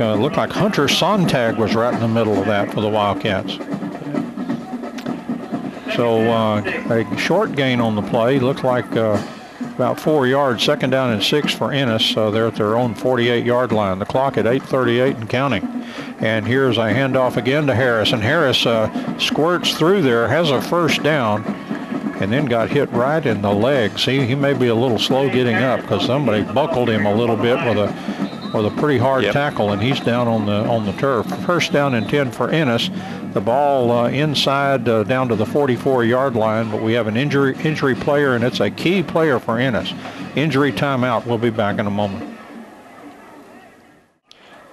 Hunter Sontag was right in the middle of that for the Wildcats. So a short gain on the play. Looked like about 4 yards. Second down and 6 for Ennis. They're at their own 48-yard line. The clock at 8:38 and counting. And here's a handoff again to Harris. And Harris squirts through there, has a first down, and then got hit right in the legs. He may be a little slow getting up because somebody buckled him a little bit with with a pretty hard tackle, and he's down on the turf. First down and 10 for Ennis. The ball inside down to the 44-yard line, but we have an injury player, and it's a key player for Ennis. Injury timeout. We'll be back in a moment.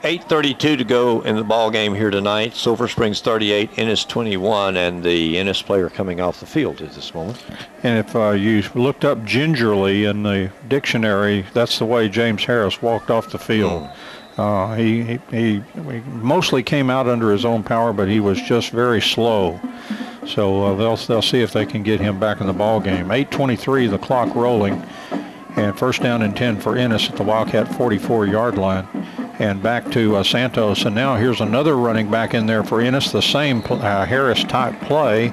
8:32 to go in the ball game here tonight. Silver Springs 38, Ennis 21, and the Ennis player coming off the field at this moment. And if you looked up gingerly in the dictionary, that's the way James Harris walked off the field. He mostly came out under his own power, but he was just very slow. So they'll see if they can get him back in the ball game. 8:23, the clock rolling, and first down and 10 for Ennis at the Wildcat 44-yard line. And back to Santos, and now here's another running back in there for Ennis, the same Harris-type play,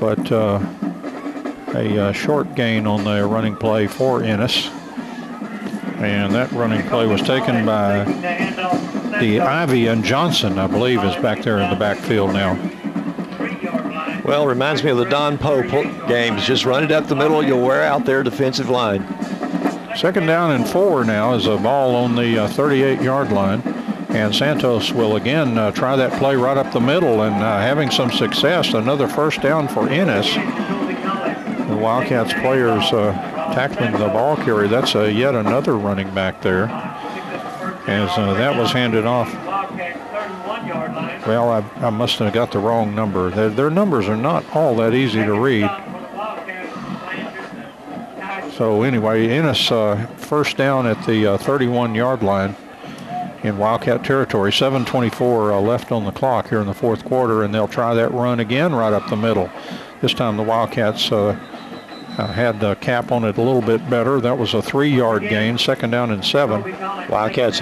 but a short gain on the running play for Ennis. And that running play was taken by Ivy, and Johnson, I believe, is back there in the backfield now. Well, reminds me of the Don Poe games. Just run it up the middle, you'll wear out their defensive line. Second down and 4 now is a ball on the 38-yard line. And Santos will again try that play right up the middle and having some success. Another first down for Ennis. The Wildcats players tackling the ball carrier. That's yet another running back there. As that was handed off. Well, I must have got the wrong number. Their numbers are not all that easy to read. So anyway, Ennis first down at the 31-yard line in Wildcat territory. 7:24 left on the clock here in the fourth quarter, and they'll try that run again right up the middle. This time the Wildcats had the cap on it a little bit better. That was a 3-yard gain. Second down and 7. Wildcats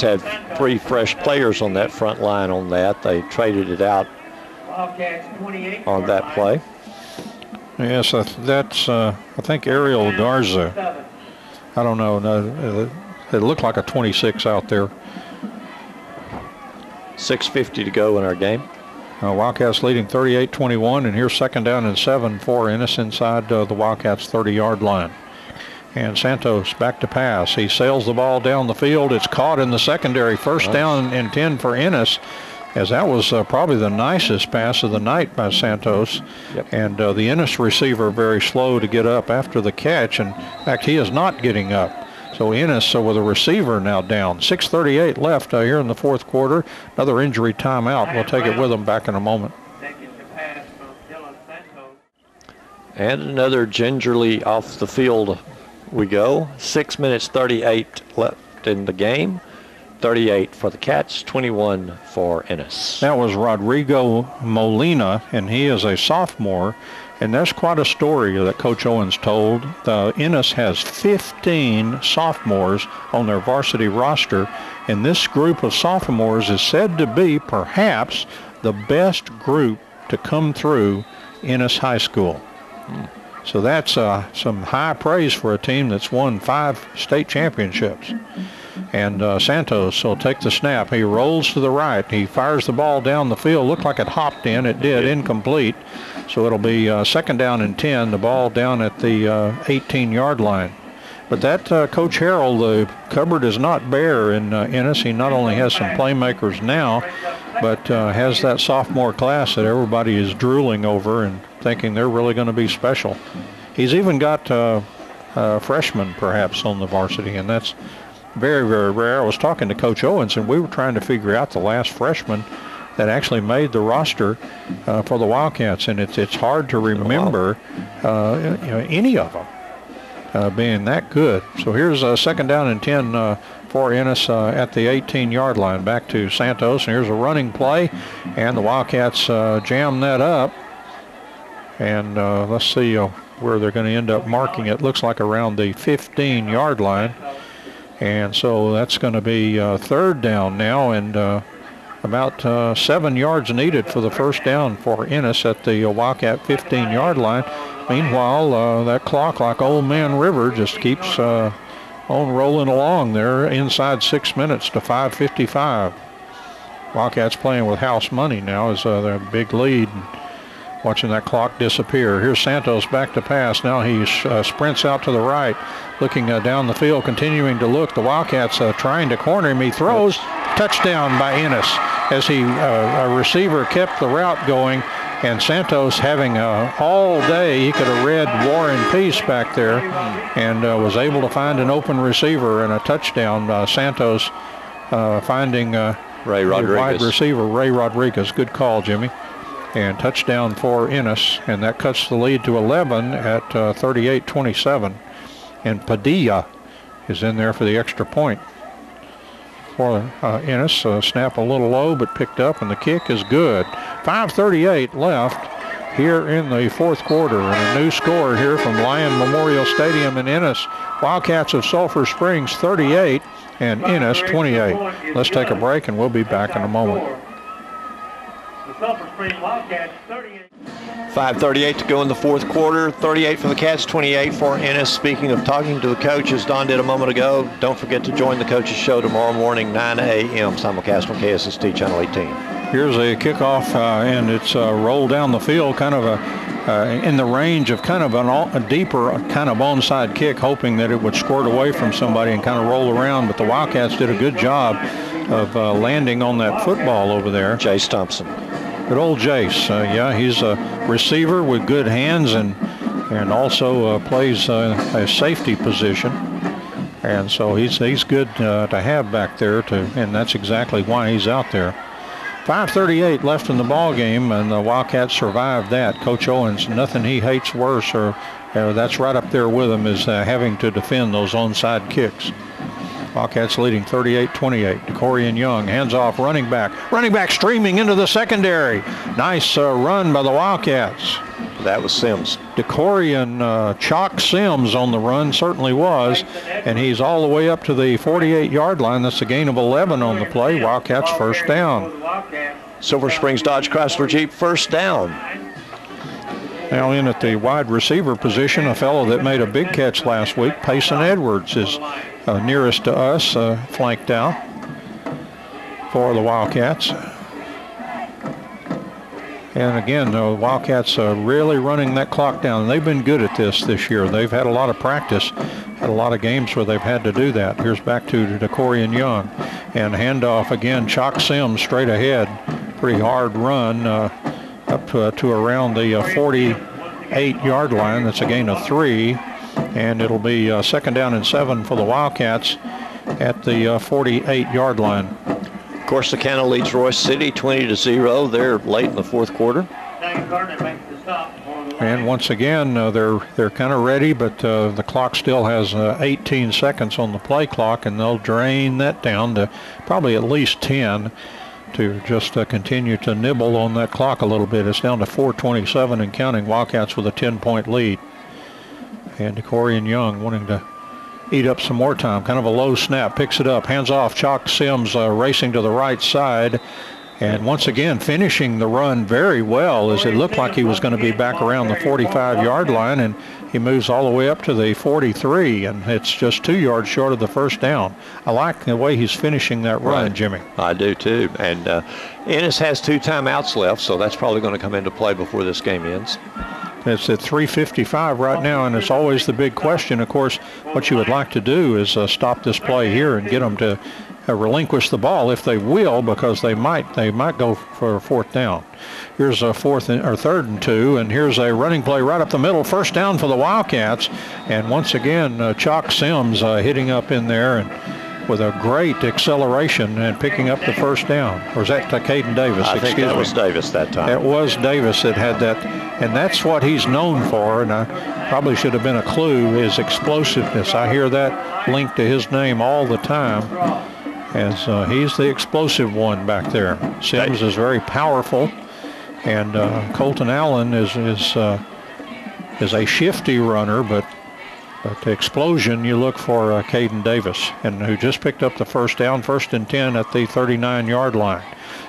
had 3 fresh players on that front line on that. They traded it out on that play. Yes, that's, I think, Ariel Garza. I don't know. It looked like a 26 out there. 6:50 to go in our game. Wildcats leading 38-21, and here's second down and 7 for Ennis inside the Wildcats' 30-yard line. And Santos back to pass. He sails the ball down the field. It's caught in the secondary. First down and 10 for Ennis. As that was probably the nicest pass of the night by Santos. Yep. And the Ennis receiver very slow to get up after the catch. And in fact, he is not getting up. So Ennis with a receiver now down. 6:38 left here in the fourth quarter. Another injury timeout. We'll take it with them back in a moment. And another gingerly off the field we go. 6 minutes 38 left in the game. 38 for the Cats, 21 for Ennis. That was Rodrigo Molina, and he is a sophomore. And that's quite a story that Coach Owens told. Ennis has 15 sophomores on their varsity roster, and this group of sophomores is said to be perhaps the best group to come through Ennis High School. So that's some high praise for a team that's won 5 state championships. And Santos will take the snap. He rolls to the right. He fires the ball down the field. Looked like it hopped in. It did. Incomplete. So it'll be second down and 10. The ball down at the 18-yard line. But that Coach Harrell, the cupboard is not bare in Ennis. He not only has some playmakers now, but has that sophomore class that everybody is drooling over and thinking they're really going to be special. He's even got freshmen perhaps on the varsity, and that's very, very rare. I was talking to Coach Owens, and we were trying to figure out the last freshman that actually made the roster for the Wildcats, and it's hard to remember any of them being that good. So here's a second down and 10 for Ennis at the 18-yard line. Back to Santos, and here's a running play, and the Wildcats jam that up. And let's see where they're going to end up marking it. Looks like around the 15-yard line. And so that's going to be third down now, and about 7 yards needed for the first down for Ennis at the Wildcat 15-yard line. Meanwhile, that clock, like Old Man River, just keeps on rolling along there inside 6 minutes to 5:55. Wildcats playing with house money now as their big lead. watching that clock disappear. Here's Santos back to pass. Now he sprints out to the right, looking down the field, continuing to look. The Wildcats trying to corner him. He throws. Touchdown by Ennis, as a receiver kept the route going. And Santos having all day, he could have read War and Peace back there, and was able to find an open receiver and a touchdown. Santos finding Ray Rodriguez. Wide receiver Ray Rodriguez. Good call, Jimmy. And touchdown for Ennis, and that cuts the lead to 11 at 38-27. And Padilla is in there for the extra point for Ennis. Snap a little low, but picked up, and the kick is good. 5:38 left here in the fourth quarter, and a new score here from Lion Memorial Stadium in Ennis. Wildcats of Sulphur Springs 38 and Ennis 28. Let's take a break, and we'll be back in a moment. The Sulphur Springs Wildcats 38. 5:38 to go in the fourth quarter. 38 for the Cats, 28 for Ennis. Speaking of talking to the coaches, Don did a moment ago, don't forget to join the coaches show tomorrow morning, 9 a.m. simulcast on KSST Channel 18. Here's a kickoff, and it's rolled down the field, kind of in the range of kind of a deeper kind of onside kick, hoping that it would squirt away from somebody and kind of roll around. But the Wildcats did a good job of landing on that football over there. Jace Thompson. Good old Jace. Yeah, he's a receiver with good hands, and also plays a safety position. And so he's good to have back there, and that's exactly why he's out there. 5:38 left in the ball game, and the Wildcats survived that. Coach Owens, nothing he hates worse, or that's right up there with him, is having to defend those onside kicks. Wildcats leading 38-28. DeCorian Young, hands off, running back. Running back streaming into the secondary. Nice run by the Wildcats. That was Sims. DeCorian Chalk Sims on the run, certainly was, and he's all the way up to the 48-yard line. That's a gain of 11 on the play. Wildcats first down. Silver Springs Dodge Chrysler Jeep first down. Now in at the wide receiver position, a fellow that made a big catch last week, Payson Edwards, is nearest to us, flanked out for the Wildcats. And again, the Wildcats are really running that clock down. They've been good at this year. They've had a lot of practice, had a lot of games where they've had to do that. Here's back to DeCorian Young. And handoff again, Chalk Sims straight ahead. Pretty hard run up to around the 48-yard line. That's a gain of 3. And it'll be second down and 7 for the Wildcats at the 48-yard line. Corsicana leads Royce City 20-0. They're late in the fourth quarter. And once again, they're kind of ready, but the clock still has 18 seconds on the play clock, and they'll drain that down to probably at least 10 to just continue to nibble on that clock a little bit. It's down to 4:27 and counting. Wildcats with a 10-point lead. And DeCorian Young wanting to eat up some more time. Kind of a low snap, picks it up, hands off. Chalk Sims racing to the right side. And once again, finishing the run very well, as it looked like he was going to be back around the 45-yard line, and he moves all the way up to the 43, and it's just 2 yards short of the first down. I like the way he's finishing that run, right, Jimmy. I do too. And Ennis has 2 timeouts left, so that's probably going to come into play before this game ends. It's at 3:55 right now, and it's always the big question. Of course, what you would like to do is stop this play here and get them to relinquish the ball, if they will, because they might go for a fourth down. Here's a third and 2, and here's a running play right up the middle. First down for the Wildcats, and once again, Chalk Sims hitting up in there and with a great acceleration and picking up the first down. Or is that Caden Davis? I think that was Davis that time. It was Davis that had that, and that's what he's known for, and I probably should have been a clue, his explosiveness. I hear that linked to his name all the time, as he's the explosive one back there. Sims is very powerful, and Colton Allen is a shifty runner, but the explosion, you look for Caden Davis, and who just picked up the first down, 1st and 10 at the 39-yard line.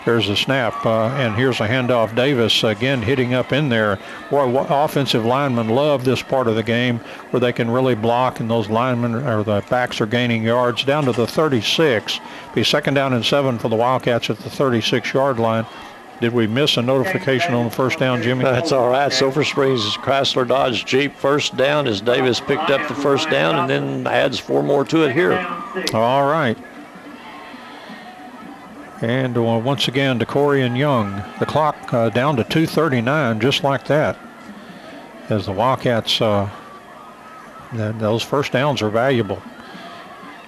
There's a snap, and here's a handoff. Davis again hitting up in there. Boy, offensive linemen love this part of the game where they can really block, and those linemen or the backs are gaining yards down to the 36. Be second down and 7 for the Wildcats at the 36-yard line. Did we miss a notification on the first down, Jimmy? That's all right. Sulphur Springs Chrysler Dodge Jeep first down as Davis picked up the first down and then adds 4 more to it here. All right. And once again, DeCorian Young. The clock down to 2:39, just like that. As the Wildcats, those first downs are valuable.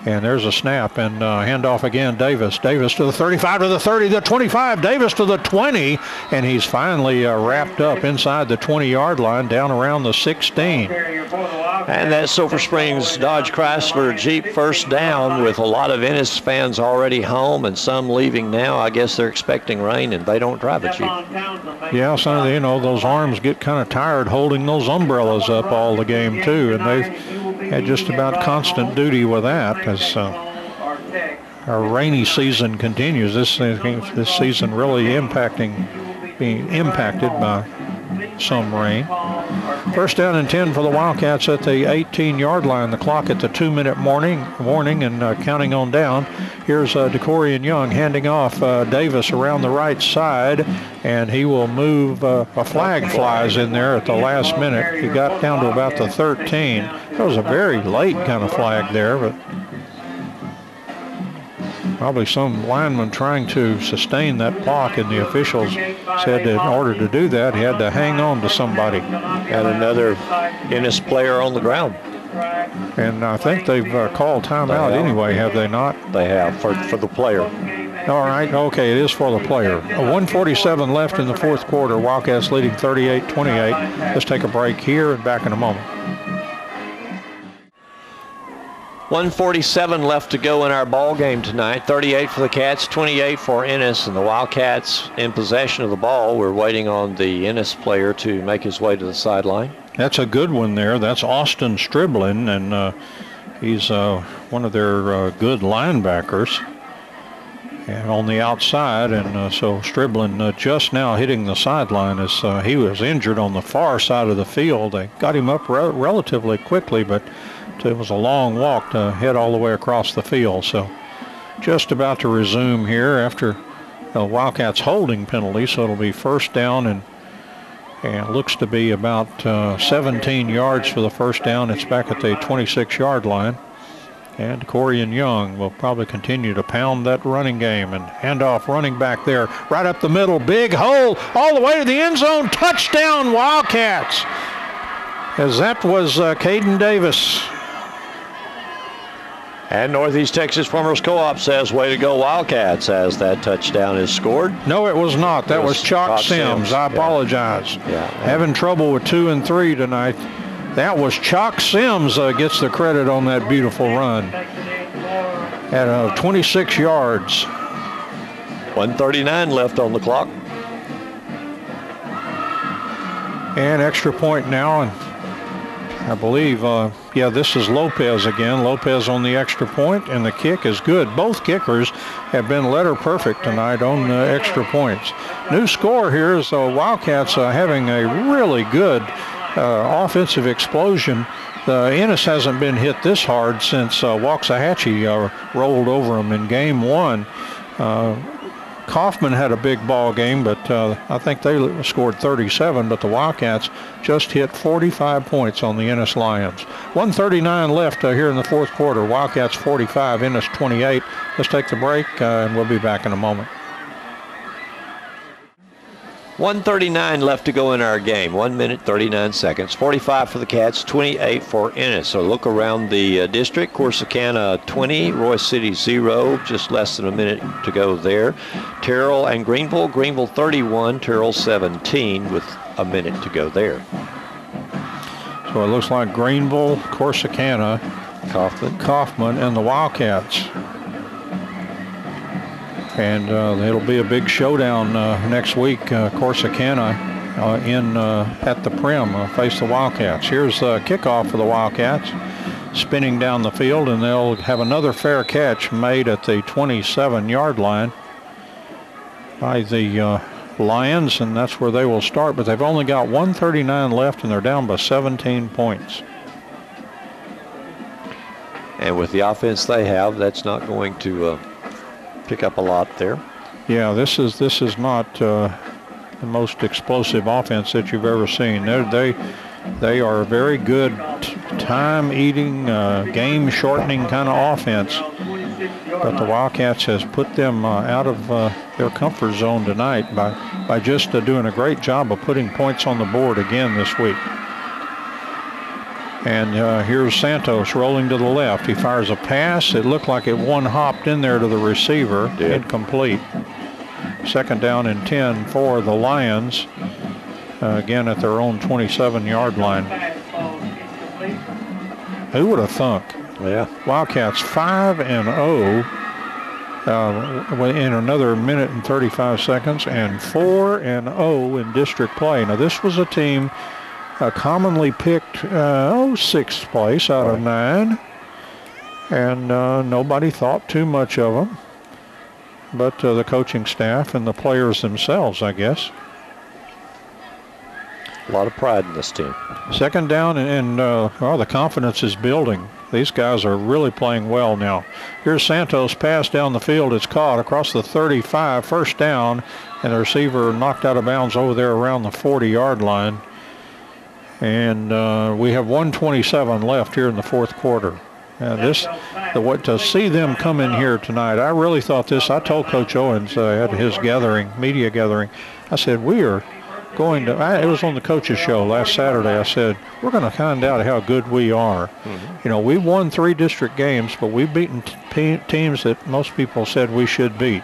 And there's a snap and handoff again. Davis to the 35, to the 30, the 25. Davis to the 20, and he's finally wrapped up inside the 20-yard line, down around the 16. And that Sulphur Springs Dodge Chrysler Jeep first down, with a lot of Ennis fans already home and some leaving now. I guess they're expecting rain and they don't drive a Jeep. Yeah, so you know those arms get kind of tired holding those umbrellas up all the game too, and they've had just about constant duty with that as our rainy season continues. This season really being impacted by some rain. First down and 10 for the Wildcats at the 18-yard line. The clock at the 2-minute warning and counting on down. Here's DeCorian Young handing off Davis around the right side, and he will move. A flag flies in there at the last minute. He got down to about the 13. That was a very late kind of flag there, but probably some lineman trying to sustain that block, and the officials said that in order to do that, he had to hang on to somebody. And another Ennis player on the ground. And I think they've called timeout anyway, have they not? They have, for the player. All right, okay, it is for the player. 1:47 left in the fourth quarter. Wildcats leading 38-28. Let's take a break here and back in a moment. 1:47 left to go in our ball game tonight. 38 for the Cats, 28 for Ennis, and the Wildcats in possession of the ball. We're waiting on the Ennis player to make his way to the sideline. That's a good one there. That's Austin Striblin, and he's one of their good linebackers. And on the outside, and so Striblin just now hitting the sideline as he was injured on the far side of the field. They got him up relatively quickly, but it was a long walk to head all the way across the field. So just about to resume here after the Wildcats holding penalty. So it'll be first down, and it looks to be about 17 yards for the first down. It's back at the 26-yard line. And Corian Young will probably continue to pound that running game, and handoff running back there right up the middle. Big hole all the way to the end zone. Touchdown Wildcats. As that was Caden Davis. And Northeast Texas Farmers Co-op says, way to go Wildcats, as that touchdown is scored. No, it was not. That was Chalk Sims. I apologize. Yeah. Having trouble with 2 and 3 tonight. That was Chalk Sims gets the credit on that beautiful run. At 26 yards. 1:39 left on the clock. And extra point now, and I believe, this is Lopez again. Lopez on the extra point, and the kick is good. Both kickers have been letter perfect tonight on extra points. New score here is Wildcats having a really good offensive explosion. Ennis hasn't been hit this hard since Waxahachie rolled over them in game 1. Kaufman had a big ball game, but I think they scored 37, but the Wildcats just hit 45 points on the Ennis Lions. 1:39 left here in the fourth quarter. Wildcats 45, Ennis 28. Let's take the break, and we'll be back in a moment. 1:39 left to go in our game. 1 minute, 39 seconds. 45 for the Cats, 28 for Ennis. So look around the district. Corsicana 20, Royce City 0, just less than a minute to go there. Terrell and Greenville. Greenville 31, Terrell 17 with a minute to go there. So it looks like Greenville, Corsicana, Kaufman, and the Wildcats. And it'll be a big showdown next week. Corsicana at the Prim face the Wildcats. Here's the kickoff for the Wildcats, spinning down the field, and they'll have another fair catch made at the 27-yard line by the Lions, and that's where they will start. But they've only got 1:39 left, and they're down by 17 points. And with the offense they have, that's not going to pick up a lot there. Yeah, this is not the most explosive offense that you've ever seen. They are a very good time-eating, game-shortening kind of offense. But the Wildcats has put them out of their comfort zone tonight by just doing a great job of putting points on the board again this week. And here's Santos rolling to the left. He fires a pass. It looked like it one-hopped in there to the receiver. Incomplete. Second down and 10 for the Lions. Again at their own 27-yard line. Who would have thunk? Yeah. Wildcats 5-0 in another minute and 35 seconds, and 4-0 in district play. Now this was a team commonly picked 6th place out of 9, and nobody thought too much of them, but the coaching staff and the players themselves, I guess. A lot of pride in this team. Second down, and the confidence is building. These guys are really playing well now. Here's Santos' pass down the field. It's caught across the 35, first down, and the receiver knocked out of bounds over there around the 40-yard line. And we have 1:27 left here in the fourth quarter. To see them come in here tonight, I really thought this. I told Coach Owens at his media gathering, I said, we are going to, it was on the coaches show last Saturday. I said, we're going to find out how good we are. You know, we won 3 district games, but we've beaten teams that most people said we should beat.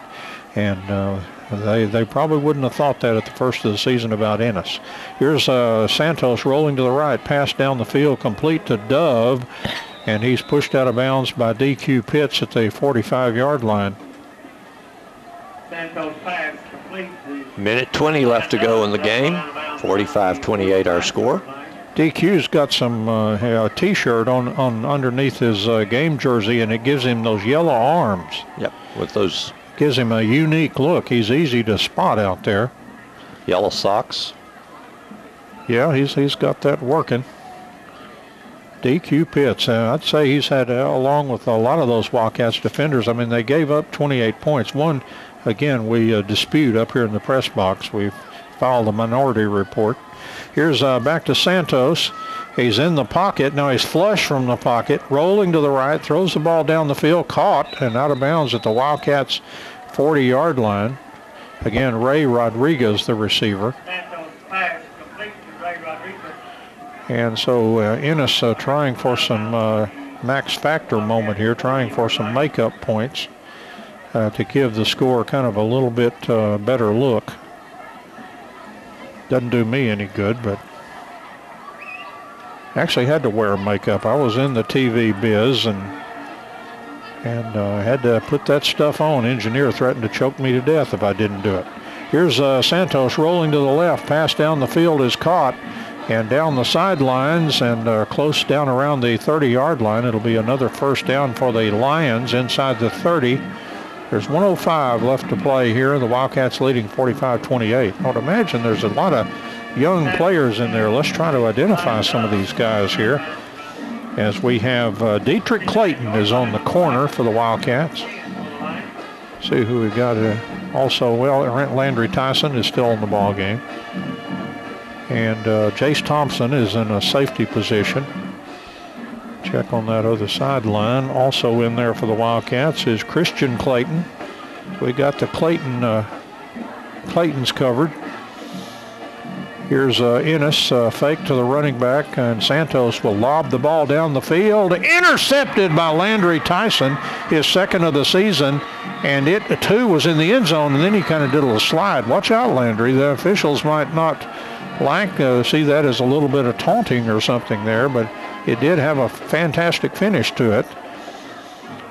And they probably wouldn't have thought that at the first of the season about Ennis. Here's Santos rolling to the right, pass down the field, complete to Dove, and he's pushed out of bounds by DQ Pitts at the 45-yard line. Santos pass complete. Minute 20 left to go in the game. 45-28 our score. DQ's got some T-shirt on underneath his game jersey, and it gives him those yellow arms. Yep, with those. Gives him a unique look. He's easy to spot out there. Yellow socks. Yeah, he's got that working. DQ Pitts, I'd say he's had, along with a lot of those Wildcats defenders, I mean, they gave up 28 points. One, again, we dispute up here in the press box. We've filed a minority report. Here's back to Santos. He's in the pocket. Now he's flush from the pocket, rolling to the right, throws the ball down the field, caught and out of bounds at the Wildcats' 40-yard line. Again, Ray Rodriguez, the receiver. Santos pass complete to Ray Rodriguez. And so Ennis trying for some max factor moment here, trying for some makeup points to give the score kind of a little bit better look. Doesn't do me any good, but actually had to wear makeup. I was in the TV biz and had to put that stuff on. Engineer threatened to choke me to death if I didn't do it. Here's Santos rolling to the left. Pass down the field is caught. And down the sidelines and close down around the 30-yard line. It'll be another first down for the Lions inside the 30. There's 1:05 left to play here. The Wildcats leading 45-28. I would imagine there's a lot of young players in there. Let's try to identify some of these guys here. As we have Dietrich Clayton is on the corner for the Wildcats. See who we got. Also, well, Landry Tyson is still in the ball game. And Jace Thompson is in a safety position. Check on that other sideline. Also in there for the Wildcats is Christian Clayton. We got the Claytons covered. Here's Ennis, fake to the running back, and Santos will lob the ball down the field. Intercepted by Landry Tyson, his second of the season, and it too was in the end zone, and then he kind of did a little slide. Watch out, Landry. The officials might not see that as a little bit of taunting or something there, but it did have a fantastic finish to it.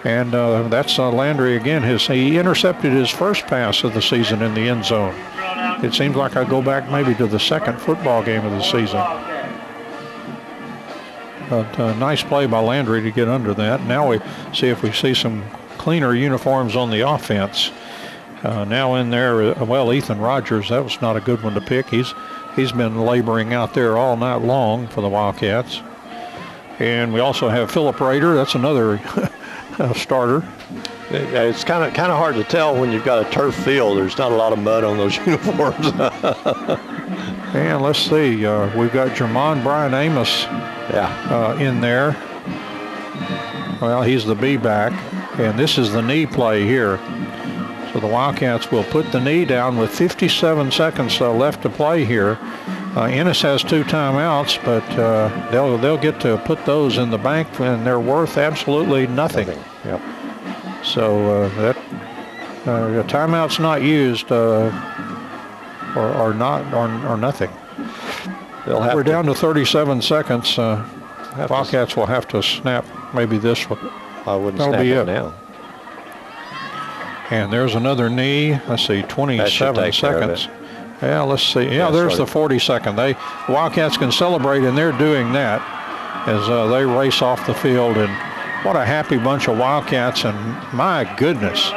And that's Landry again. He intercepted his first pass of the season in the end zone. It seems like I go back maybe to the second football game of the season. But nice play by Landry to get under that. Now we see if we see some cleaner uniforms on the offense. Now in there, well, Ethan Rogers, that was not a good one to pick. He's been laboring out there all night long for the Wildcats. And we also have Philip Rader. That's another starter. It's kind of hard to tell when you've got a turf field. There's not a lot of mud on those uniforms. And let's see, we've got Jermon Brian Amos in there. Well, he's the B-back, and this is the knee play here. So the Wildcats will put the knee down with 57 seconds left to play here. Ennis has 2 timeouts, but they'll get to put those in the bank, and they're worth absolutely nothing. Yep. So that timeout's not used or nothing. We're down to 37 seconds. Wildcats will have to snap maybe this one. I wouldn't snap it now. And there's another knee. Let's see, 27 seconds. Yeah, let's see. Yeah, there's the 42nd. The Wildcats can celebrate, and they're doing that as they race off the field. And what a happy bunch of Wildcats! And my goodness,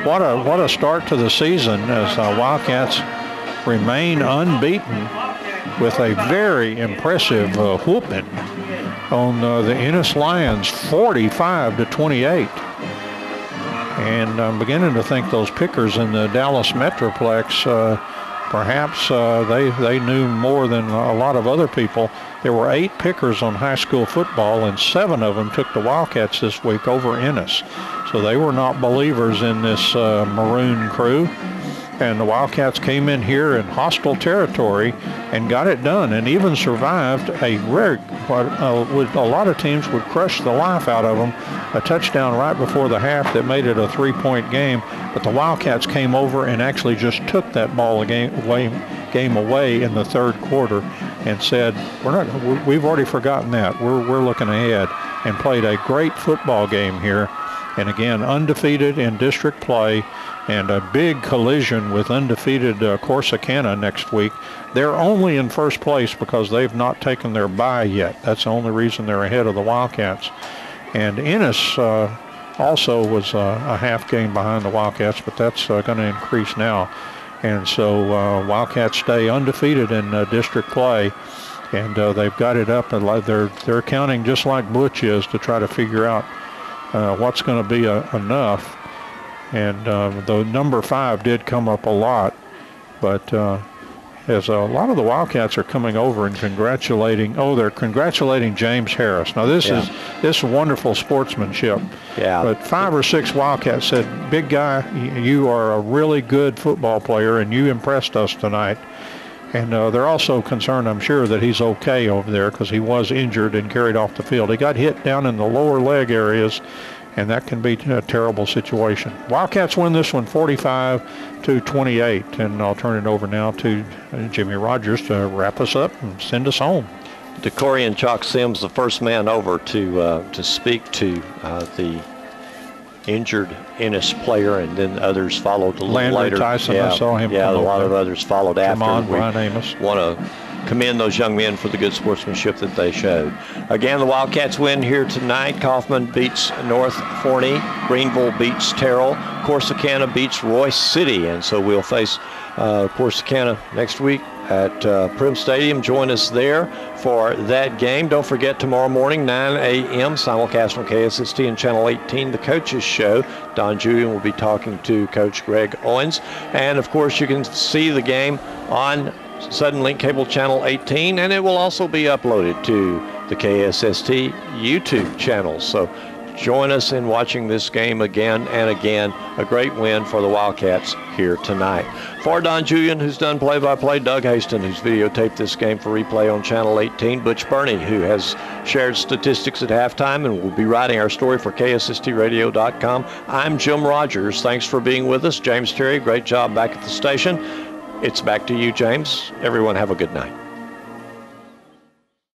what a start to the season as Wildcats remain unbeaten with a very impressive whooping on the Ennis Lions, 45-28. And I'm beginning to think those pickers in the Dallas Metroplex, perhaps they knew more than a lot of other people. There were 8 pickers on high school football, and 7 of them took the Wildcats this week over Ennis. So they were not believers in this Maroon crew. And the Wildcats came in here in hostile territory and got it done, and even survived a rare, a lot of teams would crush the life out of them, a touchdown right before the half that made it a 3-point game. But the Wildcats came over and actually just took that game away in the third quarter and said, we've already forgotten that. We're looking ahead, and played a great football game here. And again, undefeated in district play, and a big collision with undefeated Corsicana next week. They're only in first place because they've not taken their bye yet. That's the only reason they're ahead of the Wildcats. And Ennis also was a half game behind the Wildcats, but that's going to increase now. And so Wildcats stay undefeated in district play, and they've got it up. And they're counting just like Butch is to try to figure out what's going to be enough. And the number 5 did come up a lot, but as a lot of the Wildcats are coming over and congratulating, they're congratulating James Harris. Now this is wonderful sportsmanship. Yeah. But 5 or 6 Wildcats said, "Big guy, you are a really good football player, and you impressed us tonight." And they're also concerned, I'm sure, that he's okay over there because he was injured and carried off the field. He got hit down in the lower leg areas, and that can be a terrible situation. Wildcats win this one 45-28, and I'll turn it over now to Jimmy Rogers to wrap us up and send us home. DeCorian Chalk Sims, the first man over to speak to the injured Ennis player, and then others followed a little Landry later. Tyson, I saw him. Yeah, a lot of others followed after. Brian Amos. Want to commend those young men for the good sportsmanship that they showed. Again, the Wildcats win here tonight. Kaufman beats North Forney. Greenville beats Terrell. Corsicana beats Royce City. And so we'll face Corsicana next week at Prim Stadium. Join us there for that game. Don't forget, tomorrow morning, 9 a.m., simulcast on KSST and Channel 18, the Coaches Show. Don Julian will be talking to Coach Greg Owens. And, of course, you can see the game on Sudden Link Cable Channel 18, and it will also be uploaded to the KSST YouTube channel. So join us in watching this game again and again. A great win for the Wildcats here tonight. For Don Julian, who's done play-by-play, Doug Haston, who's videotaped this game for replay on Channel 18, Butch Burney, who has shared statistics at halftime and will be writing our story for KSSTradio.com. I'm Jim Rogers. Thanks for being with us. James Terry, great job back at the station. It's back to you, James. Everyone have a good night.